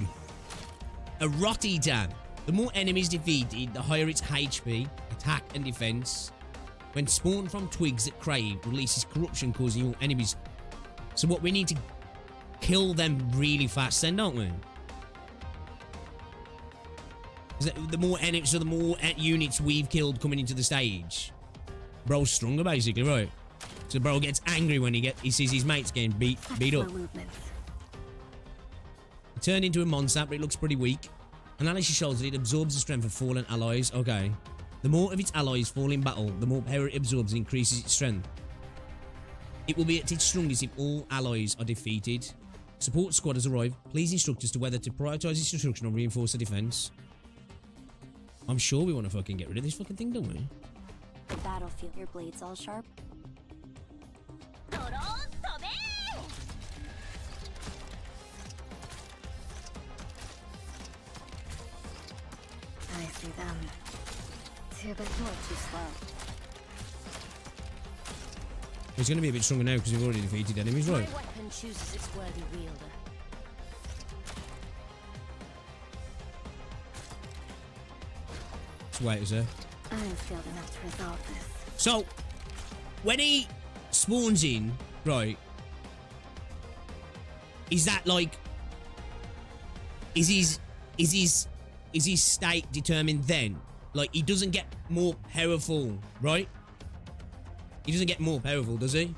A rot eater. The more enemies defeated, the higher its HP, attack and defense. When spawned from twigs that crave, releases corruption causing your enemies. So what we need to kill them really fast then, don't we? The more enemies, so the more units we've killed coming into the stage, bro's stronger basically, right? So bro gets angry when he sees his mates getting beat up. It turned into a monster, but it looks pretty weak. Analysis shows that it absorbs the strength of fallen allies. Okay. The more of its allies fall in battle, the more power it absorbs and increases its strength. It will be at its strongest if all allies are defeated. Support squad has arrived. Please instruct us to whether to prioritize its destruction or reinforce the defense. I'm sure we want to fucking get rid of this fucking thing, don't we? The battlefield. Your blades all sharp. I see them. Too bad you're too slow. It's going to be a bit stronger now because we've already defeated enemies, right? My weapon chooses its worthy wielder. Let's wait a sec. I'm skilled enough to resolve this. So, when he spawns in, right, is that like, is his state determined then? Like, he doesn't get more powerful, right? He doesn't get more powerful, does he?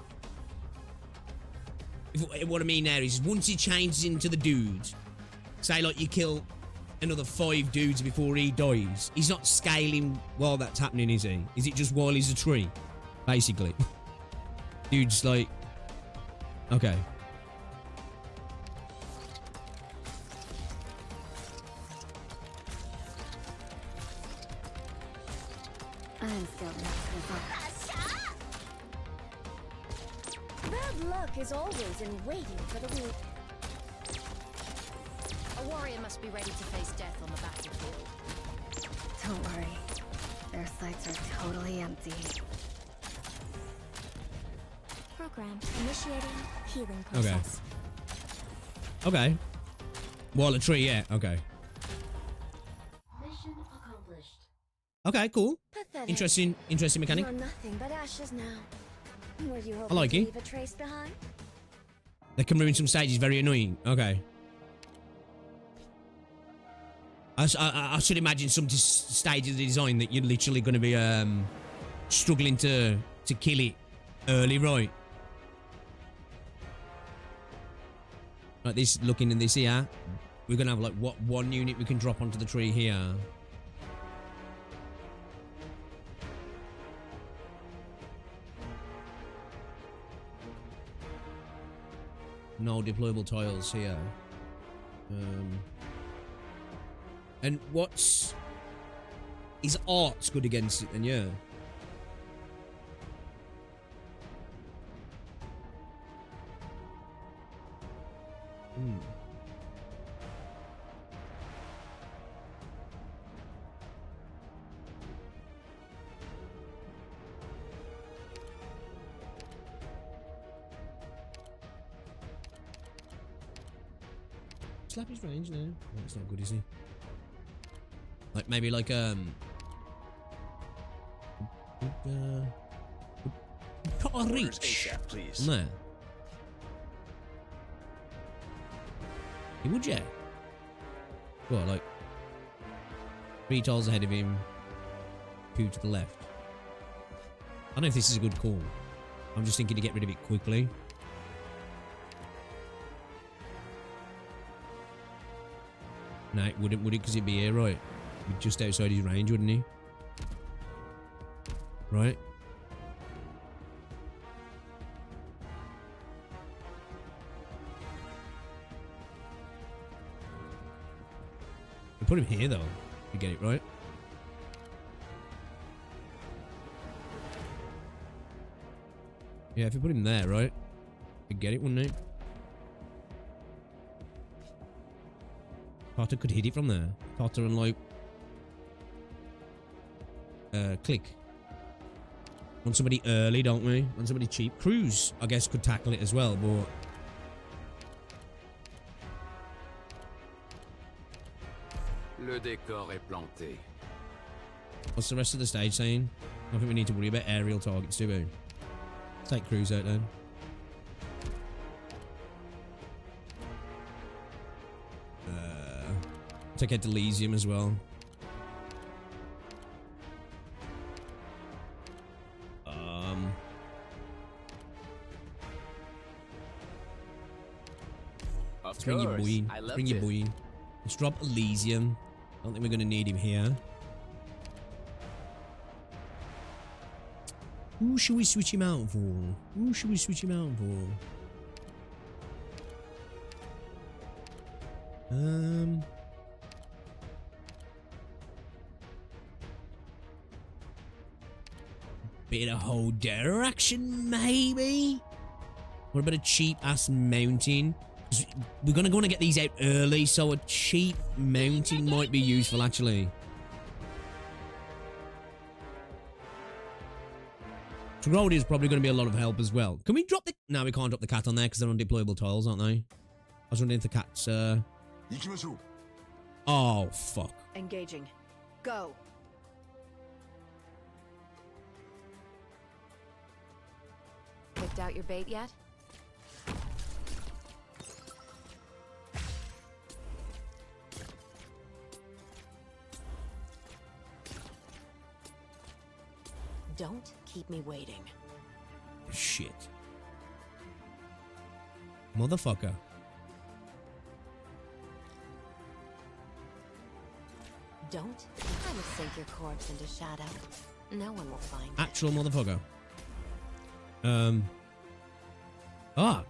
What I mean there is, once he changes into the dude, say like you kill another 5 dudes before he dies, he's not scaling while that's happening, is he? Is it just while he's a tree? Basically. Dude's like... Okay. I'm skilled enough to resolve. Bad luck is always in waiting for the weak. A warrior must be ready to face death on the battlefield. Don't worry. Their sights are totally empty. Program initiating healing process. Okay. While a tree, yeah. Okay. Mission accomplished. Okay, cool. Pathetic. Interesting mechanic. You're nothing but ashes now. Were you I hoping like to it. leave a trace behind? That can ruin some stages, very annoying. Okay. I should imagine some stages of the design that you're literally going to be struggling to kill it early, right? Like this, looking in this here, we're going to have like what, 1 unit we can drop onto the tree here. No deployable tiles here. And what's... Is art's good against it then, yeah? Slap his range now. No, that's not good, is he? Like maybe like cut a reach please. on there. He would, yeah. Well, like 3 tiles ahead of him, 2 to the left. I don't know if this is a good call. I'm just thinking to get rid of it quickly. No, it wouldn't, would it? Because he'd be here, right? He'd be just outside his range, wouldn't he? Right? We put him here, though. You get it, right? Yeah, if we put him there, right? You'd get it, wouldn't he? Carter could hit it from there. Carter and like click. Want somebody early, don't we? Want somebody cheap. Cruz, I guess, could tackle it as well, but Le décor est planté. what's the rest of the stage saying? I don't think we need to worry about aerial targets, do we? Let's take Cruz out then. take out Elysium as well. Of Let's bring your boy in. I Let's love bring your it. boy in. Let's drop Elysium. I don't think we're going to need him here. Who should we switch him out for? Who should we switch him out for? Bit of hold down action, maybe? What about a cheap ass mountain? 'Cause we're gonna want to get these out early, so a cheap mountain might be useful actually. Tragodia is probably going to be a lot of help as well. Can we drop the... No, we can't drop the cat on there because they're on deployable tiles, aren't they? I was wondering if the cat's... Oh, fuck. Engaging. Go. Picked out your bait yet? Don't keep me waiting. Shit. Motherfucker. Don't. I would sink your corpse into shadow. No one will find it. Actual motherfucker. Oh. Ah,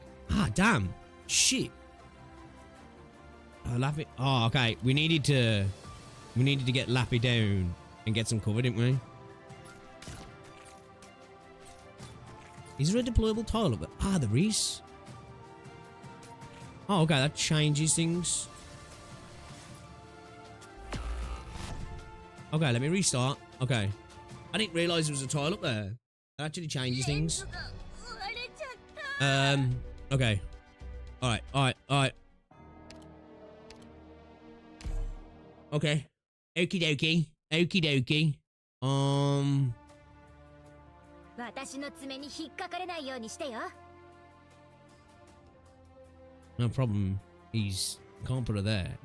damn. Shit. Lappy. Oh, okay. We needed to get Lappy down and get some cover, didn't we? Is there a deployable tile up there? Ah, there is. Oh, okay. That changes things. Okay, let me restart. Okay. I didn't realize there was a tile up there. That actually changes things. Okay. Alright. Okay. Okie dokie. 私の爪に引っかかれないようにしてよ。 No problem. He's can't put her there.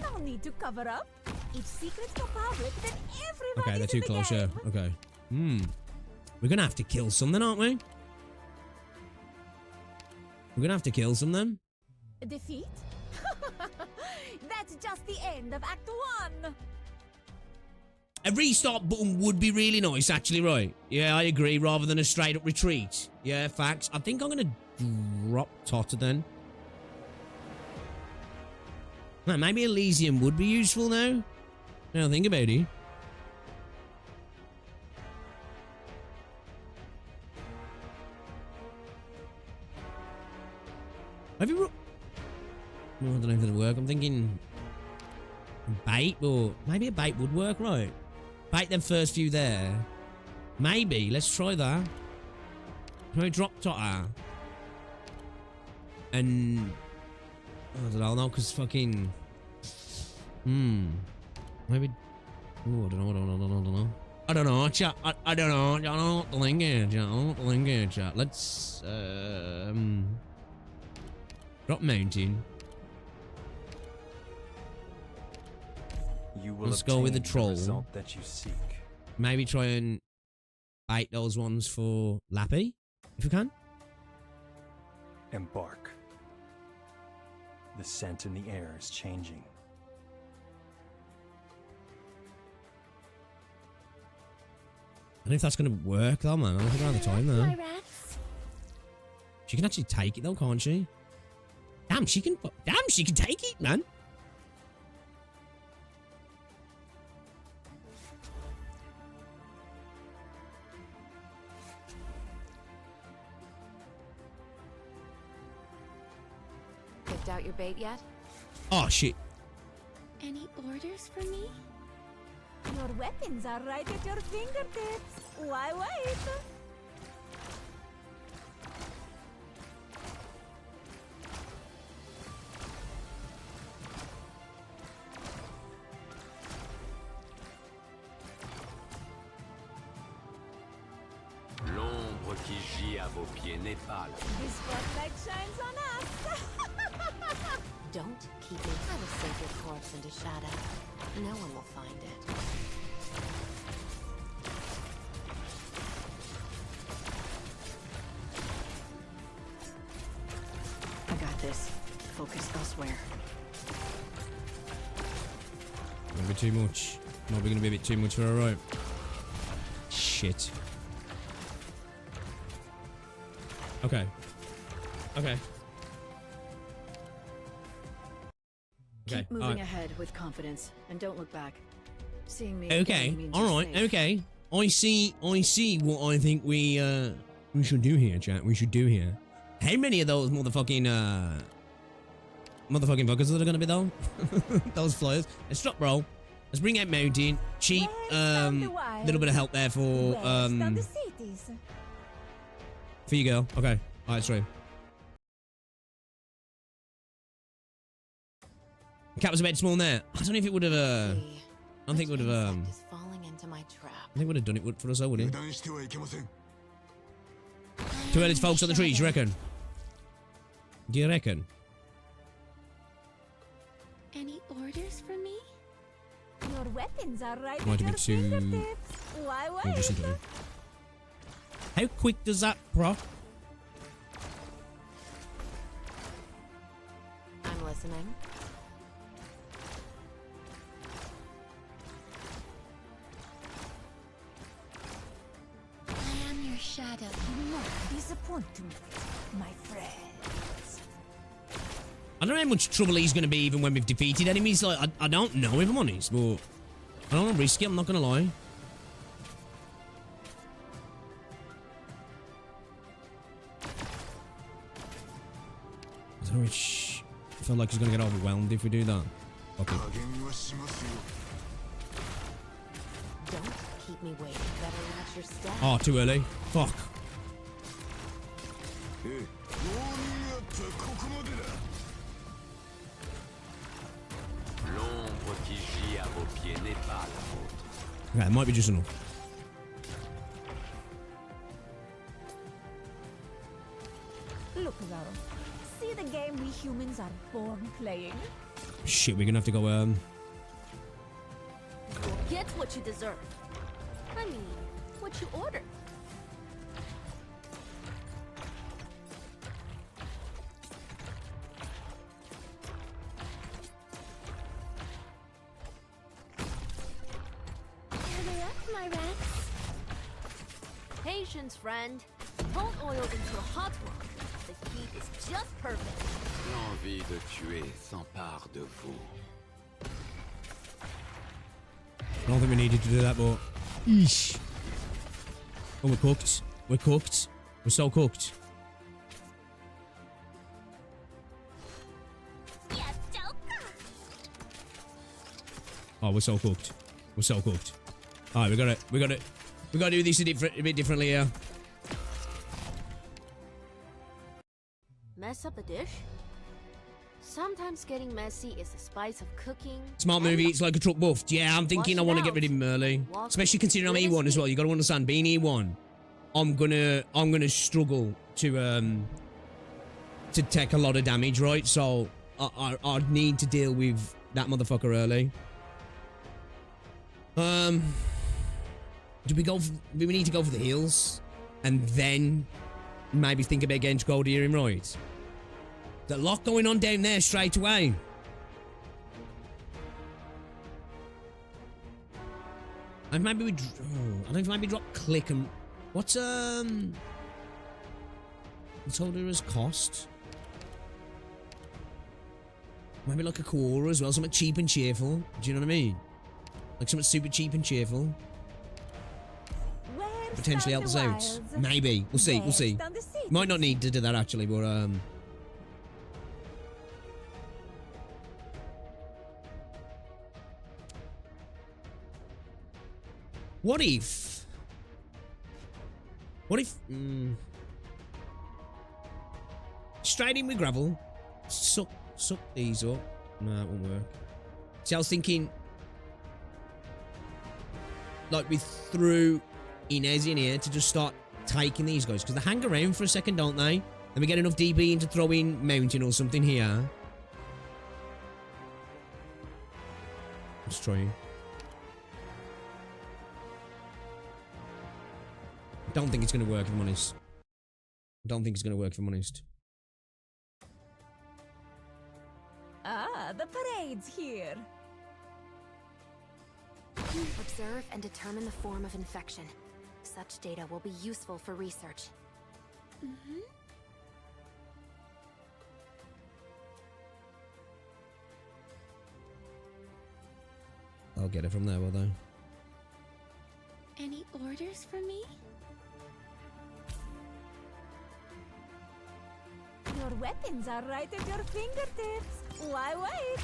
No need to cover up. If secrets go public, then everybody. Okay, they're too close, yeah. Okay. We're gonna have to kill some then, aren't we? We're gonna have to kill some then. Defeat? That's just the end of Act 1. A restart button would be really nice, actually, right? Yeah, I agree, rather than a straight up retreat. Yeah, facts. I think I'm gonna drop Totter then. No, maybe Elysium would be useful now. Now think about it. Have you... I don't know if it'll work. I'm thinking... bait, or... maybe a bait would work, right? Bait them first few there. Maybe. Let's try that. Can I drop Totter? And... I don't know, because fucking... Maybe... Ooh, I don't know. I don't know, chat. I don't know. I don't know what the link is, chat. I don't know what the link is, chat. Let's... drop mountain. You will Let's go with the obtain troll. result that you seek. Maybe try and bait those ones for Lappy, if we can. Embark. The scent in the air is changing. I don't know if that's going to work though, man. I don't think we're out of time My there. rats. She can actually take it though, can't she? Damn, she can take it, man. Picked out your bait yet? Oh, shit. Any orders for me? Your weapons are right at your fingertips. Why wait? L'ombre qui gît à vos pieds n'est pas là. This spotlight shines on us. Don't keep me. I will sink your corpse into shadow. No one will find it. I got this. Focus elsewhere. Might be too much. Might be gonna be a bit too much for her, right? Shit. Okay. Okay. Keep moving ahead with confidence and don't look back. Seeing me Okay. again means All you're right. safe. Okay. I see what I think we should do here, chat. We should do here. How many of those motherfucking buggers are there gonna be though? Those flyers. Let's stop, bro. Let's bring out mountain. Cheap. Little bit of help there for Down the cities. for you, girl. Okay. All right, sorry. The cat was a bit small there. I don't know if it would have. I don't think it would have. Is falling into my trap. I think it would have done it for us, though, wouldn't it? Too early to focus on the trees, you reckon? Do you reckon? Any orders for me? Your weapons are right Might at have been your too- fingertips. Why Oh, wait? just enjoy. How quick does that proc? I'm listening. I am your shadow. Do not disappoint me, my friends. I don't know how much trouble he's going to be even when we've defeated enemies. Like, I don't know if I'm honest, but I don't want to risk it. I'm not going to lie. I don't know which... I feel like he's going to get overwhelmed if we do that. Okay. Don't keep me waiting. Better watch your step. Oh, too early. Fuck. L'ombre qui gît à vos pieds n'est pas la vôtre. Okay, it might be just enough. Look, Zaro. See the game we humans are born playing? Shit, we're going to have to go, You'll get what you deserve. I mean, what you ordered. Gather up, my rats. Patience, friend. Cold oil into a hot one. The heat is just perfect. L'envie de tuer s'empare de vous. I don't think we needed to do that, but... Eesh. Oh, we're cooked. We're cooked. We're so cooked. Yes, Joker. Oh, we're so cooked. We're so cooked. Alright, we gotta do this a bit differently here. Mess up a dish? Sometimes getting messy is the spice of cooking. Smart movie, it's like a truck buffed. Yeah, I'm thinking I want to get rid of him early. Especially considering I'm E1 as well. You gotta understand, being E1, I'm gonna struggle to take a lot of damage, right? So I'd need to deal with that motherfucker early. Do we need to go for the heals? And then maybe think about getting Tragodia in, right? There's a lot going on down there straight away. And maybe we... I don't know, maybe drop click and... What's Todera's cost? Maybe like a Quora as well, something cheap and cheerful. Do you know what I mean? Like something super cheap and cheerful. Where's Potentially down help the us out. wilds? Maybe. We'll see, we'll see. Where's down the cities? Might not need to do that actually, but What if... Straight in with gravel. Suck these up. No, it won't work. See, I was thinking... Like we threw Inez in here to just start taking these guys? Because they hang around for a second, don't they? And we get enough DB in to throw in mountain or something here. Let's try. I don't think it's going to work, if I'm honest. I don't think it's going to work, if I'm honest. Ah, the parade's here. Observe and determine the form of infection. Such data will be useful for research. I'll get it from there, will they? Any orders for me? Your weapons are right at your fingertips. Why wait?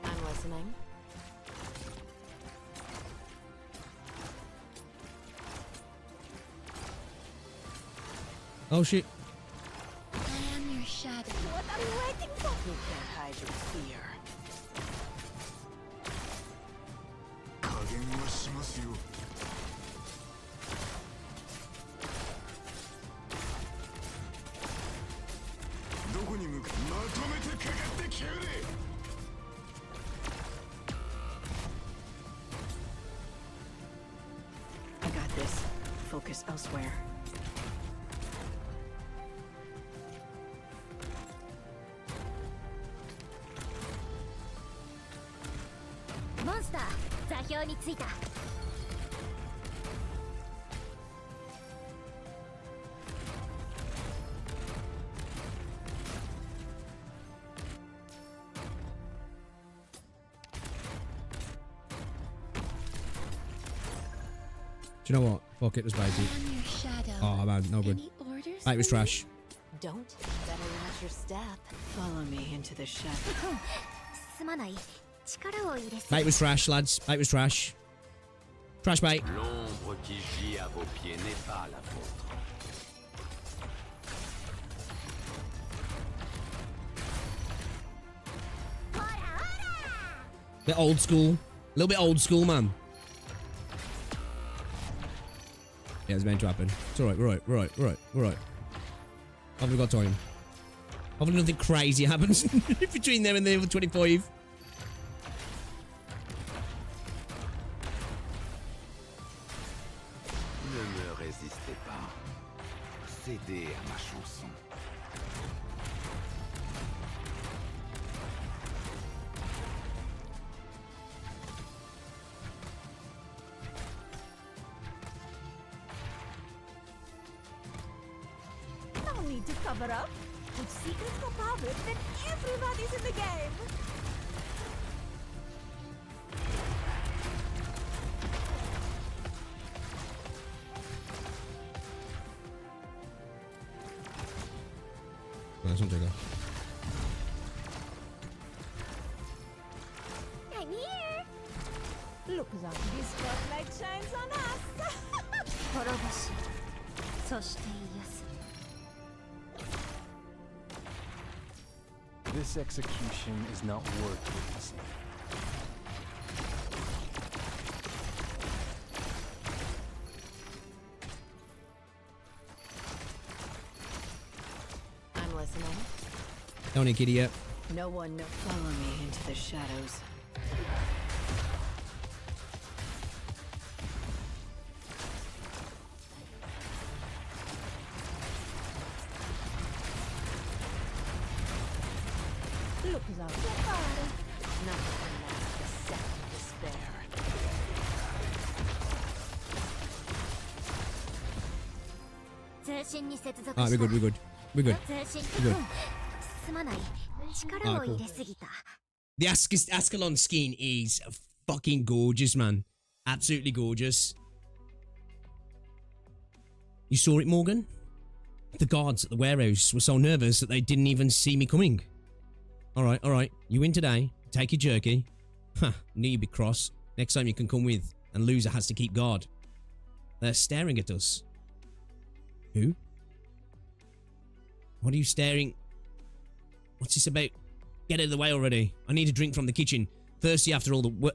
I'm listening. Oh shit. I am your shadow. What are you waiting for? You can't hide your fear. 加減はしますよ。どこに向かまとめてかかってきやがれ。I got this. Focus elsewhere. Monster, 座標についた。Do you know what? Fuck it, was basic. I'm your shadow. Oh man, no good. Any orders? That was for me? trash. Don't better watch your step. Follow me into the shadow. すまない。力を入れす Mate was trash, lads. Mate was trash. Trash, mate. L'ombre qui gît à vos pieds n'est pas la vôtre. Bit old school. A little bit old school, man. Yeah, it's meant to happen. It's alright, we're right. Haven't got time. Hopefully nothing crazy happens between them and the other 25. Ne me résistez pas. Cédez à ma chanson. No need to cover up. With secret composite, then everybody's in the game. That's not Jacob. I'm here. Look out, this spotlight shines on us. 滅ぼし、そして癒す。 This execution is not worth witnessing. I'm listening. Don't need kitty yet. No one know. Follow me into the shadows. Look out, your fire. Nothing can mask the second despair. Alright, we're good, we're good. We're good. 通信 Good. すまない。力を入れすぎた。 The Ascalon skin is fucking gorgeous, man. Absolutely gorgeous. You saw it, Morgan? The guards at the warehouse were so nervous that they didn't even see me coming. Alright. You win today. Take your jerky. Huh, knew you'd be cross. Next time you can come with, and loser has to keep guard. They're staring at us. Who? What are you staring? What's this about? Get out of the way already. I need a drink from the kitchen. Thirsty after all the work.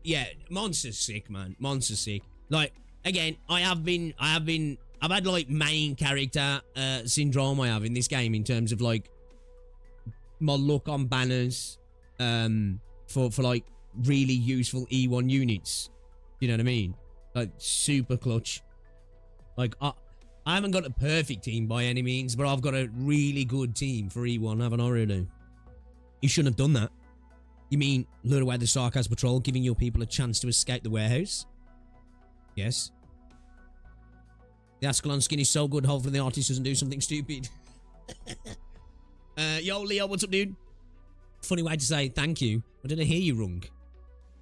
Yeah, monster's sick, man. Monster's sick. Like, again, I've had like main character syndrome I have in this game in terms of like my luck on banners for like really useful E1 units. You know what I mean? Like super clutch. Like I haven't got a perfect team by any means, but I've got a really good team for E1, haven't I really? You shouldn't have done that. You mean lure away the Sarkaz patrol, giving your people a chance to escape the warehouse? Yes. The Ascalon skin is so good, hopefully the artist doesn't do something stupid. Yo, Leo, what's up, dude? Funny way to say thank you. I didn't hear you wrong.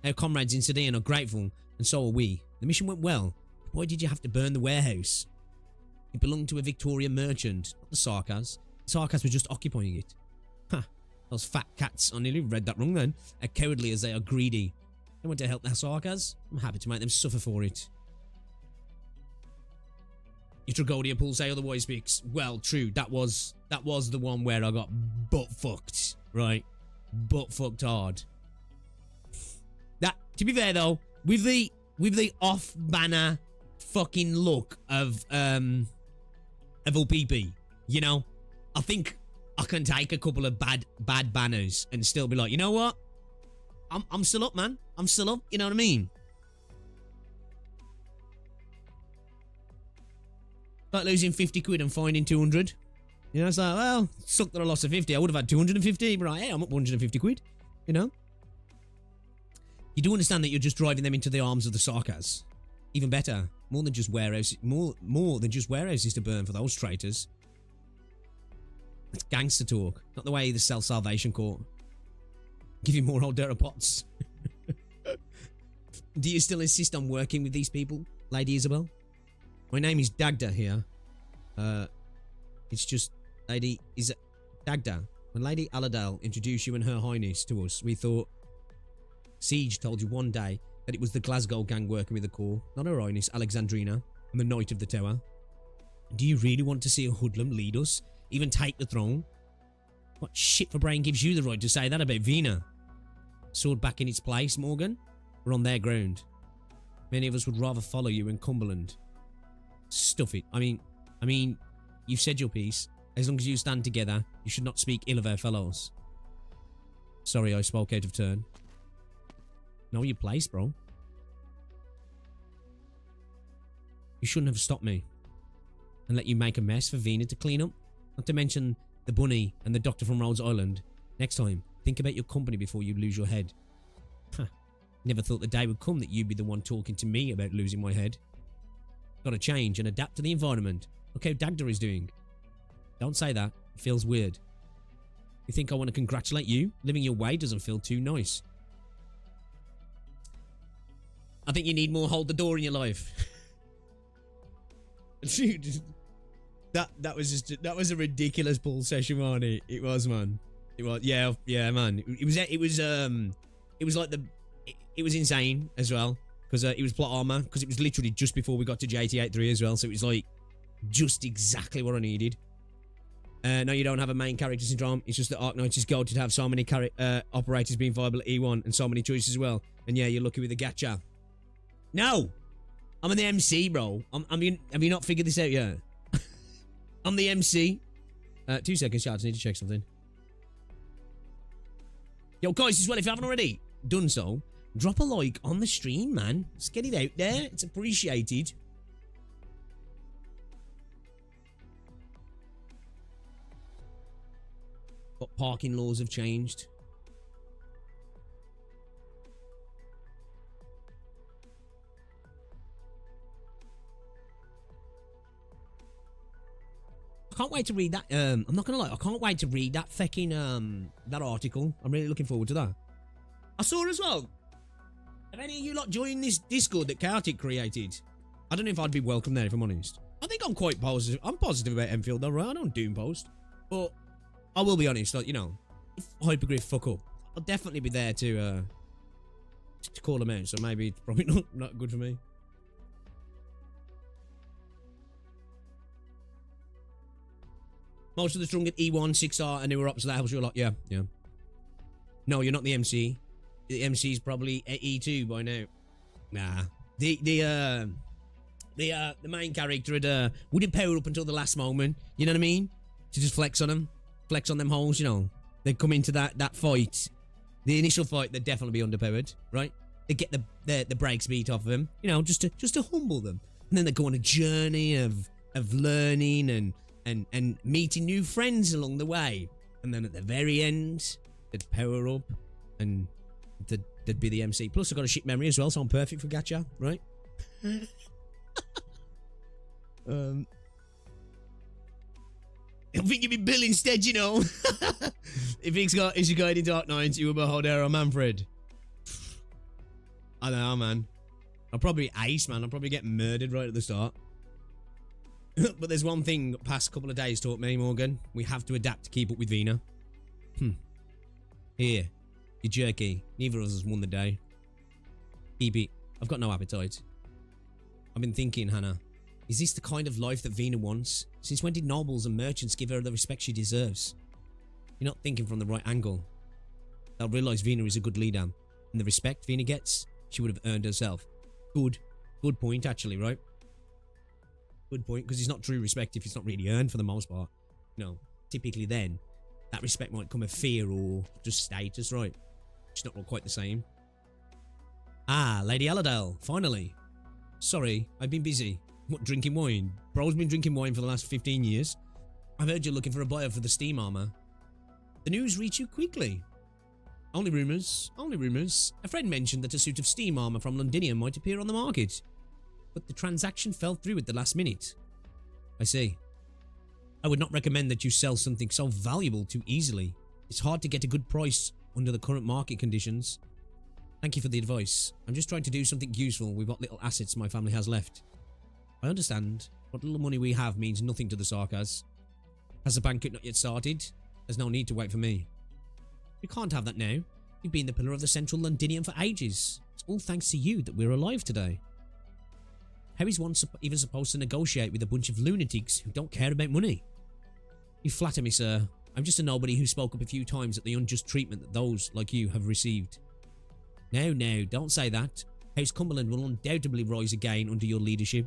Our comrades in Sedan are grateful, and so are we. The mission went well. Why did you have to burn the warehouse? It belonged to a Victorian merchant, not the Sarkaz. The Sarkaz were just occupying it. Ha! Those fat cats, I nearly read that wrong then, are cowardly as they are greedy. They want to help the Sarkaz. I'm happy to make them suffer for it. Your Tragodia pool say otherwise, Bix. Well, true. That was the one where I got butt fucked, right? Butt fucked hard. That, to be fair though, with the off-banner fucking look of LPP, you know, I think I can take a couple of bad banners and still be like, you know what? I'm still up, man. I'm still up. You know what I mean? Like losing 50 quid and finding 200. You know, it's like, well, sucked that I lost a 50. I would have had 250, but hey, I'm up 150 quid. You know? You do understand that you're just driving them into the arms of the Sarkaz. Even better. More than just warehouses to burn for those traitors. That's gangster talk. Not the way the Self-Salvation Corps. Give you more old Terra pots. Do you still insist on working with these people, Lady Isabel? My name is Dagda here. It's just Lady Dagda. When Lady Aladale introduced you and Her Highness to us, we thought Siege told you one day that it was the Glasgow gang working with the Corps, not Her Highness Alexandrina and the Knight of the Tower. Do you really want to see a hoodlum lead us? Even take the throne? What shit for brain gives you the right to say that about Vina? Sword back in its place, Morgan? We're on their ground. Many of us would rather follow you in Cumberland. Stuff it. I mean, you've said your piece. As long as you stand together, you should not speak ill of our fellows. Sorry, I spoke out of turn. Know your place, bro. You shouldn't have stopped me and let you make a mess for Vina to clean up. Not to mention the bunny and the doctor from Rhodes Island. Next time, think about your company before you lose your head. Huh. Never thought the day would come that you'd be the one talking to me about losing my head. Gotta change and adapt to the environment. Look how Dagda is doing. Don't say that. It feels weird. You think I want to congratulate you? Living your way doesn't feel too nice. I think you need more hold the door in your life. Dude, that was a ridiculous pull session, wasn't it? It was, man. It was, yeah, man. It was insane as well. Because it was plot armor. Because it was literally just before we got to JT83 as well. So it was like just exactly what I needed. No, you don't have a main character syndrome. It's just that Arknights is gold to have so many operators being viable at E1 and so many choices as well. And yeah, you're lucky with the gacha. No! I'm in the MC, bro. Have you not figured this out yet? I'm the MC. 2 seconds, chat. I need to check something. Yo, guys, as well, if you haven't already done so, drop a like on the stream, man. Let's get it out there. It's appreciated. What parking laws have changed? I can't wait to read that. I'm not gonna lie, I can't wait to read that fucking that article. I'm really looking forward to that. I saw as well. Have any of you lot joined this Discord that Chaotic created? I don't know if I'd be welcome there, if I'm honest. I think I'm quite positive. I'm positive about Enfield though, right? I don't doom post. But I will be honest, like, you know, if Hypergryph fuck up, I'll definitely be there to call them out. So maybe it's probably not good for me. Most of the strung at E1, 6R, and newer ops, so that helps you a lot. Yeah, yeah. No, you're not the MC. The MC's probably at E2 by now. Nah. The main character wouldn't power up until the last moment. You know what I mean? To just flex on them. Flex on them holes, you know. They'd come into that fight. The initial fight, they'd definitely be underpowered, right? They'd get the brakes beat off of them, you know, just to humble them. And then they'd go on a journey of learning and meeting new friends along the way. And then at the very end, they'd power up and they'd be the MC. Plus, I've got a shit memory as well, so I'm perfect for gacha, right? I think you'd be Bill instead, you know. If he's your guide into Arknights, you will behold Terra, Manfred. I don't know, man. I'll probably ace, man. I'll probably get murdered right at the start. But there's one thing past couple of days taught me, Morgan. We have to adapt to keep up with Vina. Here, your jerky. Neither of us has won the day. Keep it. I've got no appetite. I've been thinking, Hannah. Is this the kind of life that Vina wants? Since when did nobles and merchants give her the respect she deserves? You're not thinking from the right angle. They'll realise Vina is a good leader. And the respect Vina gets, she would have earned herself. Good point, actually, right? Good point, because it's not true respect if it's not really earned for the most part. You know, typically then, that respect might come of fear or just status, right? It's not quite the same. Ah, Lady Aladale, finally. Sorry, I've been busy. What, drinking wine? Bro's been drinking wine for the last 15 years. I've heard you're looking for a buyer for the steam armor. The news reached you quickly. Only rumours, only rumours. A friend mentioned that a suit of steam armor from Londinium might appear on the market. But the transaction fell through at the last minute. I see. I would not recommend that you sell something so valuable too easily. It's hard to get a good price under the current market conditions. Thank you for the advice. I'm just trying to do something useful with what little assets my family has left. I understand. What little money we have means nothing to the Sarkas. Has the banquet not yet started? There's no need to wait for me. We can't have that now. You've been the pillar of the central Londinium for ages. It's all thanks to you that we're alive today. How is one even supposed to negotiate with a bunch of lunatics who don't care about money? You flatter me, sir. I'm just a nobody who spoke up a few times at the unjust treatment that those like you have received. No, don't say that. House Cumberland will undoubtedly rise again under your leadership.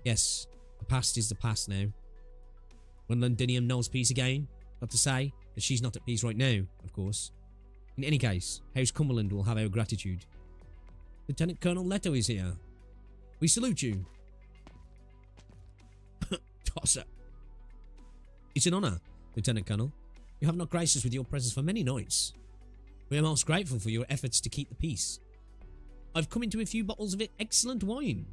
Yes, the past is the past now. When Londinium knows peace again, not to say that she's not at peace right now, of course. In any case, House Cumberland will have our gratitude. Lieutenant Colonel Leto is here. We salute you. Tosser. It's an honour, Lieutenant Colonel. You have not graced us with your presence for many nights. We are most grateful for your efforts to keep the peace. I've come into a few bottles of excellent wine.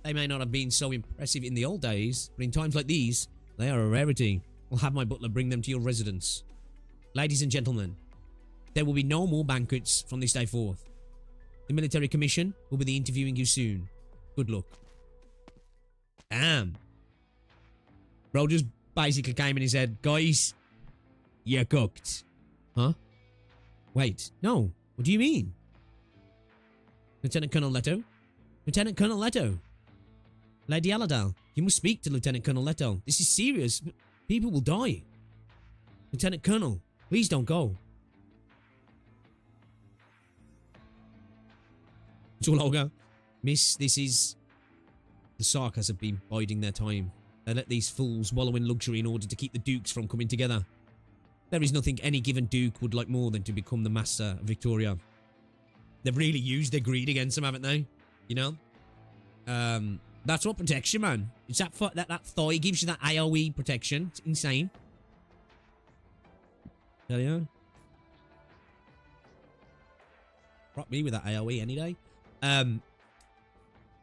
They may not have been so impressive in the old days, but in times like these, they are a rarity. I'll have my butler bring them to your residence. Ladies and gentlemen, there will be no more banquets from this day forth. The military commission will be interviewing you soon. Good luck. Damn. Bro just basically came in and said, guys, you're cooked. Huh? Wait, no. What do you mean? Lieutenant Colonel Leto? Lieutenant Colonel Leto? Lady Aladale, you must speak to Lieutenant Colonel Leto. This is serious. People will die. Lieutenant Colonel, please don't go. Chologa. Miss, this is... The Sarkas have been biding their time. They let these fools wallow in luxury in order to keep the dukes from coming together. There is nothing any given duke would like more than to become the master of Victoria. They've really used their greed against them, haven't they? You know? That's what protects you, man. It's that thigh gives you that AoE protection. It's insane. Hell yeah. Rock me with that AoE any day.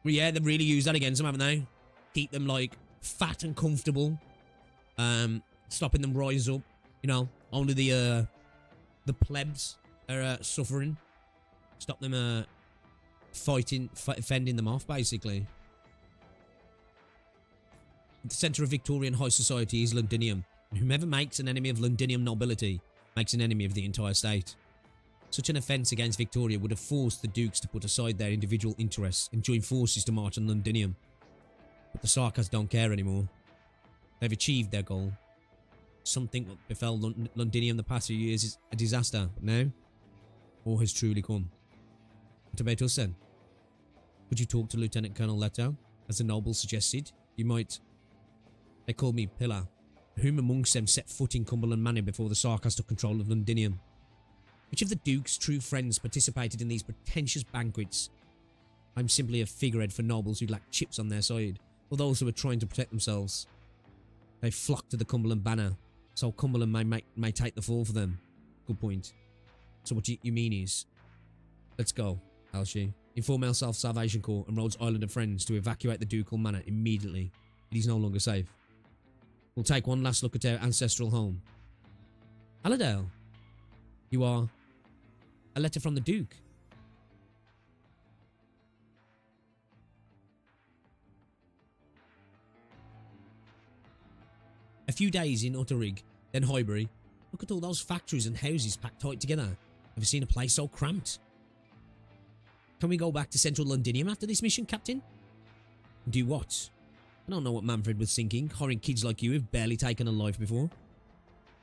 Well, yeah, they've really used that against them, haven't they? Keep them, like, fat and comfortable. Stopping them rise up. You know, only the plebs are suffering. Stop them fending them off, basically. The centre of Victorian high society is Londinium, and whomever makes an enemy of Londinium nobility makes an enemy of the entire state. Such an offence against Victoria would have forced the dukes to put aside their individual interests and join forces to march on Londinium. But the Sarkas don't care anymore. They've achieved their goal. something that befell Londinium the past few years is a disaster, but now, war has truly come. What about us then? Would you talk to Lieutenant Colonel Leto, as the noble suggested? You might. They called me Pillar. Whom amongst them set foot in Cumberland Manor before the Sarkas took control of Londinium? Which of the Duke's true friends participated in these pretentious banquets? I'm simply a figurehead for nobles who lack chips on their side, or those who are trying to protect themselves. They flock to the Cumberland banner, so Cumberland may take the fall for them. Good point. So what you mean is, let's go, Alshi. Inform our Self-Salvation Corps and Rhodes Islander friends to evacuate the ducal manor immediately. It is no longer safe. We'll take one last look at our ancestral home. Aladale, you are a letter from the Duke. A few days in Utterig, then Highbury. Look at all those factories and houses packed tight together. Never seen a place so cramped. Can we go back to central Londinium after this mission, Captain? Do what? I don't know what Manfred was thinking, hiring kids like you who've barely taken a life before.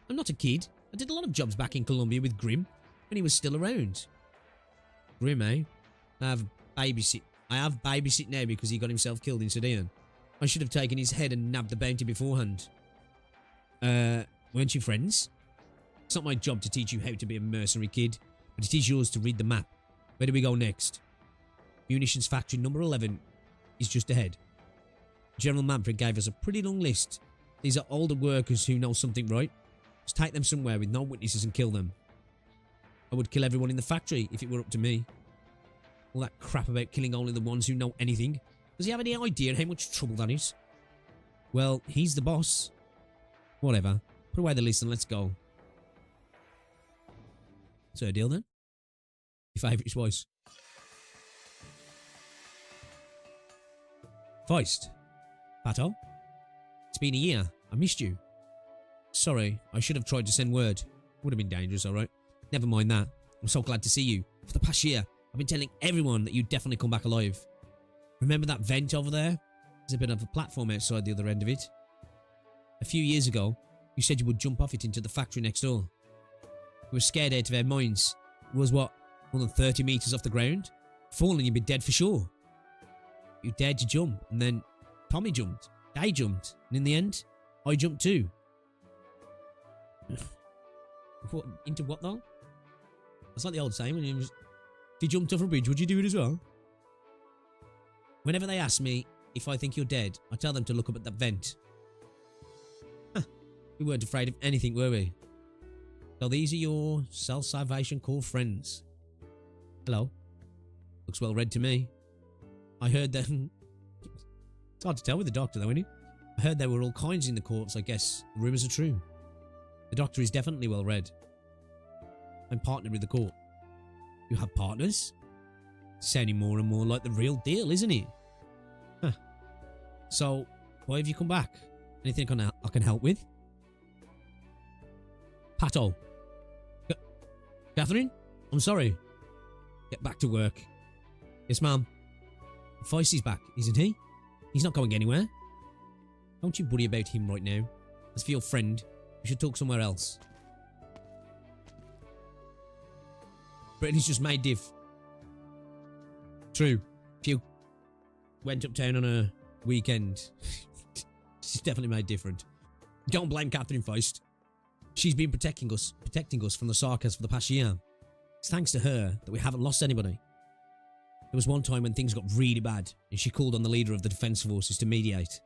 I'm not a kid. I did a lot of jobs back in Columbia with Grimm when he was still around. Grimm, eh? I have babysit now because he got himself killed in Sudan. I should have taken his head and nabbed the bounty beforehand. Weren't you friends? It's not my job to teach you how to be a mercenary, kid, but it is yours to read the map. Where do we go next? Munitions factory number 11 is just ahead. General Manfred gave us a pretty long list. These are older workers who know something right. Just take them somewhere with no witnesses and kill them. I would kill everyone in the factory if it were up to me. All that crap about killing only the ones who know anything. Does he have any idea how much trouble that is? Well, he's the boss. Whatever. Put away the list and let's go. So a deal then? Your favourite choice. Feist. Pato? It's been a year. I missed you. Sorry, I should have tried to send word. Would have been dangerous, alright? Never mind that. I'm so glad to see you. For the past year, I've been telling everyone that you'd definitely come back alive. Remember that vent over there? There's a bit of a platform outside the other end of it. A few years ago, you said you would jump off it into the factory next door. We were scared out of our minds. It was what? More than 30 metres off the ground? Falling, you'd be dead for sure. You dared to jump, and then Tommy jumped. They jumped, and in the end, I jumped too. What, into what though? That's like the old saying when you just... If you jumped off a bridge, would you do it as well? Whenever they ask me if I think you're dead, I tell them to look up at that vent. Huh. We weren't afraid of anything, were we? So these are your Self-Salvation Corps friends. Hello. Looks well read to me. I heard that... It's hard to tell with the doctor though, isn't it? I heard there were all kinds in the corps, I guess. The rumours are true. The doctor is definitely well read. I'm partnered with the court. You have partners? Sounding more and more like the real deal, isn't it? Huh. So, why have you come back? Anything I can help with? Pato. Catherine? I'm sorry. Get back to work. Yes, ma'am. Feisty's back, isn't he? He's not going anywhere. Don't you worry about him right now. As for your friend, we should talk somewhere else. Brittany's just made diff. True. If you went uptown on a weekend, she's definitely made different. Don't blame Catherine Feist. She's been protecting us from the Sarkas for the past year. It's thanks to her that we haven't lost anybody. There was one time when things got really bad, and she called on the leader of the defence forces to mediate.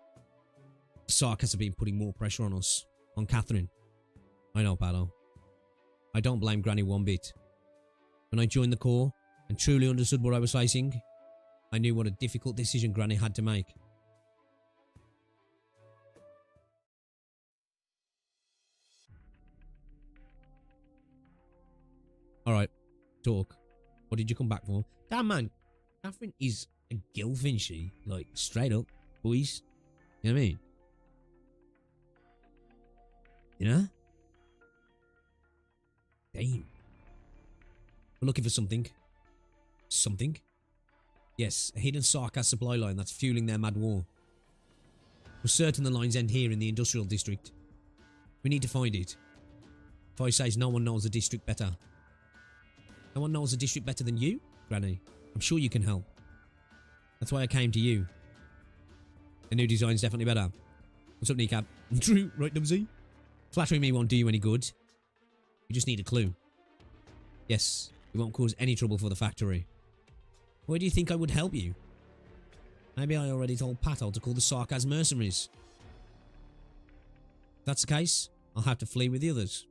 The Sarkas have been putting more pressure on us, on Catherine. I know, Paolo. I don't blame Granny one bit. When I joined the Corps and truly understood what I was facing, I knew what a difficult decision Granny had to make. Alright, talk. What did you come back for? Damn man, Catherine is a gilf, isn't she? Like, straight up, boys. You know what I mean? You know? Damn. We're looking for something. Something? Yes, a hidden Sarkas supply line that's fueling their mad war. We're certain the lines end here in the industrial district. We need to find it. Voice says no one knows the district better. No one knows the district better than you, Granny. I'm sure you can help. That's why I came to you. The new design's definitely better. What's up, Kneecap? True, right, Dubsy? Flattering me won't do you any good. You just need a clue. Yes, it won't cause any trouble for the factory. Why do you think I would help you? Maybe I already told Pato to call the Sarkaz mercenaries. If that's the case, I'll have to flee with the others.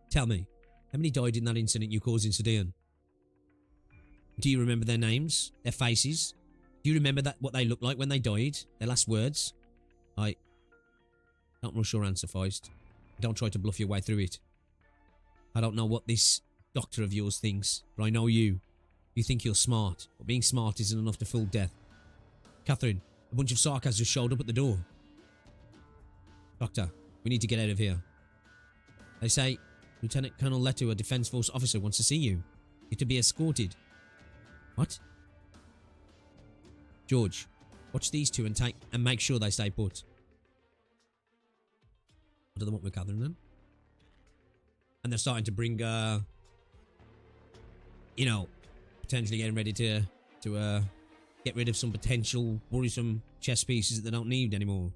Tell me, how many died in that incident you caused in Sudan? Do you remember their names? Their faces? Do you remember what they looked like when they died? Their last words? Don't rush your answer, Feist. Don't try to bluff your way through it. I don't know what this doctor of yours thinks, but I know you. You think you're smart, but being smart isn't enough to fool death. Catherine, a bunch of Sarkaz just showed up at the door. Doctor, we need to get out of here. They say Lieutenant Colonel Leto, a Defence Force officer, wants to see you. You're to be escorted. What? George, watch these two and make sure they stay put. I don't know what we're gathering then. And they're starting to bring, you know, potentially getting ready to get rid of some potential worrisome chess pieces that they don't need anymore.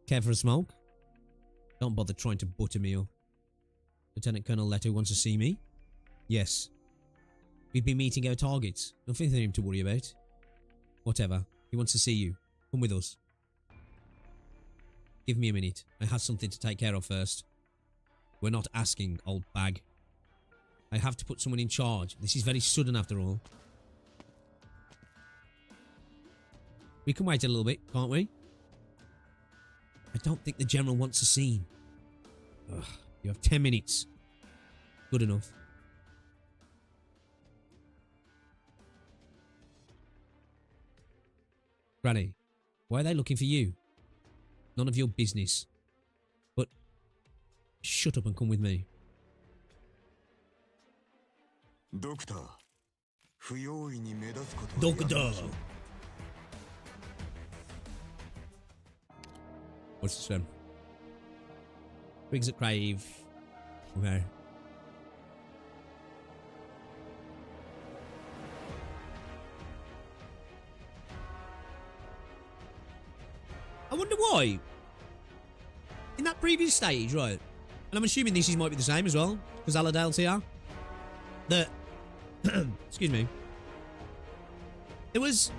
Care for a smoke? Don't bother trying to butter me up. Lieutenant Colonel Leto wants to see me? Yes. We've been meeting our targets. Nothing for him to worry about. Whatever. He wants to see you. Come with us. Give me a minute. I have something to take care of first. We're not asking, old bag. I have to put someone in charge. This is very sudden after all. We can wait a little bit, can't we? I don't think the General wants a scene. Ugh, you have 10 minutes. Good enough. Granny, why are they looking for you? None of your business. But shut up and come with me. Doctor. Doctor. What's this one? Briggs at Crave. Okay. I wonder why. In that previous stage, right? And I'm assuming this might be the same as well, because Aladale's here. The excuse me. There was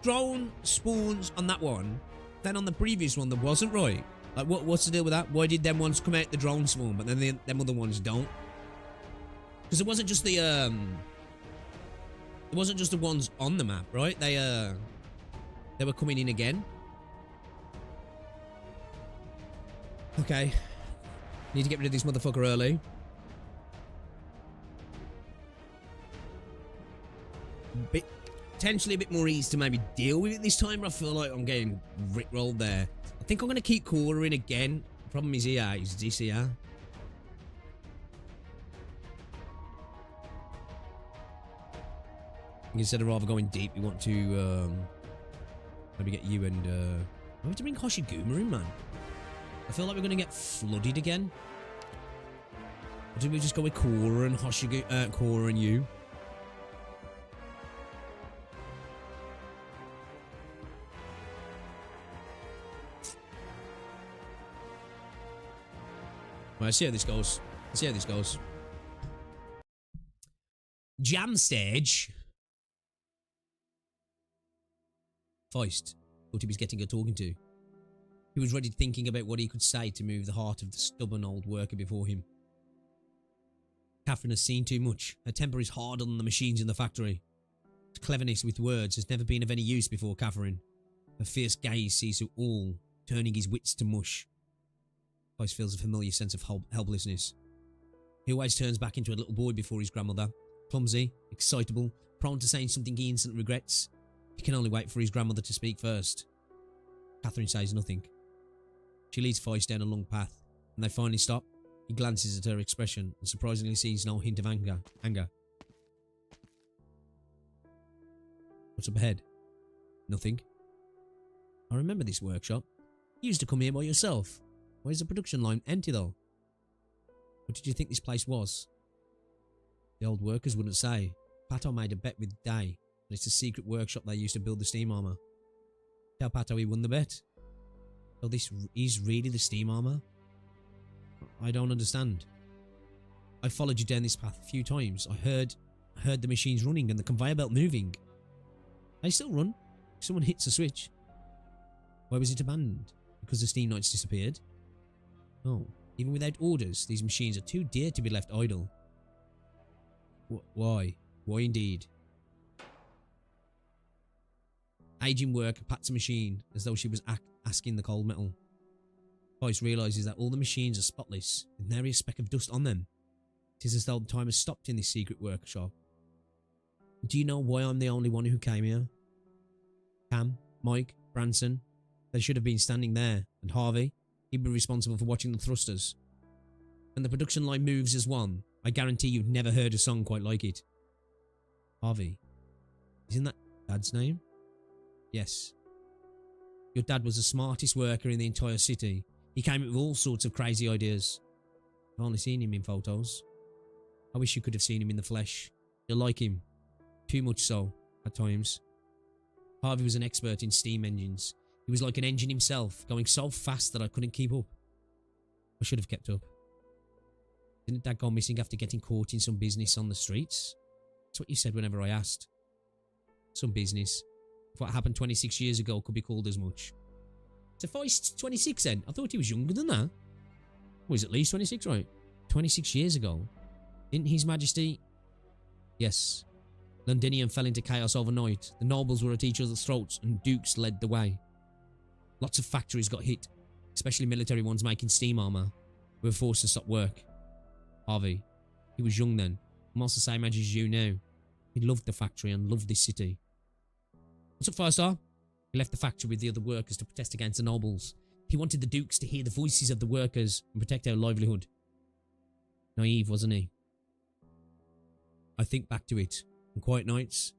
drone spawns on that one. Then on the previous one, there wasn't, right? Like, what's the deal with that? Why did them ones come out the drone spawn, but then them other ones don't? Because it wasn't just the it wasn't just the ones on the map, right? They were coming in again. Okay. Need to get rid of this motherfucker early. Potentially a bit more ease to maybe deal with it this time, but I feel like I'm getting rickrolled there. I think I'm going to keep Cora in again. The problem is here, is this here. Instead of rather going deep, we want to maybe get you and we have to bring Hoshiguma in, man. I feel like we're going to get flooded again. Or do we just go with Cora and Cora and you? Right, let's see how this goes. Let's see how this goes. Jam stage. Feist thought he was getting a talking to. He was ready thinking about what he could say to move the heart of the stubborn old worker before him. Catherine has seen too much. Her temper is harder than the machines in the factory. Her cleverness with words has never been of any use before Catherine. Her fierce gaze sees through all, turning his wits to mush. Feist feels a familiar sense of helplessness. He always turns back into a little boy before his grandmother. Clumsy, excitable, prone to saying something he instantly regrets. He can only wait for his grandmother to speak first. Catherine says nothing. She leads Feist down a long path. When they finally stop, he glances at her expression and surprisingly sees no hint of anger. What's up ahead? Nothing. I remember this workshop. You used to come here by yourself. Why is the production line empty though? What did you think this place was? The old workers wouldn't say. Pato made a bet with Day that it's a secret workshop they used to build the steam armor. Tell Pato he won the bet. So this is really the steam armor? I don't understand. I followed you down this path a few times. I heard the machines running and the conveyor belt moving. They still run. Someone hits a switch. Why was it abandoned? Because the steam knights disappeared? Oh, even without orders, these machines are too dear to be left idle. Why? Why indeed? Aging worker pats a machine as though she was asking the cold metal. Vice realises that all the machines are spotless, with nary a speck of dust on them. It is as though time has stopped in this secret workshop. Do you know why I'm the only one who came here? Cam, Mike, Branson, they should have been standing there, and Harvey, he'd be responsible for watching the thrusters. When the production line moves as one, I guarantee you've never heard a song quite like it. Harvey, isn't that Dad's name? Yes. Your dad was the smartest worker in the entire city. He came up with all sorts of crazy ideas. I've only seen him in photos. I wish you could have seen him in the flesh. You'll like him. Too much so, at times. Harvey was an expert in steam engines. He was like an engine himself, going so fast that I couldn't keep up. I should have kept up. Didn't Dad go missing after getting caught in some business on the streets? That's what you said whenever I asked. Some business. If what happened 26 years ago could be called as much. So Feist 26 then? I thought he was younger than that. Well, he's at least 26, right? 26 years ago. Didn't His Majesty... Yes. Londinium fell into chaos overnight. The nobles were at each other's throats and dukes led the way. Lots of factories got hit, especially military ones making steam armor. We were forced to stop work. Harvey, he was young then, almost the same age as you now. He loved the factory and loved this city. What's up, Firestar? He left the factory with the other workers to protest against the nobles. He wanted the dukes to hear the voices of the workers and protect our livelihood. Naive, wasn't he? I think back to it. On quiet nights.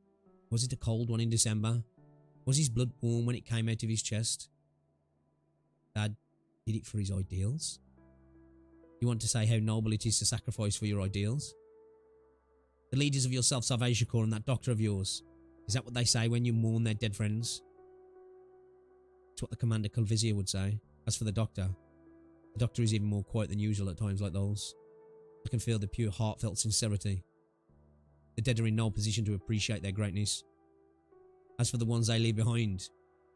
Was it a cold one in December? Was his blood warm when it came out of his chest? Dad did it for his ideals? You want to say how noble it is to sacrifice for your ideals? The leaders of your Self-Salvation Corps and that doctor of yours, is that what they say when you mourn their dead friends? It's what the Commander Calvizier would say. As for the doctor is even more quiet than usual at times like those. I can feel the pure heartfelt sincerity. The dead are in no position to appreciate their greatness. As for the ones they leave behind,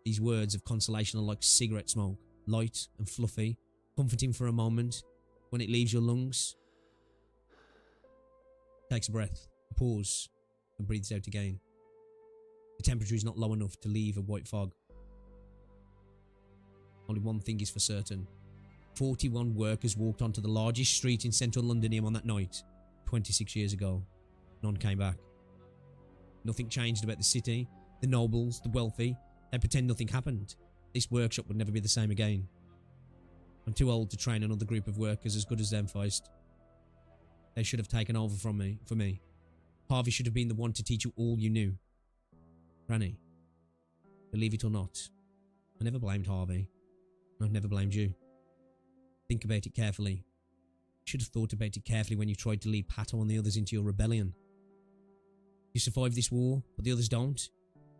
these words of consolation are like cigarette smoke, light and fluffy, comforting for a moment. When it leaves your lungs, takes a breath, a pause, and breathes out again. The temperature is not low enough to leave a white fog. Only one thing is for certain. 41 workers walked onto the largest street in central Londinium on that night, 26 years ago. None came back. Nothing changed about the city, the nobles, the wealthy. They pretend nothing happened. This workshop would never be the same again. I'm too old to train another group of workers as good as them, Feist. They should have taken over for me. Harvey should have been the one to teach you all you knew. Granny, believe it or not, I never blamed Harvey. And I've never blamed you. Think about it carefully. You should have thought about it carefully when you tried to lead Pato and the others into your rebellion. You survive this war, but the others don't.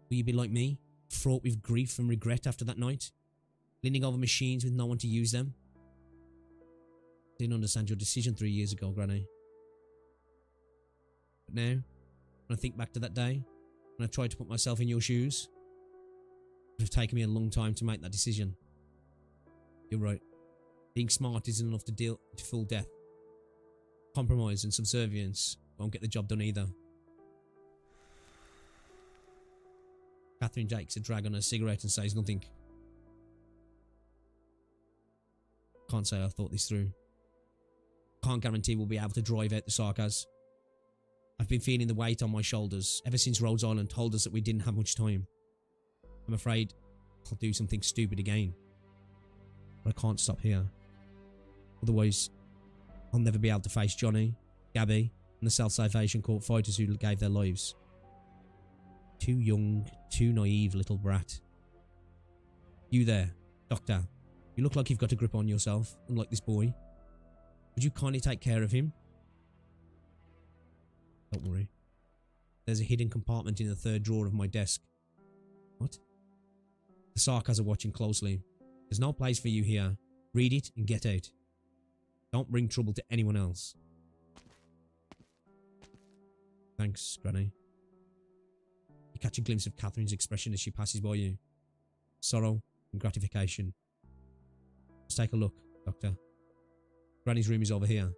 Will you be like me, fraught with grief and regret after that night? Leaning over machines with no one to use them? Didn't understand your decision 3 years ago, Granny. But now, when I think back to that day, when I tried to put myself in your shoes, it would have taken me a long time to make that decision. You're right. Being smart isn't enough to deal to full death. Compromise and subservience won't get the job done either. Catherine takes a drag on her cigarette and says nothing. Can't say I've thought this through. Can't guarantee we'll be able to drive out the Sarkas. I've been feeling the weight on my shoulders ever since Rhodes Island told us that we didn't have much time. I'm afraid I'll do something stupid again. But I can't stop here. Otherwise, I'll never be able to face Johnny, Gabby, and the Self-Salvation Corps fighters who gave their lives. Too young, too naive little brat. You there, Doctor. You look like you've got a grip on yourself, unlike this boy. Would you kindly take care of him? Don't worry. There's a hidden compartment in the third drawer of my desk. What? The Sarkas are watching closely. There's no place for you here. Read it and get out. Don't bring trouble to anyone else. Thanks, Granny. You catch a glimpse of Catherine's expression as she passes by you. Sorrow and gratification. Let's take a look, Doctor. Granny's room is over here.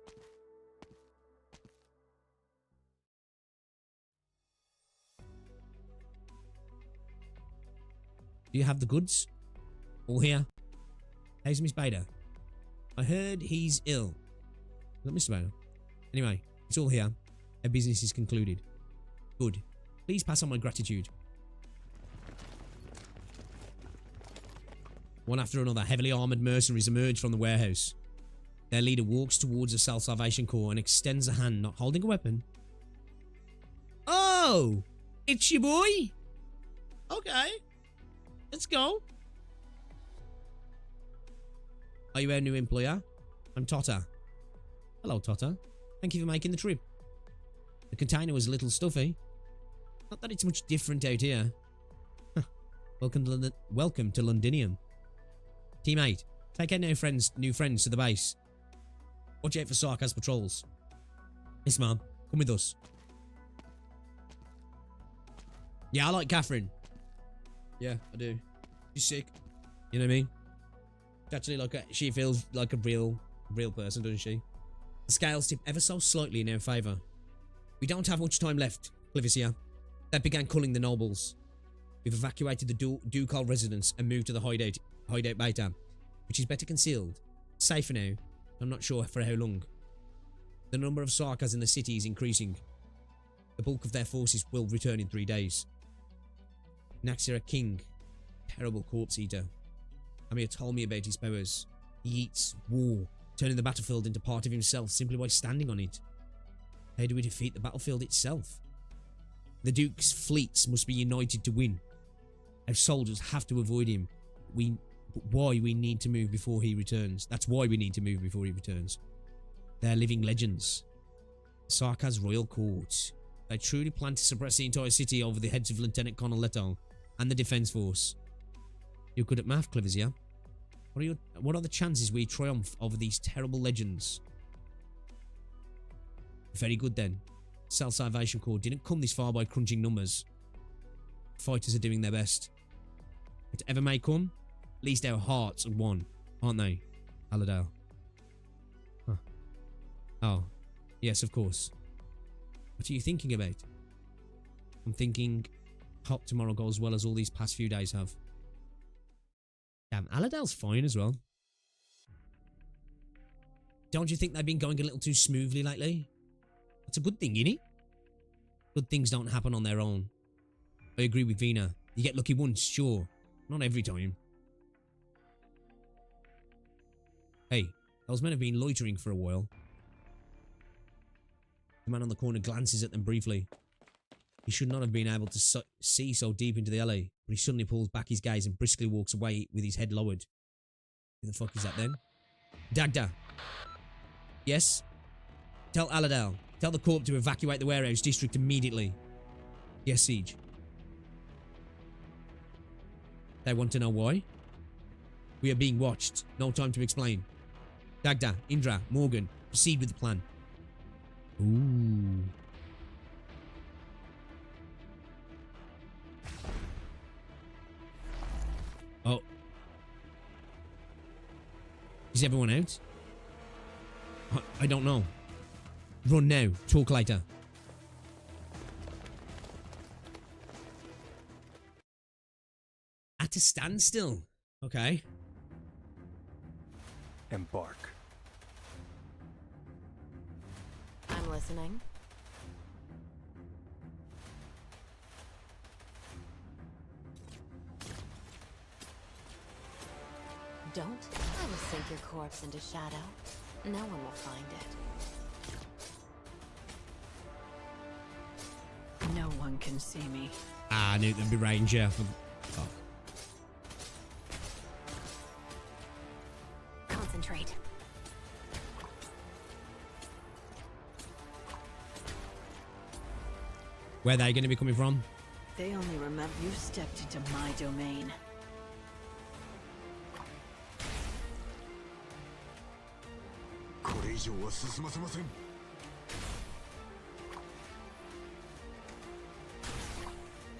Do you have the goods? All here? How's Miss Bader? I heard he's ill. Not Mr. Bader. Anyway, it's all here. Our business is concluded. Good. Please pass on my gratitude. One after another, heavily armoured mercenaries emerge from the warehouse. Their leader walks towards the Self-Salvation Corps and extends a hand, not holding a weapon. Oh! It's your boy? Okay. Let's go. Are you our new employer? I'm Totter. Hello, Totter. Thank you for making the trip. The container was a little stuffy. Not that it's much different out here. Welcome to Londinium. Teammate, take our new friends to the base. Watch out for Sarkas patrols. Yes, ma'am. Come with us. Yeah, I like Catherine. Yeah, I do. She's sick. You know what I mean? Actually, she feels like a real person, doesn't she? The scales tip ever so slightly in our favour. We don't have much time left, Clivicia. They began culling the nobles. We've evacuated the ducal residence and moved to the hideout Beta, which is better concealed. Safe for now. I'm not sure for how long. The number of Sarkas in the city is increasing. The bulk of their forces will return in 3 days. Naxira King, terrible corpse eater. Amir told me about his powers. He eats war, turning the battlefield into part of himself simply by standing on it. How do we defeat the battlefield itself? The Duke's fleets must be united to win. Our soldiers have to avoid him. Why we need to move before he returns. That's why we need to move before he returns. They're living legends. Sarka's royal court. They truly plan to suppress the entire city over the heads of Lieutenant Colonel Leto and the defense force. You're good at math, Clivisia. What are the chances we triumph over these terrible legends? Very good then. Self-Salvation Corps didn't come this far by crunching numbers. Fighters are doing their best. Whatever may come, at least our hearts are one, aren't they, Aladale? Huh. Oh, yes, of course. What are you thinking about? I'm thinking, hope tomorrow goes well as all these past few days have. Damn, Aladale's fine as well. Don't you think they've been going a little too smoothly lately? That's a good thing, innit? Good things don't happen on their own. I agree with Vina. You get lucky once, sure. Not every time. Hey, those men have been loitering for a while. The man on the corner glances at them briefly. He should not have been able to see so deep into the alley, but he suddenly pulls back his gaze and briskly walks away with his head lowered. Who the fuck is that then? Dagda. Yes? Tell Aladale. Tell the Corp to evacuate the warehouse district immediately. Yes, Siege. They want to know why? We are being watched. No time to explain. Dagda, Indra, Morgan, proceed with the plan. Ooh. Oh. Is everyone out? I don't know. Run now. Talk later. At a standstill. Okay. Embark. I'm listening. Don't. I will sink your corpse into shadow. No one will find it. No one can see me. Ah, I knew there'd be ranger. Fuck. Where they going to be coming from? They only remember you stepped into my domain.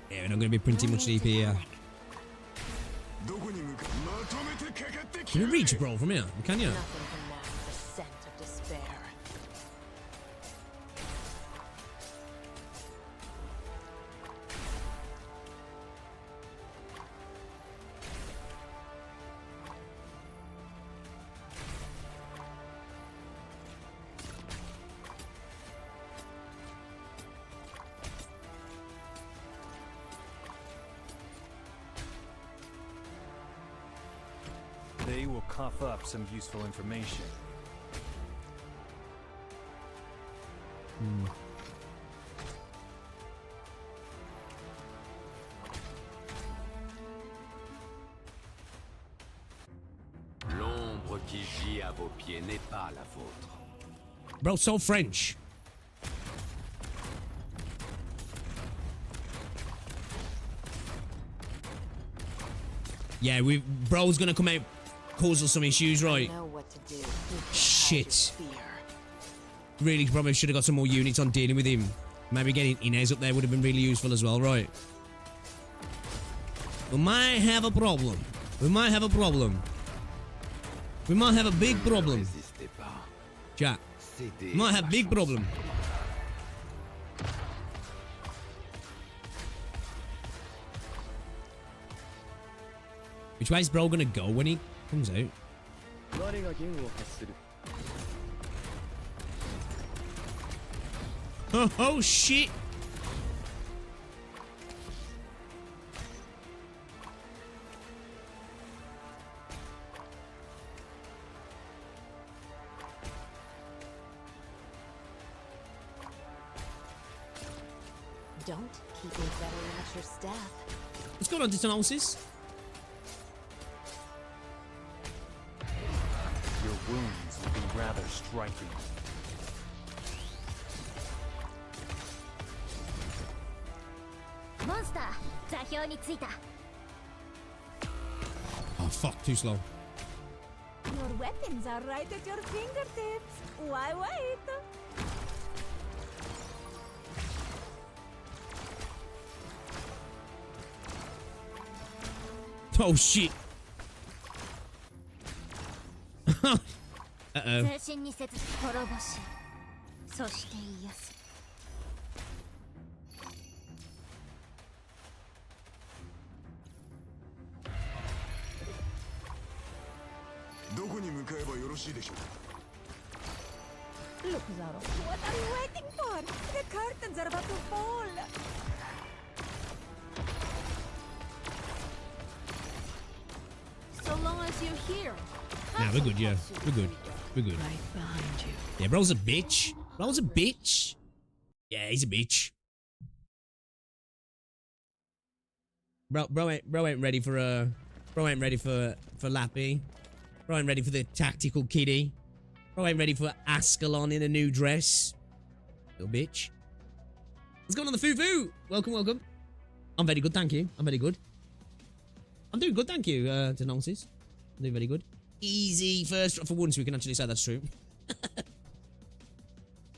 Yeah, we're not going to be printing much DP here. Can you reach, bro, from here? Can you? Nothing can match the scent of despair. They will cough up some useful information. L'ombre qui gît à vos pieds n'est pas la vôtre. Bro, so French. Yeah, bro's gonna come out, cause us some issues, right? Know what to do. Shit. Really, probably should have got some more units on dealing with him. Maybe getting Inez up there would have been really useful as well, right? We might have a problem. We might have a problem. We might have a big problem. Chat. We might have a big problem. Which way is bro gonna go when he comes out? Oh shit! Don't keep me better at your staff. What's going on, Detonosis? Your wounds will be rather striking. Monster, 座標に着いた。 Oh fuck, too slow. Your weapons are right at your fingertips. Why wait? Oh shit. Uh-oh. 通信に接続滅ぼし、そして癒す。どこに向かえばよろしいでしょうか。 Look, Zaro, what are you waiting for? The curtains are about to fall. So long as you're here. Nah, we're good, yeah. We're good. We're good. Right behind you. Yeah, bro's a bitch. Bro's a bitch. Yeah, he's a bitch. Bro ain't ready for bro ain't ready for Lappy. Bro ain't ready for the tactical kitty. Bro ain't ready for Ascalon in a new dress. Little bitch. What's going on, the foo-foo? Welcome, welcome. I'm very good, thank you. I'm very good. I'm doing good, thank you, Denosis. I'm doing very good. Easy first for once we can actually say that's true.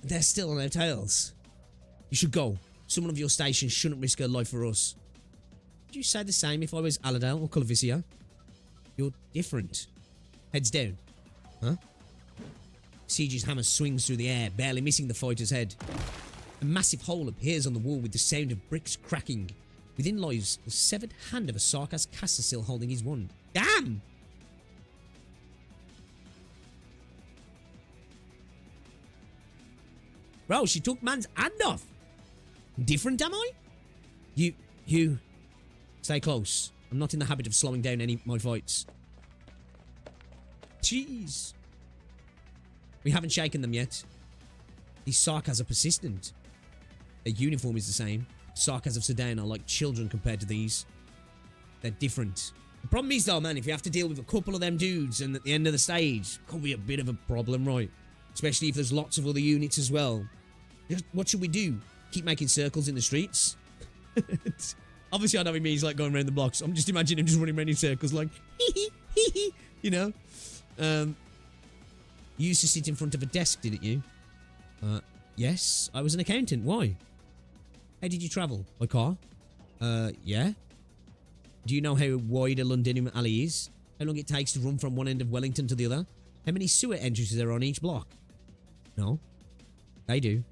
They're still on their tails. You should go. Someone of your station shouldn't risk her life for us. Would you say the same if I was Aladale or Colavicia? You're different. Heads down. Huh? Siege's hammer swings through the air, barely missing the fighter's head. A massive hole appears on the wall with the sound of bricks cracking. Within lies the severed hand of a Sarkas caster still holding his wand. Damn! Bro, she took man's hand off. Different, am I? You... Stay close. I'm not in the habit of slowing down any of my fights. Jeez. We haven't shaken them yet. These Sarkas are persistent. Their uniform is the same. Sarkas of Sudan are like children compared to these. They're different. The problem is though, man, if you have to deal with a couple of them dudes and at the end of the stage, could be a bit of a problem, right? Especially if there's lots of other units as well. What should we do? keep making circles in the streets. Obviously, I know he means like going around the blocks. I'm just imagining him just running around in circles like, you know. You used to sit in front of a desk, didn't you? Yes, I was an accountant. Why? How did you travel? By car? Yeah. Do you know how wide a Londinium alley is? How long it takes to run from one end of Wellington to the other? How many sewer entrances there are on each block? No. They do.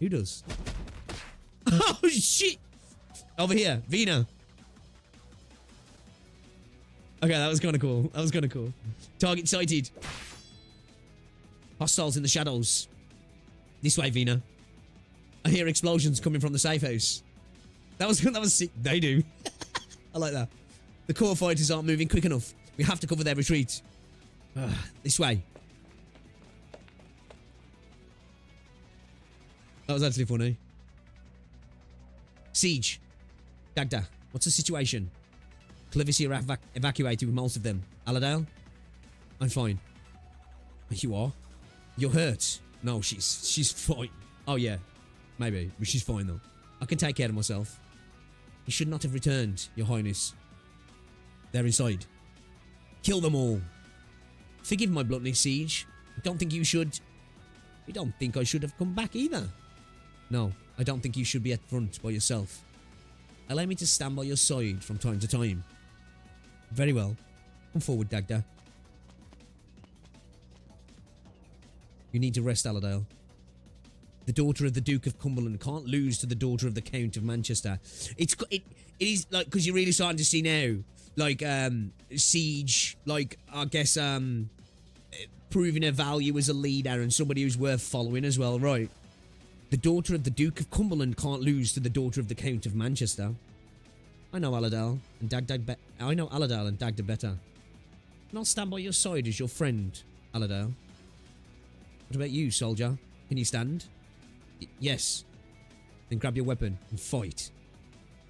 Who does? Oh, shit! Over here, Vina. Okay, that was kind of cool. That was kind of cool. Target sighted. Hostiles in the shadows. This way, Vina. I hear explosions coming from the safe house. That was sick. They do. I like that. The core fighters aren't moving quick enough. We have to cover their retreat. This way. That was actually funny. Siege. Dagda, what's the situation? Clivici are evacuated with most of them. Aladale? I'm fine. You are? You're hurt. No, she's fine. Oh yeah, maybe, but she's fine though. I can take care of myself. You should not have returned, Your Highness. They're inside. Kill them all. Forgive my bluntness, Siege. I don't think you should. You don't think I should have come back either? No, I don't think you should be at front by yourself. Allow me to stand by your side from time to time. Very well. Come forward, Dagda. You need to rest, Aladale. The daughter of the Duke of Cumberland can't lose to the daughter of the Count of Manchester. It is like, because you're really starting to see now, like, Siege, like, I guess, proving her value as a leader and somebody who's worth following as well, right? The daughter of the Duke of Cumberland can't lose to the daughter of the Count of Manchester. I know Aladale and Dagda better. And I'll stand by your side as your friend, Aladale. What about you, soldier? Can you stand? Yes. Then grab your weapon and fight.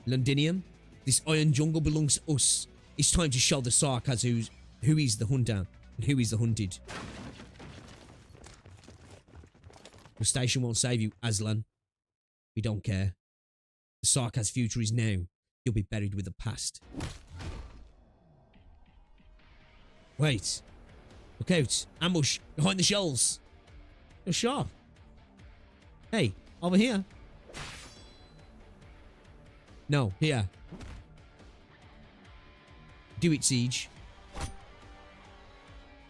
Londinium, this iron jungle belongs to us. It's time to show the Sarkas who is the hunter and who is the hunted. Your station won't save you, Aslan. We don't care. The Sarkas' future is now. You'll be buried with the past. Wait. Look out. Ambush. Behind the shells. You're sure? Hey, over here. No, here. Do it, Siege.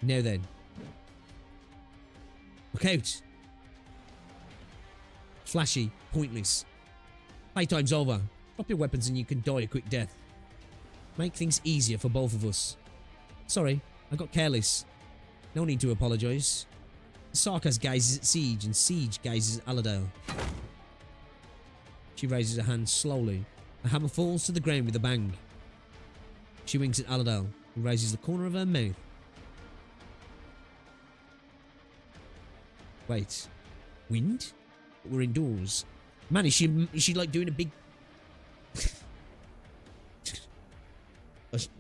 Now then. Look out. Flashy, pointless. Playtime's over. Drop your weapons and you can die a quick death. Make things easier for both of us. Sorry, I got careless. No need to apologise. Sarkas gazes at Siege and Siege gazes at Aladale. She raises her hand slowly. The hammer falls to the ground with a bang. She winks at Aladale, who raises the corner of her mouth. Wait. Wind? We're indoors. Man, is she like doing a big...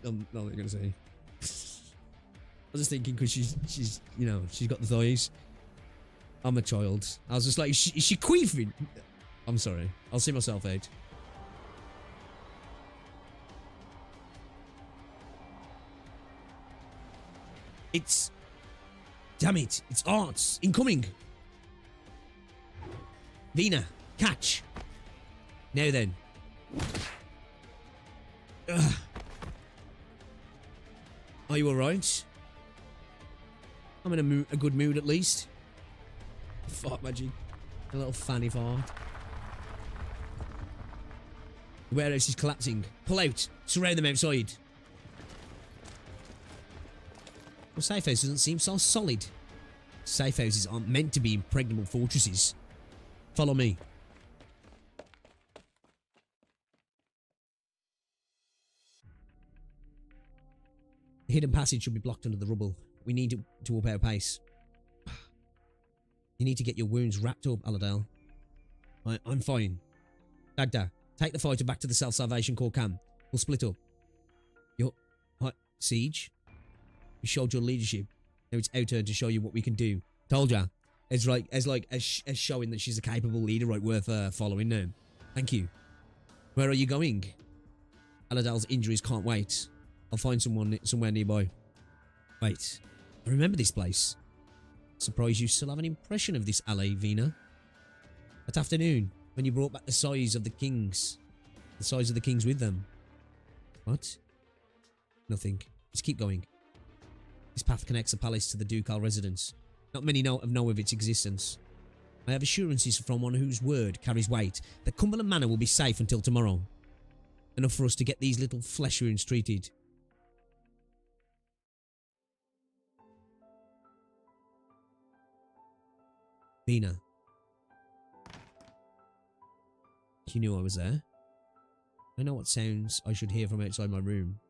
I'm not going to say. I was just thinking because she's you know, she's got the thighs. I'm a child. I was just like, is she queefing? I'm sorry. I'll see myself out. It's... Damn it. It's arts. Incoming. Vina, catch. Now then. Ugh. Are you alright? I'm in a good mood at least. Fart magic. A little fanny fart. The warehouse is collapsing. Pull out. Surround them outside. Well, safe house doesn't seem so solid. Safe houses aren't meant to be impregnable fortresses. Follow me. The hidden passage should be blocked under the rubble. We need to up our pace. You need to get your wounds wrapped up, Aladale. I'm fine. Dagda, take the fighter back to the Self-Salvation Corps camp. We'll split up. Siege? You showed your leadership. Now it's our turn to show you what we can do. Told ya. as showing that she's a capable leader, right, worth following now. Thank you. Where are you going? Aladal's injuries can't wait. I'll find someone somewhere nearby. Wait, I remember this place. Surprised you still have an impression of this alley, Vina. That afternoon, when you brought back the size of the kings with them. What? Nothing. Just keep going. This path connects the palace to the ducal residence. Not many know of its existence. I have assurances from one whose word carries weight that Cumberland Manor will be safe until tomorrow. Enough for us to get these little flesh wounds treated. Vina. You knew I was there. I know what sounds I should hear from outside my room.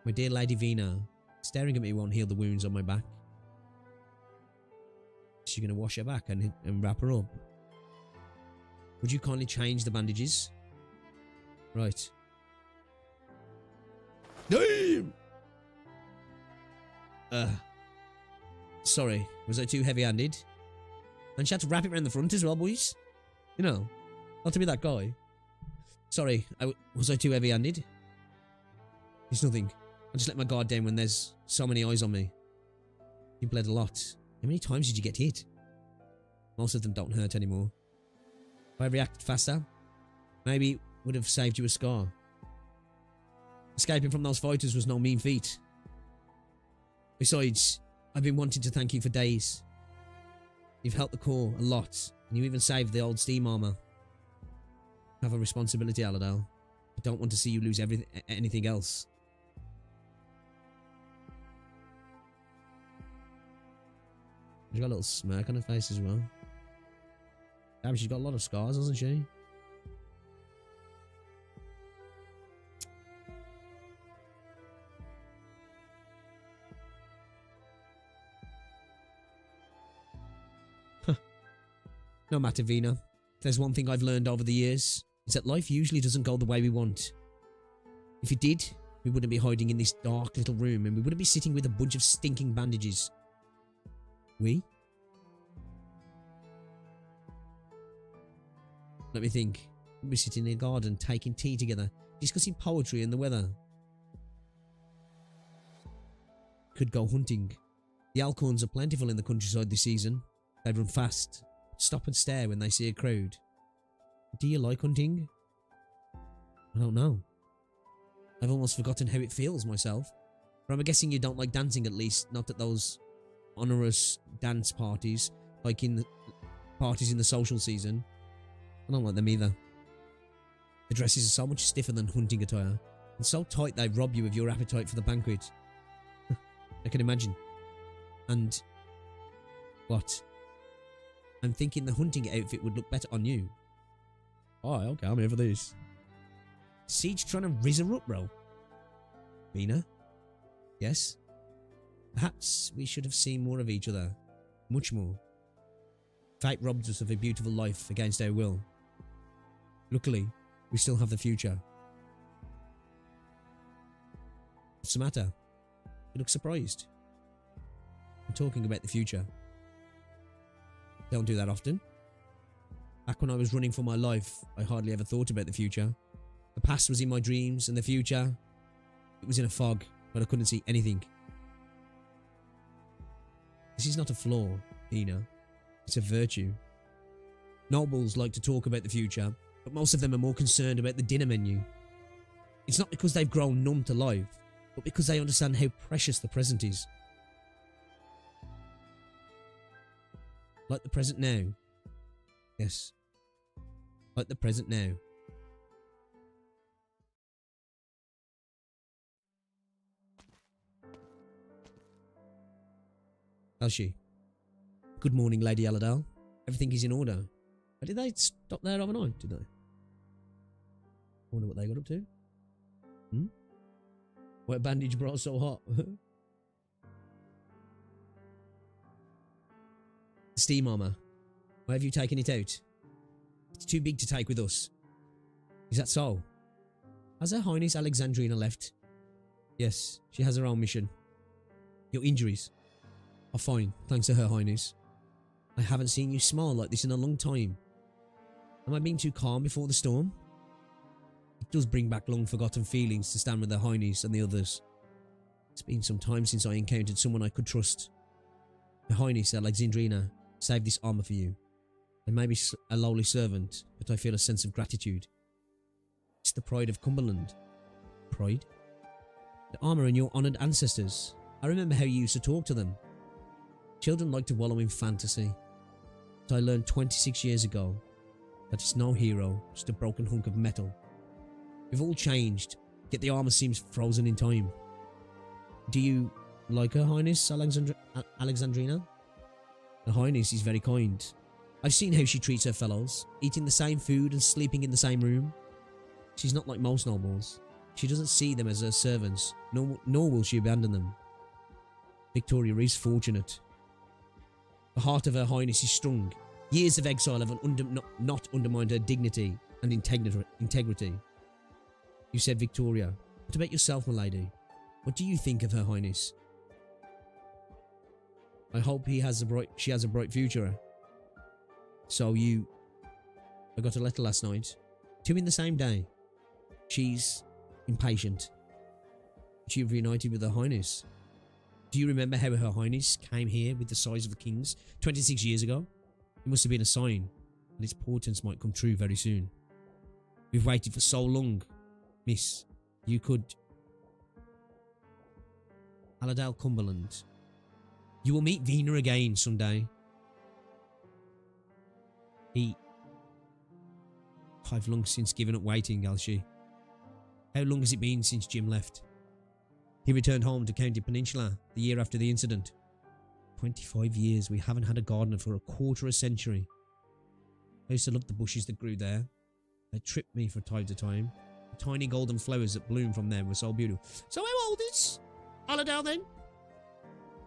My dear Lady Vina, staring at me won't heal the wounds on my back. Is she going to wash her back and wrap her up? Would you kindly change the bandages? Right. Damn! Sorry, was I too heavy-handed? And she had to wrap it around the front as well, boys. You know, not to be that guy. Sorry, was I too heavy-handed? It's nothing. I just let my guard down when there's so many eyes on me. You bled a lot. How many times did you get hit? Most of them don't hurt anymore. If I reacted faster, maybe it would have saved you a scar. Escaping from those fighters was no mean feat. Besides, I've been wanting to thank you for days. You've helped the Corps a lot, and you even saved the old steam armor. I have a responsibility, Aladal. I don't want to see you lose anything else. She's got a little smirk on her face as well. Damn, she's got a lot of scars, hasn't she? No matter, Vina. If there's one thing I've learned over the years, it's that life usually doesn't go the way we want. If it did, we wouldn't be hiding in this dark little room, and we wouldn't be sitting with a bunch of stinking bandages. We? Let me think. We'd be sitting in a garden, taking tea together, discussing poetry and the weather. Could go hunting. The alcorns are plentiful in the countryside this season. They run fast, stop and stare when they see a crowd. Do you like hunting? I don't know. I've almost forgotten how it feels myself. But I'm guessing you don't like dancing, at least not at those onerous dance parties, like in the parties in the social season. I don't like them either. The dresses are so much stiffer than hunting attire, and so tight they rob you of your appetite for the banquet. I can imagine. And what? I'm thinking the hunting outfit would look better on you. Oh, okay, I'm here for this. Siege trying to rizz her up, bro. Vina? Yes? Perhaps we should have seen more of each other. Much more. Fate robbed us of a beautiful life against our will. Luckily, we still have the future. What's the matter? You look surprised. I'm talking about the future. Don't do that often. Back when I was running for my life, I hardly ever thought about the future. The past was in my dreams, and the future, it was in a fog, but I couldn't see anything. This is not a flaw, Vina. It's a virtue. Nobles like to talk about the future, but most of them are more concerned about the dinner menu. It's not because they've grown numb to life, but because they understand how precious the present is. Like the present now. Yes. Like the present now. How's she? Good morning, Lady Aladal. Everything is in order. But did they stop there overnight, did they? I wonder what they got up to. Wet bandage brought so hot. The steam armor. Why have you taken it out? It's too big to take with us. Is that so? Has Her Highness Alexandrina left? Yes, she has her own mission. Your injuries are fine, thanks to Her Highness. I haven't seen you smile like this in a long time. Am I being too calm before the storm? It does bring back long forgotten feelings to stand with Her Highness and the others. It's been some time since I encountered someone I could trust. Her Highness Alexandrina saved this armor for you. I may be a lowly servant, but I feel a sense of gratitude. It's the pride of Cumberland. Pride? The armor and your honoured ancestors. I remember how you used to talk to them. Children like to wallow in fantasy. But I learned 26 years ago that it's no hero, just a broken hunk of metal. We've all changed, yet the armor seems frozen in time. Do you like Her Highness Alexandrina? Her Highness is very kind. I've seen how she treats her fellows, eating the same food and sleeping in the same room. She's not like most nobles. She doesn't see them as her servants, nor will she abandon them. Victoria is fortunate. The heart of Her Highness is strong. Years of exile have not undermined her dignity and integrity. You said Victoria. What about yourself, my lady? What do you think of Her Highness? I hope she has a bright future. So I got a letter last night. 2 in the same day. She's impatient. She reunited with Her Highness. Do you remember how Her Highness came here with the size of the kings 26 years ago? It must have been a sign, and its portents might come true very soon. We've waited for so long. Miss, you could... Aladale Cumberland. You will meet Vina again someday. I've long since given up waiting, Alshi. How long has it been since Jim left? He returned home to County Peninsula the year after the incident. 25 years, we haven't had a gardener for a quarter of a century. I used to love the bushes that grew there. They tripped me from time to time. The tiny golden flowers that bloomed from them were so beautiful. So how old is Aladale then?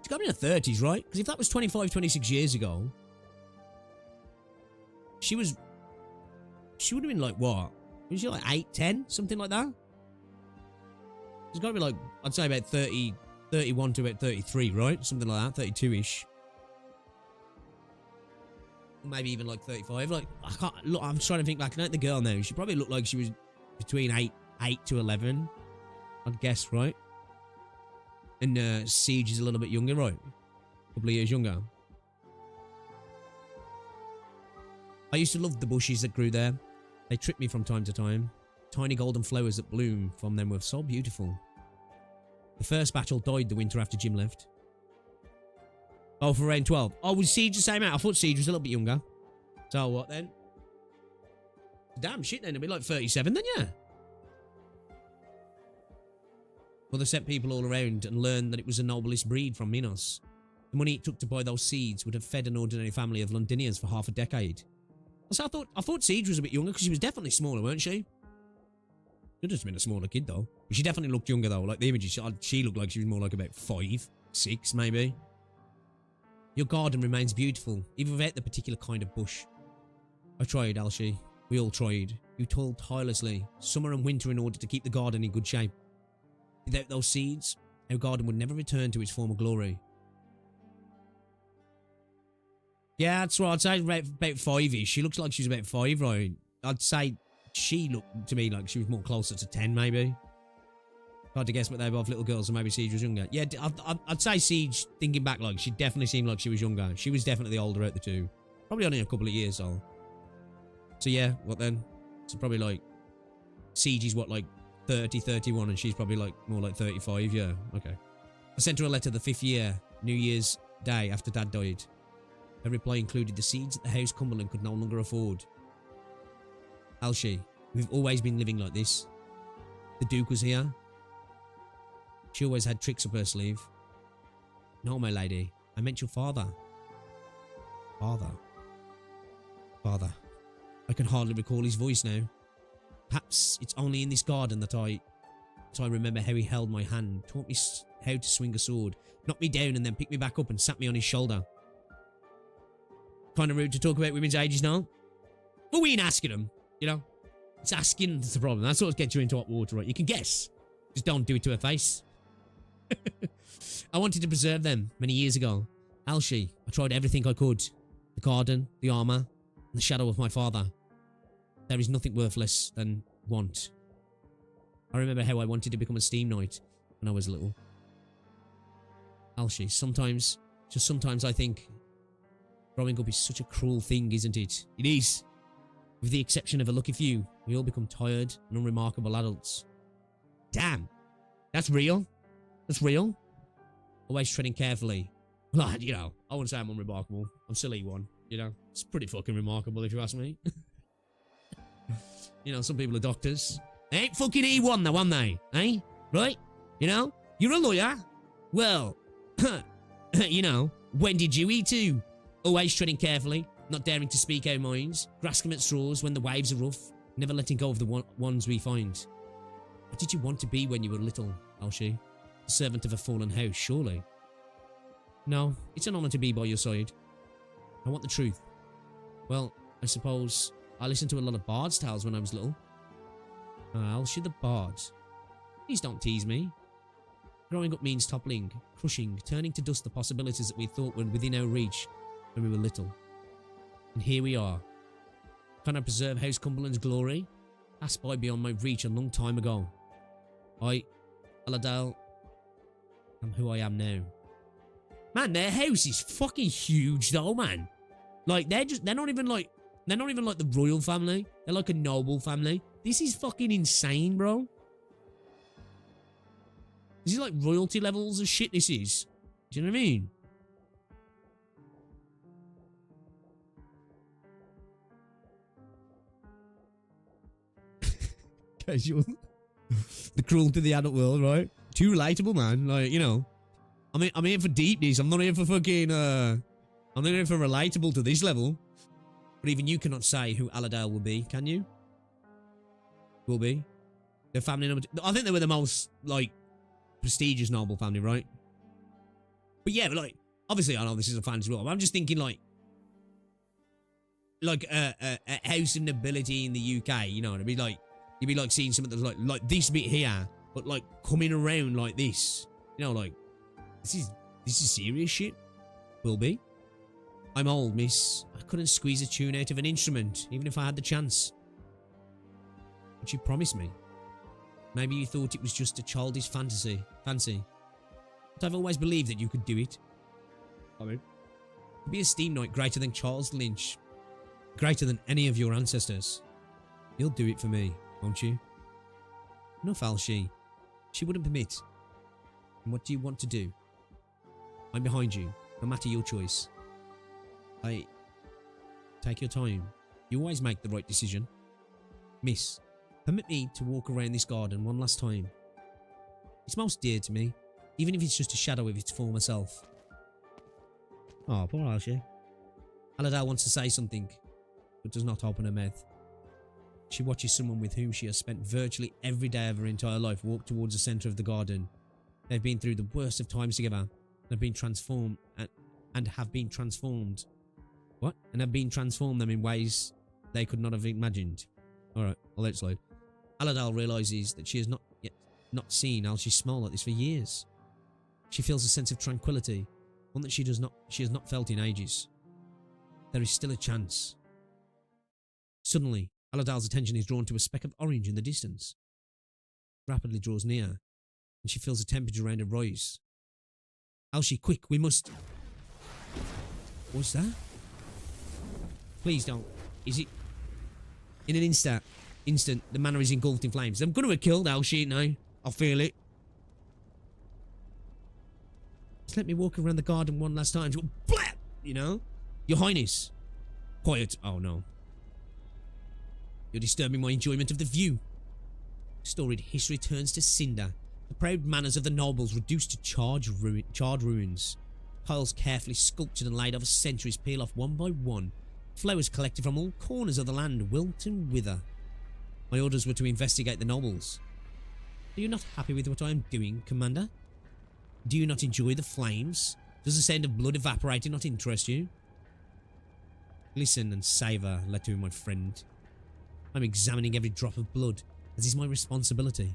She's got to be in her 30s, right? Because if that was 25, 26 years ago, she would have been like what? Was she like 8, 10? Something like that? She's got to be like, I'd say about 30, 31 to about 33, right? Something like that, 32-ish. Maybe even like 35. Like, I can't, look, I'm trying to think back at the girl now. She probably looked like she was between 8 to 11. I'd guess, right? And Siege is a little bit younger, right? A couple of years younger. I used to love the bushes that grew there. They tripped me from time to time. Tiny golden flowers that bloom from them were so beautiful. The first battle died the winter after Jim left. Oh, for around 12. Oh, was Siege the same out? I thought Siege was a little bit younger. So what then? Damn shit then, it'll be like 37 then, yeah. Well, they sent people all around and learned that it was a noblest breed from Minos. The money it took to buy those seeds would have fed an ordinary family of Londinians for half a decade. So I thought Siege was a bit younger because she was definitely smaller, weren't she? Could have been a smaller kid though. But she definitely looked younger though. Like the images, she looked like she was more like about 5, 6 maybe. Your garden remains beautiful, even without the particular kind of bush. I tried, Alshi. We all tried. You toiled tirelessly, summer and winter, in order to keep the garden in good shape. Without those seeds, our garden would never return to its former glory. Yeah, that's right. I'd say about 5-ish. She looks like she's about 5, right? I'd say she looked to me like she was more closer to 10, maybe. Hard to guess, but they're both little girls, so maybe Siege was younger. Yeah, I'd say Siege, thinking back, like, she definitely seemed like she was younger. She was definitely the older out the two. Probably only a couple of years old. So yeah, what then? So probably like, Siege is what, like 30, 31, and she's probably like more like 35, yeah, okay. I sent her a letter the 5th year, New Year's Day, after Dad died. Her reply included the seeds that the house Cumberland could no longer afford. Alshi, we've always been living like this. The Duke was here. She always had tricks up her sleeve. No, my lady, I meant your father. Father. I can hardly recall his voice now. Perhaps it's only in this garden that I remember how he held my hand, taught me how to swing a sword, knocked me down and then picked me back up and sat me on his shoulder. Kind of rude to talk about women's ages now. But we ain't asking them, you know. It's asking that's the problem. That's what gets you into hot water, right? You can guess. Just don't do it to her face. I wanted to preserve them many years ago. Alshi, I tried everything I could. the garden, the armor, and the shadow of my father. There is nothing worthless than want. I remember how I wanted to become a steam knight when I was little. Alshi, sometimes, just sometimes I think growing up is such a cruel thing, isn't it? It is. With the exception of a lucky few, we all become tired and unremarkable adults. Damn. That's real. That's real. Always treading carefully. Well, you know, I wouldn't say I'm unremarkable. I'm still E1, you know. It's pretty fucking remarkable if you ask me. You know, some people are doctors. They ain't fucking E1 though, aren't they? Eh? Right? You know? You're a lawyer. Well, you know, when did you E2? Always treading carefully, not daring to speak our minds, grasping at straws when the waves are rough, never letting go of the ones we find. What did you want to be when you were little, Alshi? The servant of a fallen house, surely. No, it's an honor to be by your side. I want the truth. Well, I suppose I listened to a lot of Bard's tales when I was little. Alshi the Bard. Please don't tease me. Growing up means toppling, crushing, turning to dust the possibilities that we thought were within our reach when we were little. And here we are. Can I preserve House Cumberland's glory? Passed by beyond my reach a long time ago. I, Aladale, am who I am now. Man, their house is fucking huge though, man. Like, they're not even like the royal family. They're like a noble family. This is fucking insane, bro. This is like royalty levels of shit, this is. Do you know what I mean? Casual. The cruelty of the adult world, right? Too relatable, man. Like, you know. I'm here for deepness. I'm not here for fucking, I'm not here for relatable to this level. But even you cannot say who Aladale will be, can you? Will be. Their family number 2. I think they were the most, like, prestigious noble family, right? But yeah, but like, obviously I know this is a fantasy world, but I'm just thinking like a house of nobility in the UK, you know, it'd be like, you'd be like seeing something that's like this bit here, but like coming around like this, you know, like, this is serious shit. Will be. I'm old, miss. I couldn't squeeze a tune out of an instrument, even if I had the chance. But you promised me. Maybe you thought it was just a childish fancy. But I've always believed that you could do it. I mean, be a steam knight greater than Charles Lynch. Greater than any of your ancestors. You'll do it for me, won't you? Enough, Alshi. She wouldn't permit. And what do you want to do? I'm behind you, no matter your choice. Take your time. You always make the right decision. Miss, permit me to walk around this garden one last time. It's most dear to me, even if it's just a shadow of its former self. Oh, poor Alshi. Aladale wants to say something, but does not open her mouth. She watches someone with whom she has spent virtually every day of her entire life walk towards the centre of the garden. They've been through the worst of times together, and have been transformed them in ways they could not have imagined. Alright, I'll let it slide. Aladale realises that she has not seen Alshi smile like this for years. She feels a sense of tranquility, one that she has not felt in ages. There is still a chance. Suddenly, Aladale's attention is drawn to a speck of orange in the distance. It rapidly draws near, and she feels the temperature around her rise. Alshi, quick, we must... What's that? Please don't. Is it... In an instant, the manor is engulfed in flames. I'm going to have killed Alshi now. I feel it. Just let me walk around the garden one last time. Blah! You know? Your Highness. Quiet. Oh, no. You're disturbing my enjoyment of the view. Storied history turns to cinder. The proud manners of the nobles reduced to charred ruins. Tiles carefully sculptured and laid over centuries peel off one by one. Flowers collected from all corners of the land wilt and wither. My orders were to investigate the nobles. Are you not happy with what I am doing, Commander? Do you not enjoy the flames? Does the sound of blood evaporating not interest you? Listen and savour, Letu, my friend. I'm examining every drop of blood, as is my responsibility.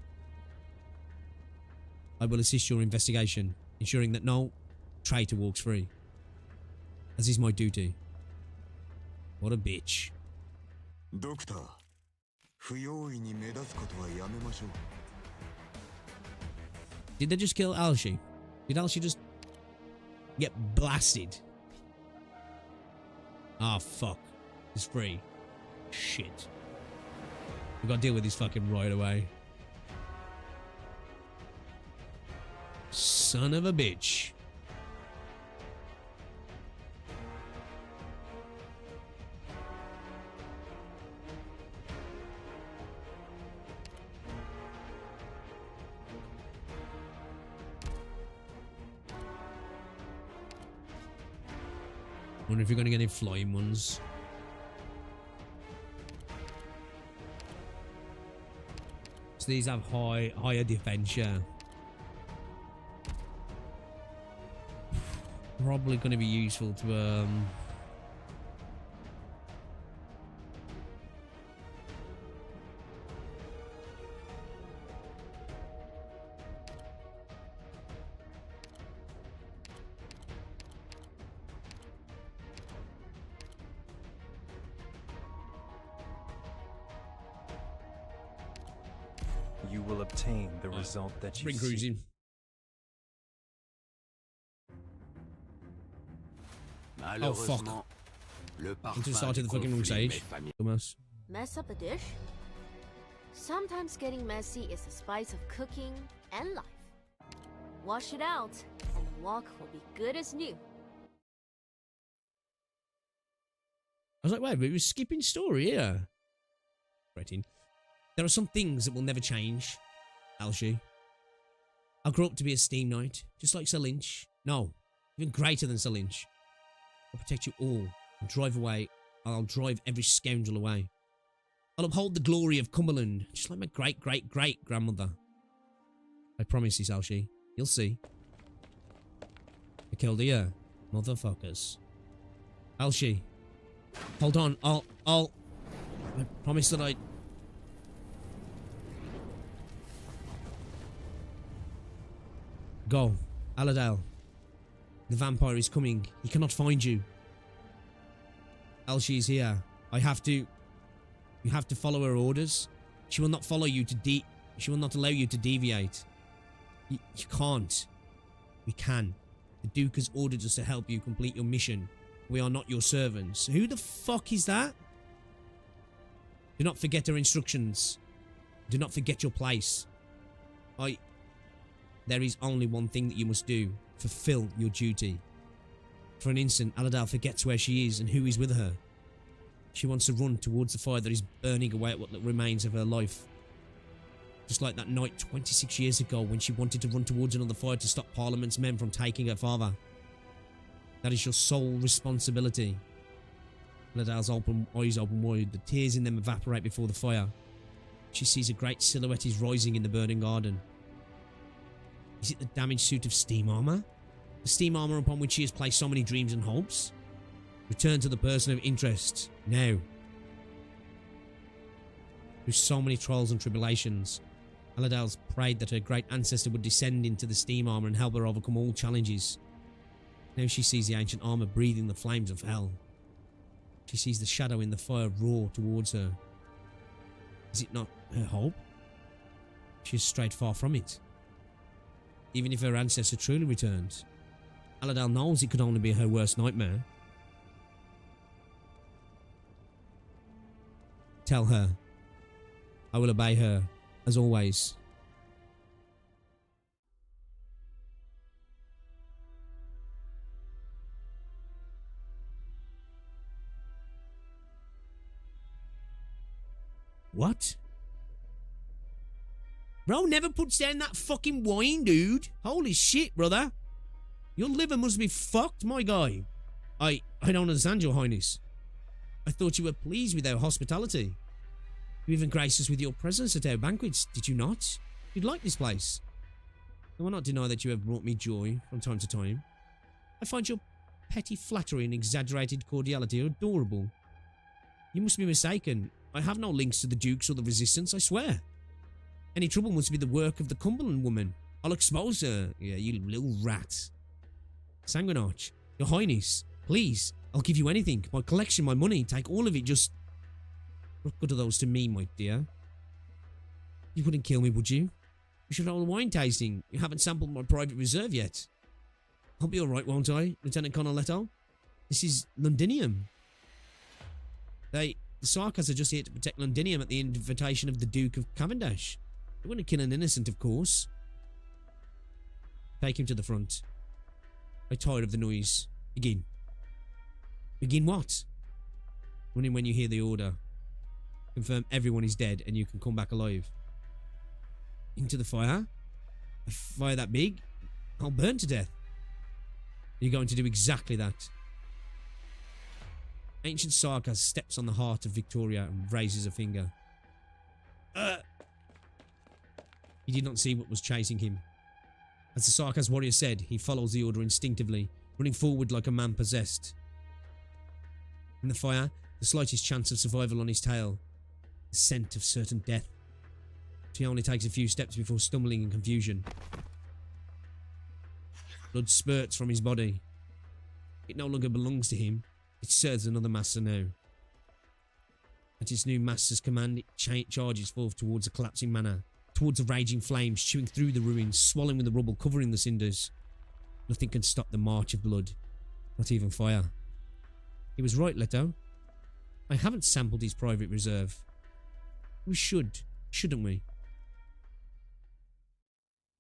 I will assist your investigation, ensuring that no traitor walks free, as is my duty. What a bitch. ドクター、不用意に目立つことはやめましょう。Did they just kill Alshi? Did Alshi just get blasted? Ah, fuck. He's free. Shit. We gotta deal with this fucking right away. Son of a bitch. Wonder if you're gonna get any flying ones. So these have higher defense, yeah. Probably gonna be useful to You will obtain the result that you spring seek. cruising. Oh fuck. I just started the fucking wrong stage. Dumbass. Mess up a dish? Sometimes getting messy is the spice of cooking and life. Wash it out, and the wok will be good as new. I was like, wait, but it was skipping story here. Cretin. There are some things that will never change, Alshi. I grew up to be a steam knight, just like Sir Lynch. No, even greater than Sir Lynch. I'll protect you all and drive away. I'll drive every scoundrel away. I'll uphold the glory of Cumberland, just like my great-great-great-grandmother. I promise you, Alshi. You'll see. I killed you, motherfuckers. Alshi. Hold on, I promise that I... Go, Aladale. The vampire is coming. He cannot find you. Alshi is here. You have to follow her orders. She will not follow you to she will not allow you to deviate. You can't. We can. The Duke has ordered us to help you complete your mission. We are not your servants. Who the fuck is that? Do not forget her instructions. Do not forget your place. There is only one thing that you must do. Fulfill your duty. For an instant, Aladale forgets where she is and who is with her. She wants to run towards the fire that is burning away at what remains of her life. Just like that night 26 years ago when she wanted to run towards another fire to stop Parliament's men from taking her father. That is your sole responsibility. Aladale's eyes open wide. The tears in them evaporate before the fire. She sees a great silhouette is rising in the burning garden. Is it the damaged suit of steam armor? The steam armor upon which she has placed so many dreams and hopes? Return to the person of interest, now. Through so many trials and tribulations, Aladale's prayed that her great ancestor would descend into the steam armor and help her overcome all challenges. Now she sees the ancient armor breathing the flames of hell. She sees the shadow in the fire roar towards her. Is it not her hope? She is straight far from it. Even if her ancestor truly returns, Aladale knows it could only be her worst nightmare. Tell her. I will obey her, as always. What? Bro never puts down that fucking wine, dude. Holy shit, brother. Your liver must be fucked, my guy. I don't understand, your highness. I thought you were pleased with our hospitality. You even graced us with your presence at our banquets, did you not? You'd like this place. I will not deny that you have brought me joy from time to time. I find your petty flattery and exaggerated cordiality adorable. You must be mistaken. I have no links to the Dukes or the Resistance, I swear. Any trouble must be the work of the Cumberland woman. I'll expose her. Yeah, you little rat. Sanguinarch, your highness, please, I'll give you anything. My collection, my money. Take all of it. Just... What good are those to me, my dear? You wouldn't kill me, would you? We should hold a wine tasting. You haven't sampled my private reserve yet. I'll be alright, won't I, Lieutenant Connolletto? This is Londinium. The Sarkas are just here to protect Londinium at the invitation of the Duke of Cavendish. They wouldn't kill an innocent, of course. Take him to the front. I'm tired of the noise. Begin. Begin what? Run in when you hear the order. Confirm everyone is dead and you can come back alive. Into the fire? A fire that big? I'll burn to death. You're going to do exactly that. Ancient Sarkas steps on the heart of Victoria and raises a finger. He did not see what was chasing him. As the Sarkas warrior said, he follows the order instinctively, running forward like a man possessed. In the fire, the slightest chance of survival on his tail. The scent of certain death. He only takes a few steps before stumbling in confusion. Blood spurts from his body. It no longer belongs to him. It serves another master now. At its new master's command, it charges forth towards a collapsing manor, towards the raging flames, chewing through the ruins, swallowing the rubble, covering the cinders. Nothing can stop the march of blood, not even fire. He was right, Leto. I haven't sampled his private reserve. We should, shouldn't we?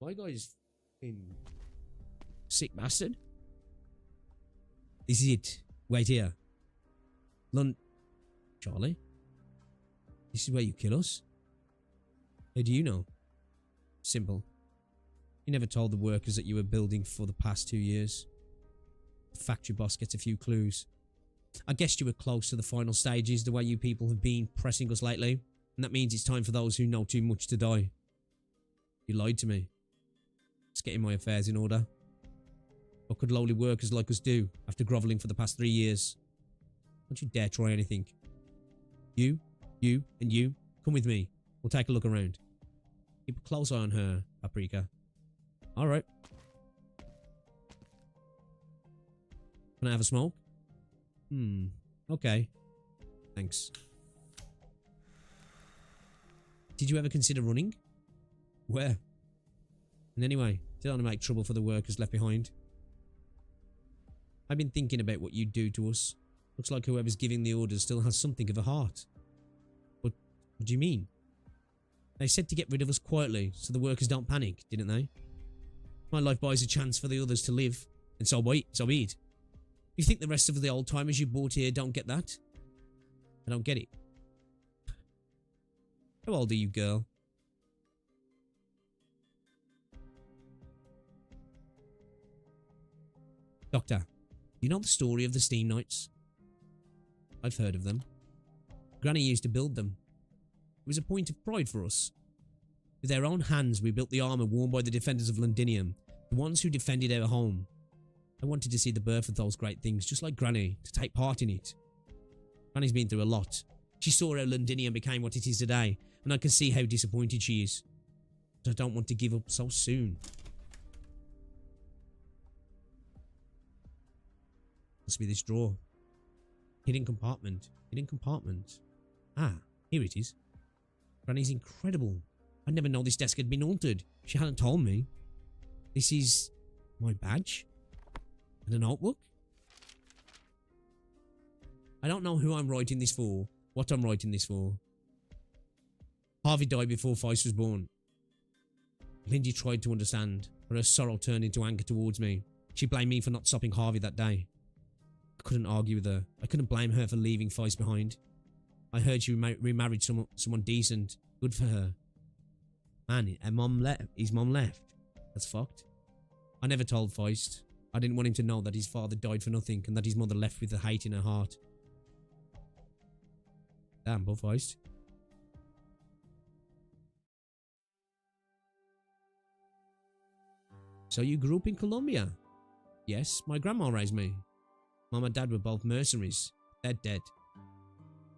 My guy's fucking sick bastard. This is it. Wait here. Charlie? This is where you kill us? How do you know? Simple. You never told the workers that you were building for the past 2 years. The factory boss gets a few clues. I guessed you were close to the final stages, the way you people have been pressing us lately. And that means it's time for those who know too much to die. You lied to me. Just getting my affairs in order. What could lowly workers like us do after grovelling for the past 3 years? Don't you dare try anything. You, and you, come with me. We'll take a look around. Keep a close eye on her, Paprika. Alright. Can I have a smoke? Okay. Thanks. Did you ever consider running? Where? And anyway, don't want to make trouble for the workers left behind. I've been thinking about what you'd do to us. Looks like whoever's giving the orders still has something of a heart. But what do you mean? They said to get rid of us quietly so the workers don't panic, didn't they? My life buys a chance for the others to live, and so be it. You think the rest of the old timers you brought here don't get that? I don't get it. How old are you, girl? Doctor, you know the story of the Steam Knights? I've heard of them. Granny used to build them. It was a point of pride for us. With our own hands, we built the armour worn by the defenders of Londinium, the ones who defended our home. I wanted to see the birth of those great things, just like Granny, to take part in it. Granny's been through a lot. She saw how Londinium became what it is today, and I can see how disappointed she is. But I don't want to give up so soon. Must be this drawer. Hidden compartment. Hidden compartment. Ah, here it is. Granny's incredible. I'd never known this desk had been altered. She hadn't told me. This is my badge? And a notebook? I don't know who I'm writing this for, what I'm writing this for. Harvey died before Feist was born. Lindy tried to understand, but her sorrow turned into anger towards me. She blamed me for not stopping Harvey that day. I couldn't argue with her. I couldn't blame her for leaving Feist behind. I heard she remarried someone decent. Good for her. Man, his mom left. That's fucked. I never told Feist. I didn't want him to know that his father died for nothing and that his mother left with the hate in her heart. Damn, poor Feist. So you grew up in Colombia? Yes, my grandma raised me. Mom and Dad were both mercenaries. They're dead.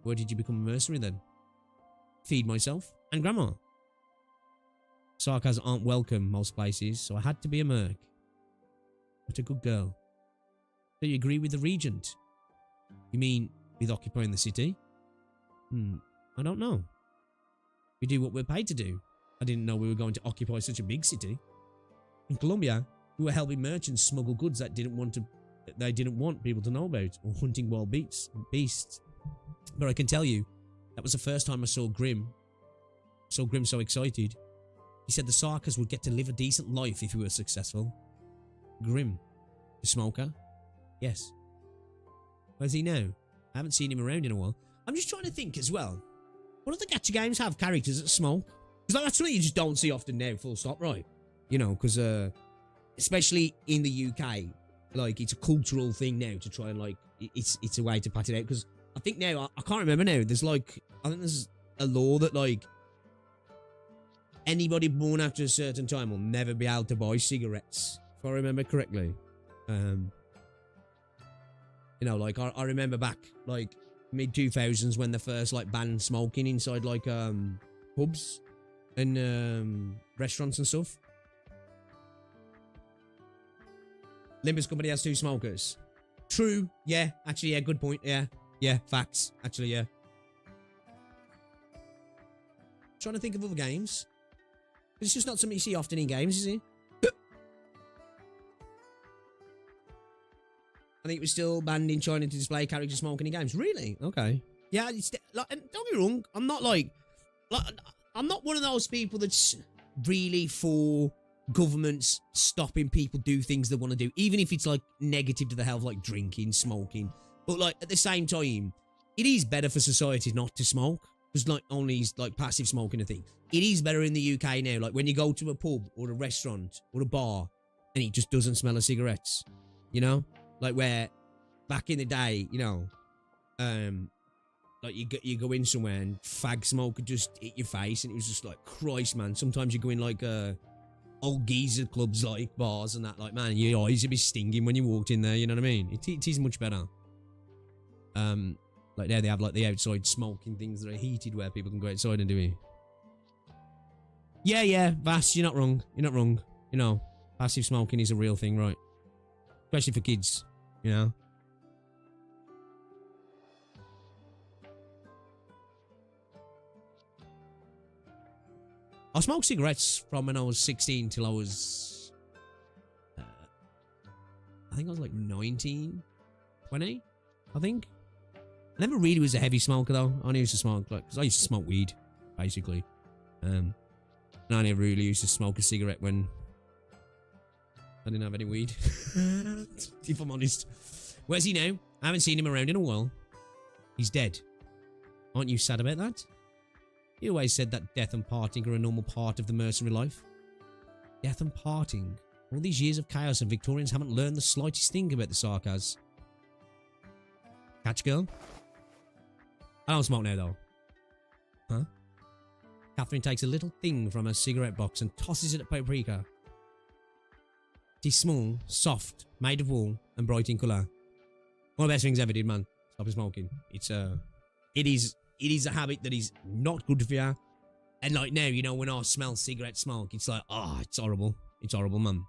Where did you become a mercenary then? Feed myself and Grandma. Sarkas aren't welcome most places, so I had to be a merc. But a good girl. So you agree with the Regent? You mean with occupying the city? I don't know. We do what we're paid to do. I didn't know we were going to occupy such a big city. In Colombia, we were helping merchants smuggle goods that they didn't want people to know about, or hunting wild beasts. But I can tell you, that was the first time I saw Grim. So excited. He said the Sarkas would get to live a decent life if we were successful. Grim, the smoker? Yes. Where's he now? I haven't seen him around in a while. I'm just trying to think as well. What other gacha games have characters that smoke? Because that's something you just don't see often now, full stop, right? You know, because especially in the UK, like, it's a cultural thing now to try and, like, it's a way to pat it out. Because I think now, I can't remember now, there's like, I think there's a law that, like, anybody born after a certain time will never be able to buy cigarettes, if I remember correctly. You know, like, I remember back, like, mid-2000s when they first, like, banned smoking inside, like, pubs and restaurants and stuff. Limbus Company has 2 smokers. True. Yeah. Actually, yeah. Good point. Yeah. Yeah. Facts. Actually, yeah. Trying to think of other games. It's just not something you see often in games, is it? I think it was still banned in China to display characters smoking in games. Really? Okay. Yeah. It's like, and don't get me wrong. I'm not like I'm not one of those people that's really for governments stopping people do things they want to do, even if it's like negative to the health, like drinking, smoking. But like at the same time, it is better for society not to smoke. Because not only is like passive smoking a thing, it is better in the UK now. Like when you go to a pub or a restaurant or a bar and it just doesn't smell of cigarettes, you know, like where back in the day, you know, like you go in somewhere and fag smoke could just hit your face and it was just like, Christ, man. Sometimes you go in like old geezer clubs, like bars and that, like, man, your eyes would be stinging when you walked in there, you know what I mean? It is much better. Like there they have like the outside smoking things that are heated where people can go outside and do it. Yeah, Vass, you're not wrong. You're not wrong. You know, passive smoking is a real thing, right? Especially for kids, you know? I smoked cigarettes from when I was 16 till I was, I think I was like 19, 20, I think. I never really was a heavy smoker though. I only used to smoke, like, because I used to smoke weed, basically. And I never really used to smoke a cigarette when I didn't have any weed, if I'm honest. Where's he now? I haven't seen him around in a while. He's dead. Aren't you sad about that? He always said that death and parting are a normal part of the mercenary life. Death and parting? All these years of chaos and Victorians haven't learned the slightest thing about the Sarkas. Catch girl? I don't smoke now though. Huh? Catherine takes a little thing from her cigarette box and tosses it at Paprika. It is small, soft, made of wool, and bright in colour. One of the best things I ever did, man. Stop smoking. It is a habit that is not good for you. And like now, you know, when I smell cigarette smoke, it's like, oh, it's horrible. It's horrible, man.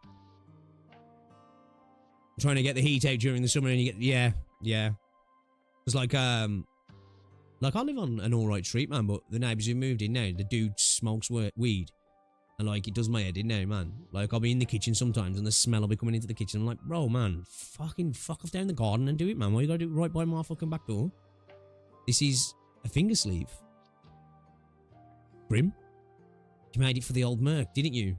I'm trying to get the heat out during the summer and you get, yeah. It's like I live on an alright street, man, but the neighbours who moved in now, the dude smokes weed. And like, it does my head in now, man. Like, I'll be in the kitchen sometimes and the smell will be coming into the kitchen. I'm like, bro, man, fuck off down the garden and do it, man. Why you gotta do it right by my fucking back door? This is a finger sleeve. Grim? You made it for the old merc, didn't you?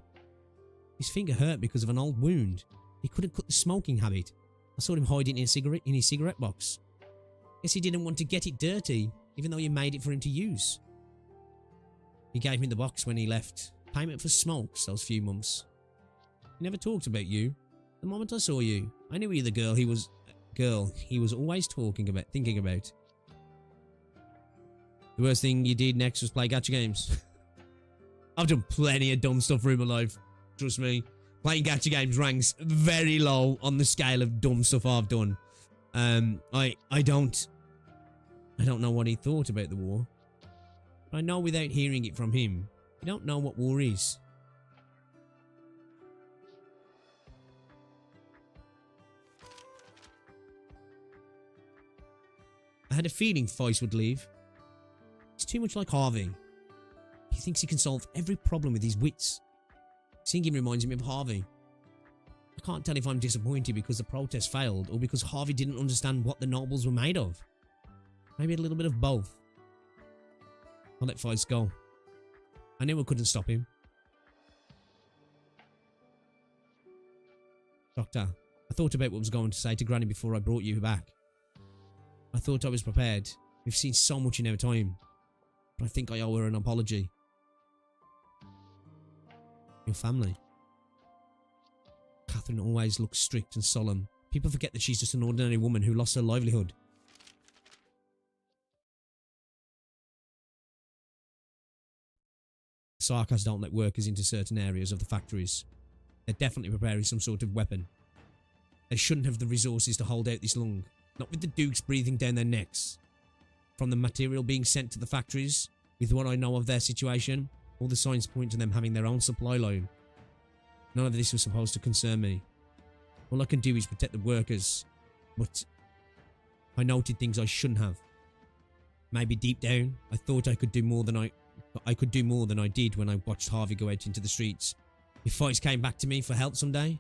His finger hurt because of an old wound. He couldn't cut the smoking habit. I saw him hiding in his cigarette box. Guess he didn't want to get it dirty, even though you made it for him to use. He gave me the box when he left. Payment for smokes those few months. He never talked about you. The moment I saw you, I knew you were the girl he was always thinking about. The worst thing you did next was play gacha games. I've done plenty of dumb stuff through my life. Trust me. Playing gacha games ranks very low on the scale of dumb stuff I've done. I don't know what he thought about the war. But I know without hearing it from him, you don't know what war is. I had a feeling Feist would leave. He's too much like Harvey. He thinks he can solve every problem with his wits. Seeing him reminds me of Harvey. I can't tell if I'm disappointed because the protest failed or because Harvey didn't understand what the nobles were made of. Maybe a little bit of both. I'll let Feist go. I knew I couldn't stop him. Doctor, I thought about what I was going to say to Granny before I brought you back. I thought I was prepared. We've seen so much in our time. But I think I owe her an apology. Your family. Catherine always looks strict and solemn. People forget that she's just an ordinary woman who lost her livelihood. Sarkas don't let workers into certain areas of the factories. They're definitely preparing some sort of weapon. They shouldn't have the resources to hold out this long. Not with the dukes breathing down their necks. From the material being sent to the factories, with what I know of their situation, all the signs point to them having their own supply line. None of this was supposed to concern me. All I can do is protect the workers. But I noted things I shouldn't have. Maybe deep down, I thought I could do more than I did when I watched Harvey go out into the streets. If Feist came back to me for help someday,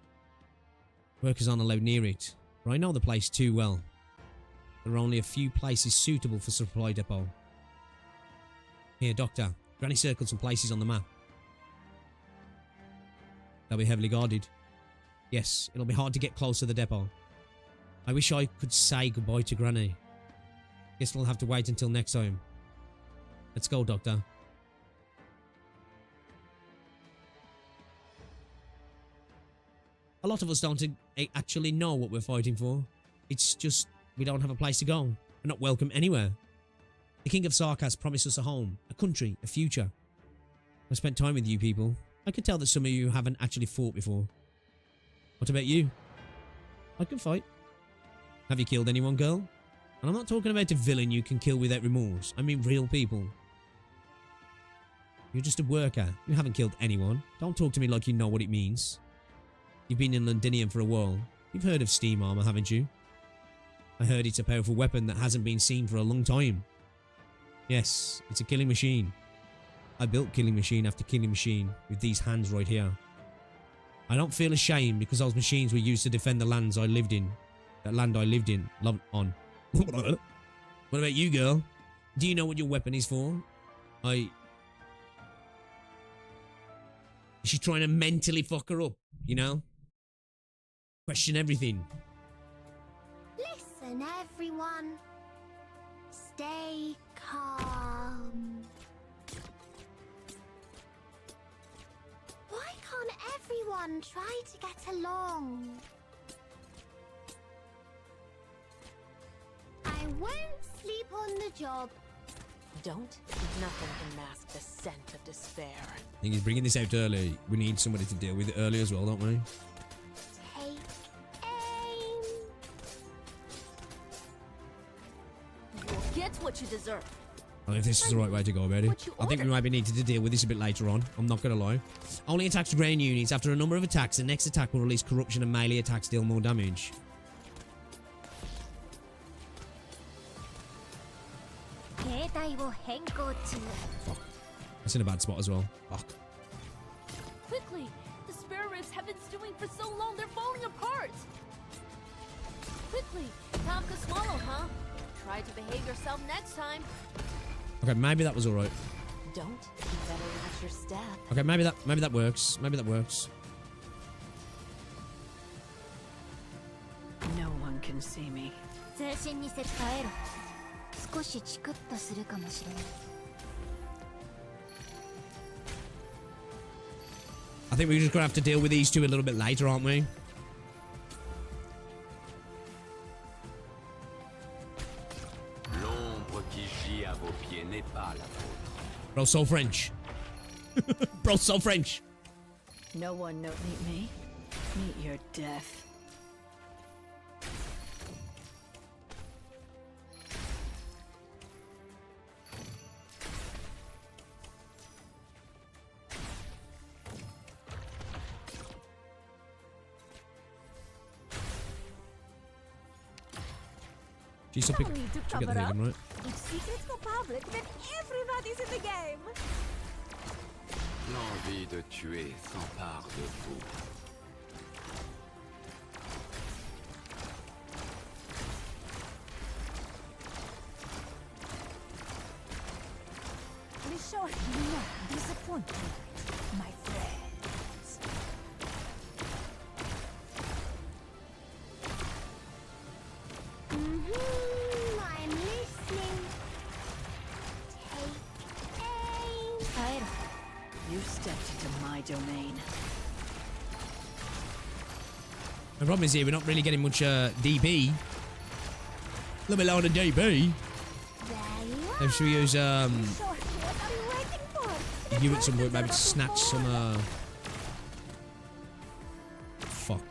workers aren't allowed near it. But I know the place too well. There are only a few places suitable for supply depot. Here, Doctor. Granny circled some places on the map. They'll be heavily guarded. Yes, it'll be hard to get close to the depot. I wish I could say goodbye to Granny. Guess we'll have to wait until next time. Let's go, Doctor. A lot of us don't actually know what we're fighting for. It's just we don't have a place to go. We're not welcome anywhere. The King of Sarkas promised us a home, a country, a future. I spent time with you people. I could tell that some of you haven't actually fought before. What about you? I can fight. Have you killed anyone, girl? And I'm not talking about a villain you can kill without remorse. I mean real people. You're just a worker. You haven't killed anyone. Don't talk to me like you know what it means. You've been in Londinium for a while. You've heard of steam armor, haven't you? I heard it's a powerful weapon that hasn't been seen for a long time. Yes, it's a killing machine. I built killing machine after killing machine with these hands right here. I don't feel ashamed because those machines were used to defend the lands I lived in. That land I lived in. On. What about you, girl? Do you know what your weapon is for? Is she trying to mentally fuck her up, you know? Question everything. Listen, everyone. Stay calm. Why can't everyone try to get along? I won't sleep on the job. Don't. Nothing can mask the scent of despair. I think he's bringing this out early. We need somebody to deal with it early as well, don't we? Take aim. You'll get what you deserve. I don't know if this is the right way to go about it. I think we might be needed to deal with this a bit later on. I'm not going to lie. Only attacks ground units. After a number of attacks, the next attack will release corruption and melee attacks deal more damage. Fuck. That's in a bad spot as well. Fuck. Quickly! The spare ribs have been stewing for so long, they're falling apart! Quickly! Time to swallow, huh? Try to behave yourself next time. Okay, maybe that was alright. Don't. You better watch your step. Okay, maybe that works. Maybe that works. No one can see me. I think we're just gonna have to deal with these two a little bit later, aren't we? Bro, so French. Bro, so French. No one meet me. Meet your death. She's up. No need to She'll get the cover thing, up. right? If secrets go public, then everybody's in the game. L'envie de tuer s'empare de vous. We shall not disappoint you, my friends. I'm listening. Take aim. Tyra, you stepped into my domain. The problem is here, we're not really getting much DP. A little bit lower than DP. There you are. Maybe should we use Sure, what are you waiting for? give it some work, maybe to snatch some fuck.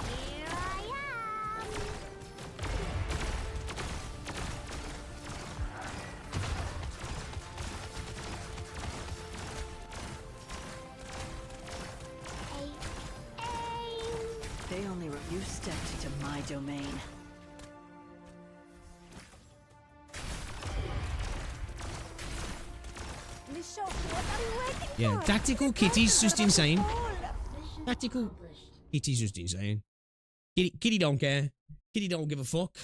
Here I am. Take aim. They only wrote you stepped into my domain. Michelle, what are you waiting Yeah, for? tactical kitty's just insane. Tactical kitty's just insane. Kitty don't care. Kitty don't give a fuck.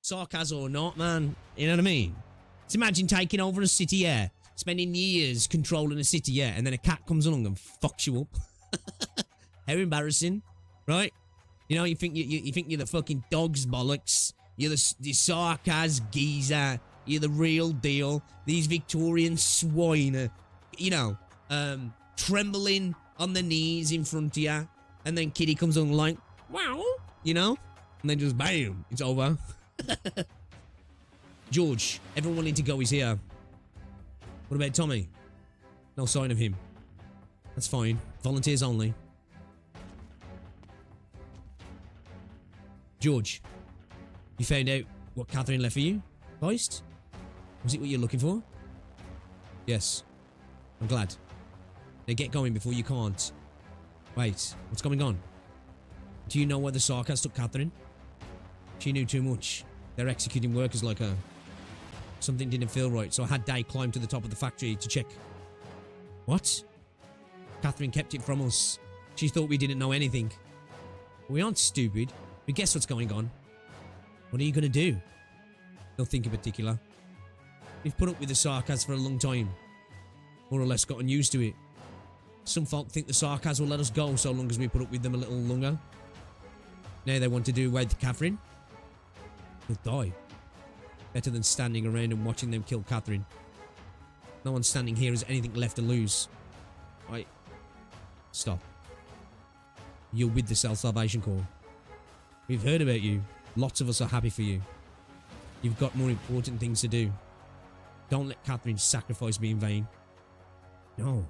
Sarcasm or not, man. You know what I mean? Just imagine taking over a city, yeah. Spending years controlling a city, yeah. And then a cat comes along and fucks you up. How embarrassing, right? You know, you think you think you're the fucking dog's bollocks. You're the sarcas geezer. You're the real deal. These Victorian swine, you know, trembling on the knees in front of you. And then Kitty comes along like, wow, you know? And then just bam, it's over. George, everyone wanting to go is here. What about Tommy? No sign of him. That's fine. Volunteers only. George, you found out what Catherine left for you? Heist? Was it what you're looking for? Yes. I'm glad. Now get going before you can't. Wait, what's going on? Do you know where the Sarkas took Catherine? She knew too much. They're executing workers like her. Something didn't feel right, so I had Day climb to the top of the factory to check. What? Catherine kept it from us. She thought we didn't know anything. We aren't stupid. We guess what's going on. What are you going to do? Nothing in particular. We've put up with the Sarkas for a long time. More or less gotten used to it. Some folk think the Sarkas will let us go so long as we put up with them a little longer. Now they want to do away with Catherine. We'll die. Better than standing around and watching them kill Catherine. No one standing here has anything left to lose. Stop. You're with the Self-Salvation Corps. We've heard about you. Lots of us are happy for you. You've got more important things to do. Don't let Catherine's sacrifice be in vain. No.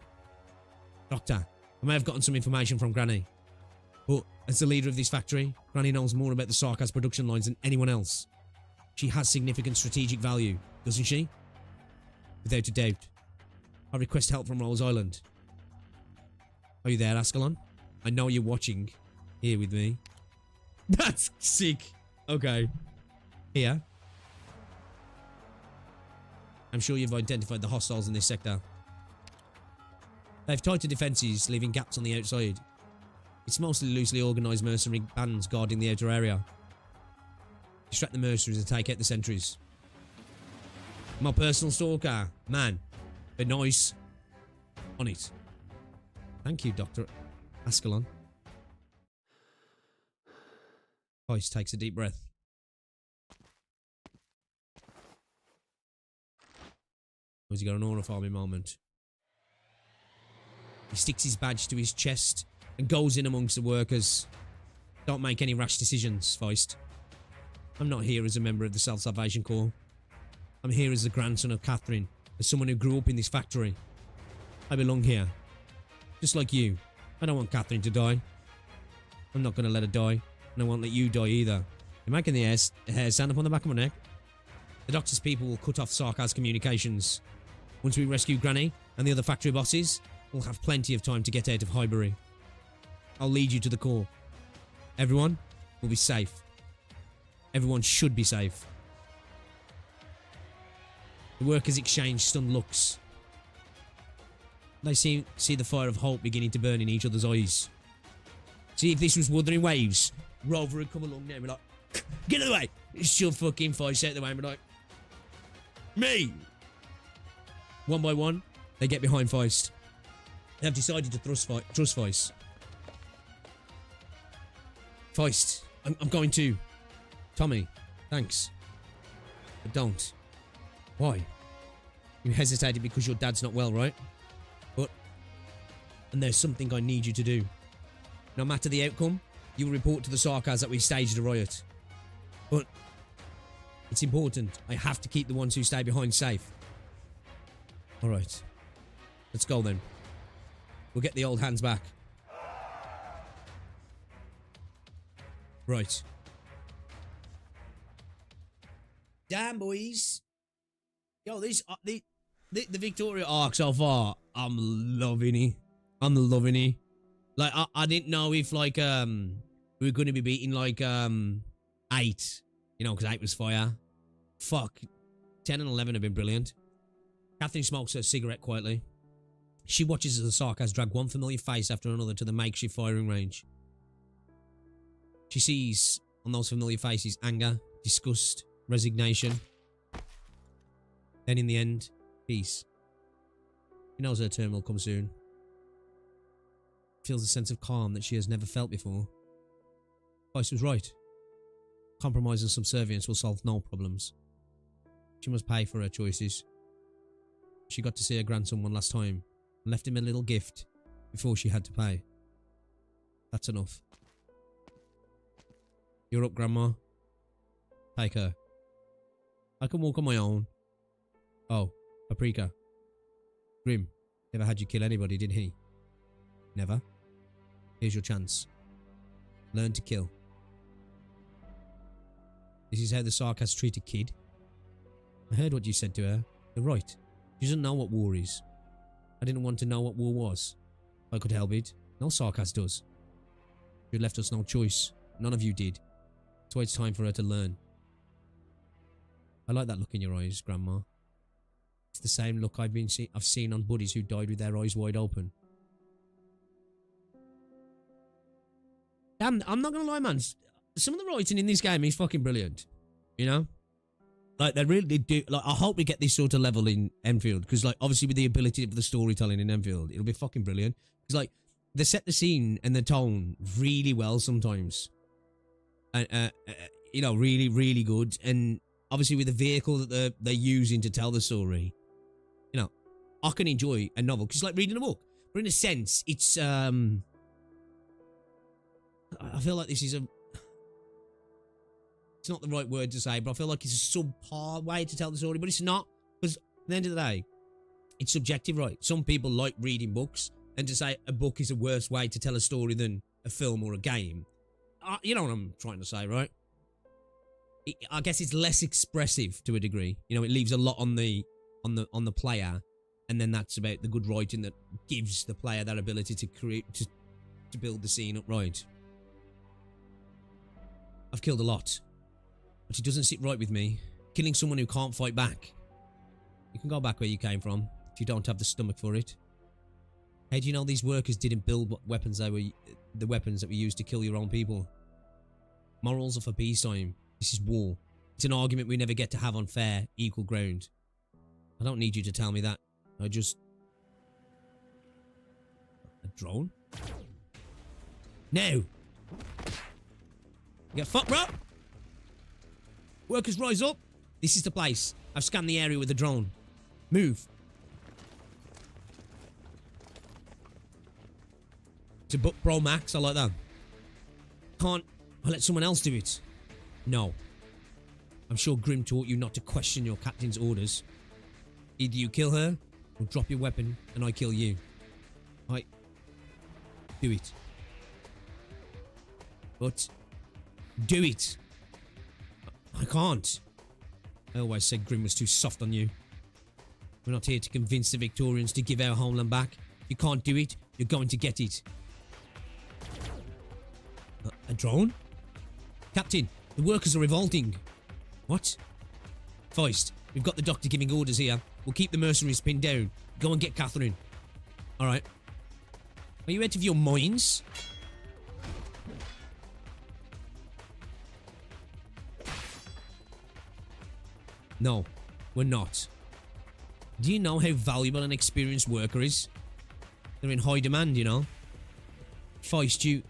Doctor, I may have gotten some information from Granny. But as the leader of this factory, Granny knows more about the Sarkas production lines than anyone else. She has significant strategic value, doesn't she? Without a doubt. I request help from Rose Island. Are you there, Ascalon? I know you're watching. Here with me. That's sick. Okay. Here. I'm sure you've identified the hostiles in this sector. They've tighter defences, leaving gaps on the outside. It's mostly loosely organised mercenary bands guarding the outer area. Distract the mercenaries and take out the sentries. My personal stalker. Man. But nice. On it. Thank you, Dr. Ascalon. Heist takes a deep breath. Has he got an aura farming moment? He sticks his badge to his chest and goes in amongst the workers. Don't make any rash decisions, Feist. I'm not here as a member of the Self-Salvation Corps. I'm here as the grandson of Catherine, as someone who grew up in this factory. I belong here. Just like you. I don't want Catherine to die. I'm not going to let her die, and I won't let you die either. You're making the hair stand up on the back of my neck. The doctor's people will cut off Sarkar's communications. Once we rescue Granny and the other factory bosses, we'll have plenty of time to get out of Highbury. I'll lead you to the core. Everyone will be safe. Everyone should be safe. The workers exchange stunned looks. They see the fire of hope beginning to burn in each other's eyes. See, if this was Wuthering Waves, Rover would come along now and be like, get out of the way! She'll fucking Feist out the way and be like, me! One by one, they get behind Feist. They have decided to trust Feist. Feist, I'm going to. Tommy, thanks. But don't. Why? You hesitated because your dad's not well, right? But... And there's something I need you to do. No matter the outcome, you will report to the Sarkas that we staged a riot. But... It's important. I have to keep the ones who stay behind safe. Alright. Let's go then. We'll get the old hands back. Right. Damn, boys. Yo, this the Victoria arc so far, I'm loving it. I'm loving it. Like I didn't know if like we were going to be beating like 8, you know, because 8 was fire. Fuck, 10 and 11 have been brilliant. Catherine smokes her cigarette quietly. She watches as the Sarkas drag one familiar face after another to the makeshift firing range. She sees on those familiar faces anger, disgust, resignation. Then in the end, peace. She knows her turn will come soon. Feels a sense of calm that she has never felt before. Feist was right. Compromise and subservience will solve no problems. She must pay for her choices. She got to see her grandson one last time and left him a little gift before she had to pay. That's enough. You're up, Grandma. Take her. I can walk on my own. Oh, Paprika. Grim never had you kill anybody, did he? Never. Here's your chance. Learn to kill. This is how the Sarkas treat a kid. I heard what you said to her. You're right. She doesn't know what war is. I didn't want to know what war was. If I could help it. No Sarkas does. You left us no choice. None of you did. That's why it's time for her to learn. I like that look in your eyes, Grandma. It's the same look I've seen on buddies who died with their eyes wide open. Damn, I'm not gonna lie, man. Some of the writing in this game is fucking brilliant. You know? Like, they really do. Like, I hope we get this sort of level in Enfield. Because, like, obviously with the ability of the storytelling in Enfield, it'll be fucking brilliant. Because, like, they set the scene and the tone really well sometimes. And, you know, really, really good. And obviously with the vehicle that they're using to tell the story, you know, I can enjoy a novel. Because it's like reading a book. But in a sense, it's, I feel like this is it's not the right word to say, but I feel like it's a subpar way to tell the story, but it's not, because at the end of the day, it's subjective, right? Some people like reading books, and to say a book is a worse way to tell a story than a film or a game, you know what I'm trying to say, right? I guess it's less expressive to a degree. You know, it leaves a lot on the player, and then that's about the good writing that gives the player that ability to create, to build the scene up right. I've killed a lot, but it doesn't sit right with me. Killing someone who can't fight back. You can go back where you came from if you don't have the stomach for it. How do you know these workers didn't build what weapons they were, the weapons that were used to kill your own people? Morals are for peacetime. This is war. It's an argument we never get to have on fair, equal ground. I don't need you to tell me that. I just... A drone? No! Get fucked, bro! Workers, rise up! This is the place. I've scanned the area with the drone. Move. It's a book pro max, I like that. Can't I let someone else do it? No. I'm sure Grim taught you not to question your captain's orders. Either you kill her, or drop your weapon, and I kill you. Do it. But... do it. I can't. I always said Grim was too soft on you. We're not here to convince the Victorians to give our homeland back. You can't do it. You're going to get it. A drone? Captain, the workers are revolting. What? Feist, we've got the doctor giving orders here. We'll keep the mercenaries pinned down. Go and get Catherine. Alright. Are you out of your minds? No, we're not. Do you know how valuable an experienced worker is? They're in high demand, you know. Feist, you...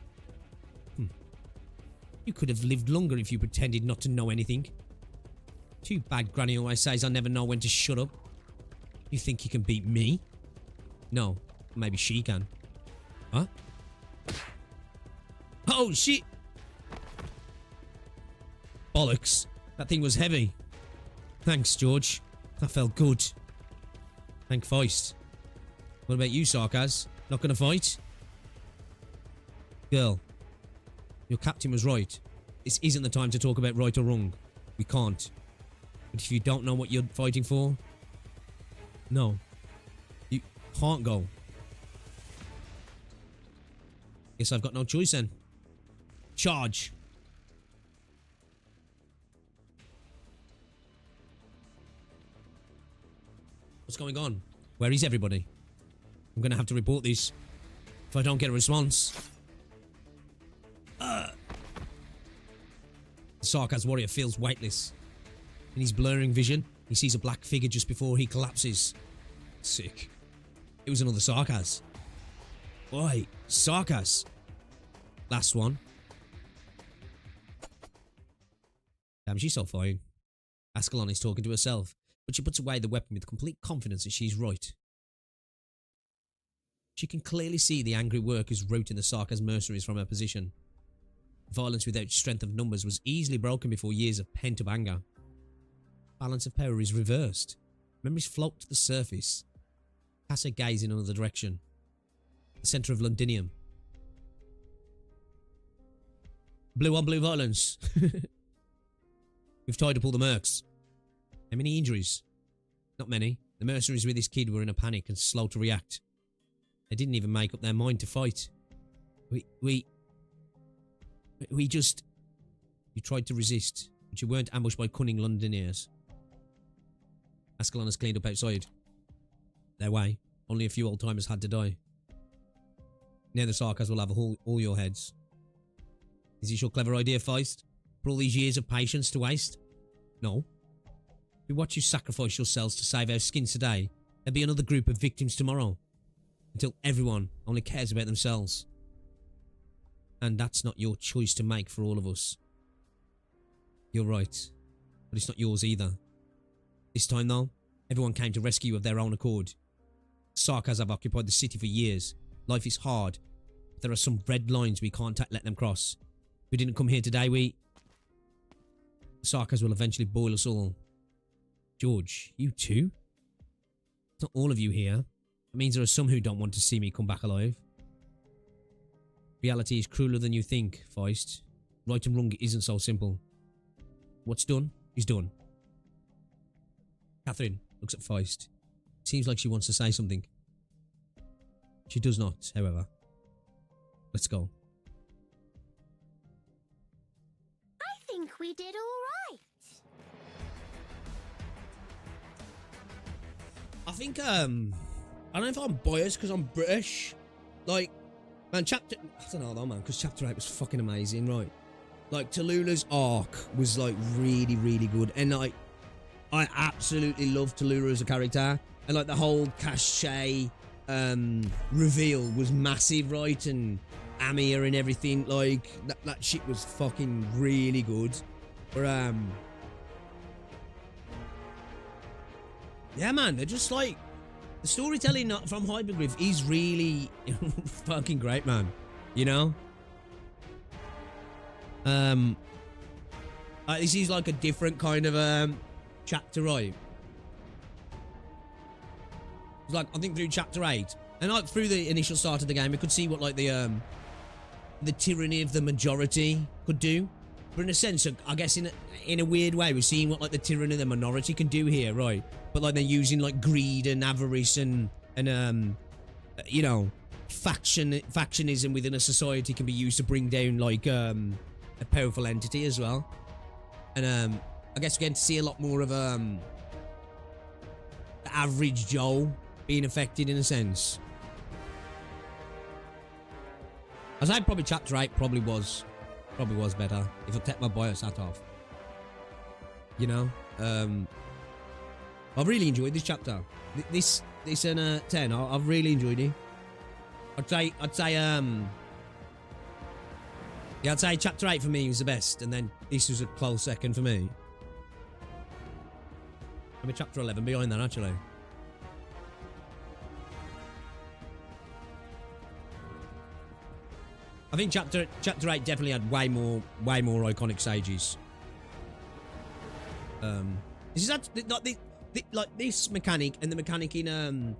You could have lived longer if you pretended not to know anything. Too bad Granny always says I never know when to shut up. You think you can beat me? No, maybe she can. Huh? Oh, shit! Bollocks. That thing was heavy. Thanks, George. That felt good. Thank Feist. What about you, Sarkaz? Not gonna fight? Girl. Your captain was right. This isn't the time to talk about right or wrong. We can't. But if you don't know what you're fighting for... No. You can't go. Guess I've got no choice then. Charge. What's going on? Where is everybody? I'm gonna have to report this. If I don't get a response... Sarkaz warrior feels weightless. In his blurring vision, he sees a black figure just before he collapses. Sick. It was another Sarkaz. Oi, Sarkaz. Last one. Damn, she's so fine. Ascalon is talking to herself, but she puts away the weapon with complete confidence that she's right. She can clearly see the angry workers routing the Sarkaz mercenaries from her position. Violence without strength of numbers was easily broken before years of pent-up anger. Balance of power is reversed. Memories float to the surface. Cast her gaze in another direction. The centre of Londinium. Blue on blue violence. We've tied up all the mercs. How many injuries? Not many. The mercenaries with this kid were in a panic and slow to react. They didn't even make up their mind to fight. We just... You tried to resist, but you weren't ambushed by cunning Londoners. Ascalon has cleaned up outside. Their way. Only a few old-timers had to die. Now the Sarkaz will have all your heads. Is this your clever idea, Feist? For all these years of patience to waste? No. We watch you sacrifice yourselves to save our skins today. There'll be another group of victims tomorrow. Until everyone only cares about themselves. And that's not your choice to make for all of us. You're right. But it's not yours either. This time though, everyone came to rescue of their own accord. Sarkaz have occupied the city for years. Life is hard. But there are some red lines we can't let them cross. We didn't come here today, Sarkaz will eventually boil us all. George, you too? It's not all of you here. It means there are some who don't want to see me come back alive. Reality is crueler than you think, Feist. Right and wrong isn't so simple. What's done is done. Catherine looks at Feist. Seems like she wants to say something. She does not, however. Let's go. I think we did all right. I think, I don't know if I'm biased because I'm British. Like, man, I don't know though, man, because chapter 8 was fucking amazing, right? Like, Tallulah's arc was, like, really, really good. And, like, I absolutely love Tallulah as a character. And, like, the whole cachet reveal was massive, right? And Amir and everything, like, that shit was fucking really good. But, yeah, man, they're just, like, the storytelling from Hypergryph is really fucking great, man. You know? This is like a different kind of chapter, right? It's like, I think through chapter 8 and like through the initial start of the game, we could see what like the tyranny of the majority could do. But in a sense, I guess in a weird way, we're seeing what like the tyranny of the minority can do here, right? But like they're using like greed and avarice and you know, factionism within a society can be used to bring down like a powerful entity as well. And I guess we're getting to see a lot more of the average Joe being affected in a sense. I'd say probably chapter 8 probably was better if I take my bias hat off. You know, I've really enjoyed this chapter. This and 10, I've really enjoyed it. I'd say chapter 8 for me was the best, and then this was a close second for me. I mean, chapter 11 behind that actually. I think chapter 8 definitely had way more iconic stages. This is actually like this mechanic and the mechanic in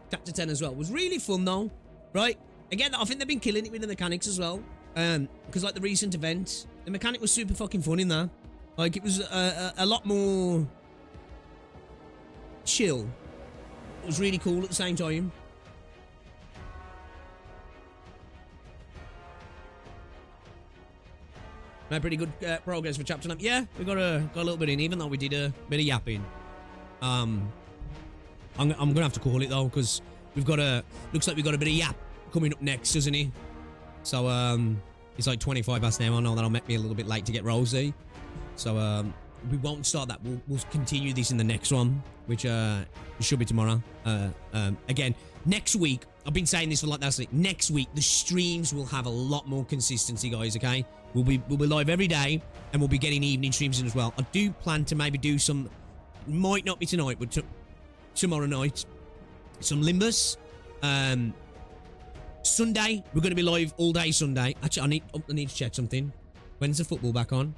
chapter 10 as well was really fun though, right? Again, I think they've been killing it with the mechanics as well. Because like the recent event, the mechanic was super fucking fun in there. Like it was a lot more chill. It was really cool at the same time. Made pretty good progress for chapter 9. Yeah, we got a little bit in, even though we did a bit of yapping. I'm gonna have to call it though, because we've got looks like we've got a bit of yap coming up next, doesn't he? So it's like 25 past now. I know that'll make me a little bit late to get Rosie. So we won't start that. We'll continue this in the next one, which should be tomorrow. Again, next week, I've been saying this for like last week. Next week, the streams will have a lot more consistency, guys. Okay, we'll be live every day, and we'll be getting evening streams in as well. I do plan to maybe do some. Might not be tonight, but tomorrow night, some Limbus. Sunday, we're going to be live all day Sunday. Actually, I need to check something. When's the football back on?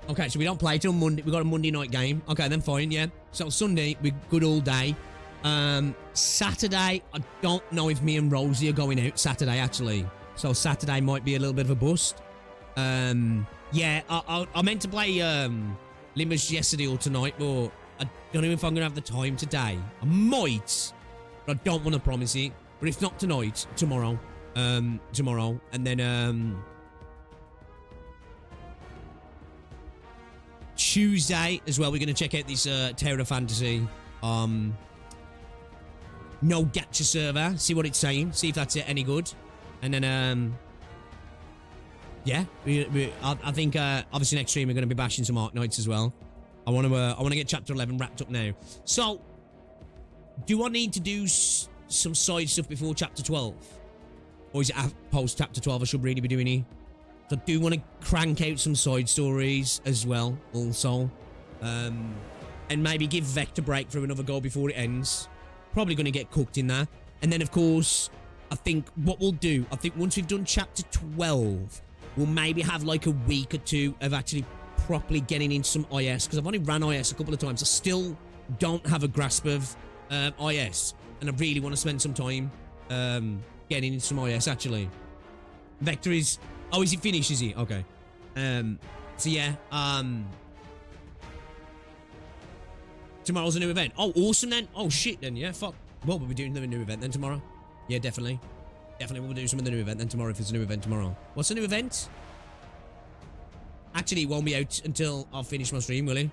Okay, so we don't play till Monday. We got a Monday night game. Okay, then fine, yeah. So Sunday, we're good all day. Saturday, I don't know if me and Rosie are going out Saturday, actually. So Saturday might be a little bit of a bust. Yeah, I meant to play Limbus yesterday or tonight, but I don't know if I'm going to have the time today. I might, but I don't want to promise it. But if not tonight, tomorrow. Tomorrow. And then Tuesday as well, we're going to check out this Terra Fantasy. No gacha server. See what it's saying. See if that's any good. And then yeah, I think obviously next stream we're going to be bashing some Arknights as well. I want to get chapter 11 wrapped up now. So, do I need to do some side stuff before chapter 12, or is it post chapter 12? I should really be doing it. So I do want to crank out some side stories as well, also, and maybe give Vector break for another go before it ends. Probably going to get cooked in there, and then of course, I think what we'll do. I think once we've done chapter 12. We'll maybe have like a week or two of actually properly getting into some IS, because I've only ran IS a couple of times. I still don't have a grasp of IS, and I really want to spend some time getting into some IS actually. Vector is... Oh, is it finished, is he? Okay. So yeah, tomorrow's a new event. Oh, awesome then. Oh shit then, yeah, fuck. Well, we'll be doing the new event then tomorrow. Yeah, definitely. Definitely we'll do some of the new event then tomorrow if there's a new event tomorrow. What's the new event? Actually, it won't be out until I'll finish my stream, will it?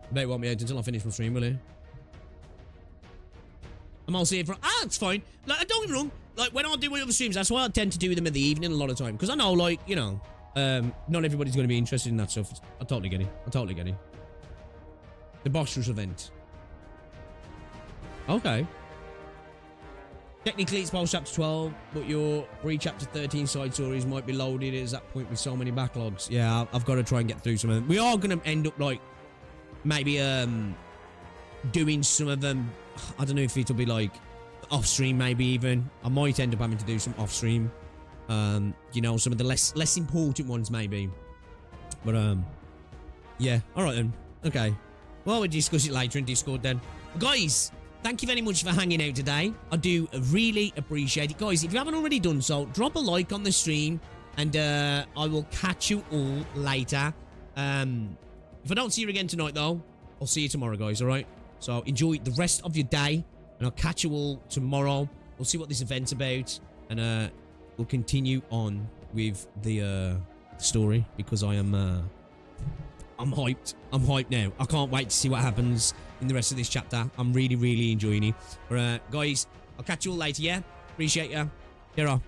I bet it won't be out until I finish my stream, will it? I'm all seeing from... Ah, it's fine. Like, don't get me wrong. Like, when I do my other streams, that's why I tend to do them in the evening a lot of time. Because I know, like, you know, not everybody's going to be interested in that stuff. I totally get it. I totally get it. The boss rush event. Okay. Technically, it's post chapter 12, but your pre-chapter 13 side stories might be loaded at that point with so many backlogs. Yeah, I've got to try and get through some of them. We are going to end up, like, maybe doing some of them. I don't know if it'll be, like, off-stream, maybe even. I might end up having to do some off-stream. You know, some of the less important ones, maybe. But, yeah. All right, then. Okay. Well, we'll discuss it later in Discord, then. Guys... thank you very much for hanging out today. I do really appreciate it. Guys, if you haven't already done so, drop a like on the stream, and I will catch you all later. If I don't see you again tonight, though, I'll see you tomorrow, guys, all right? So enjoy the rest of your day, and I'll catch you all tomorrow. We'll see what this event's about, and we'll continue on with the story, because I'm hyped. I'm hyped now. I can't wait to see what happens in the rest of this chapter. I'm really, really enjoying it. But guys, I'll catch you all later, yeah? Appreciate ya. Terra.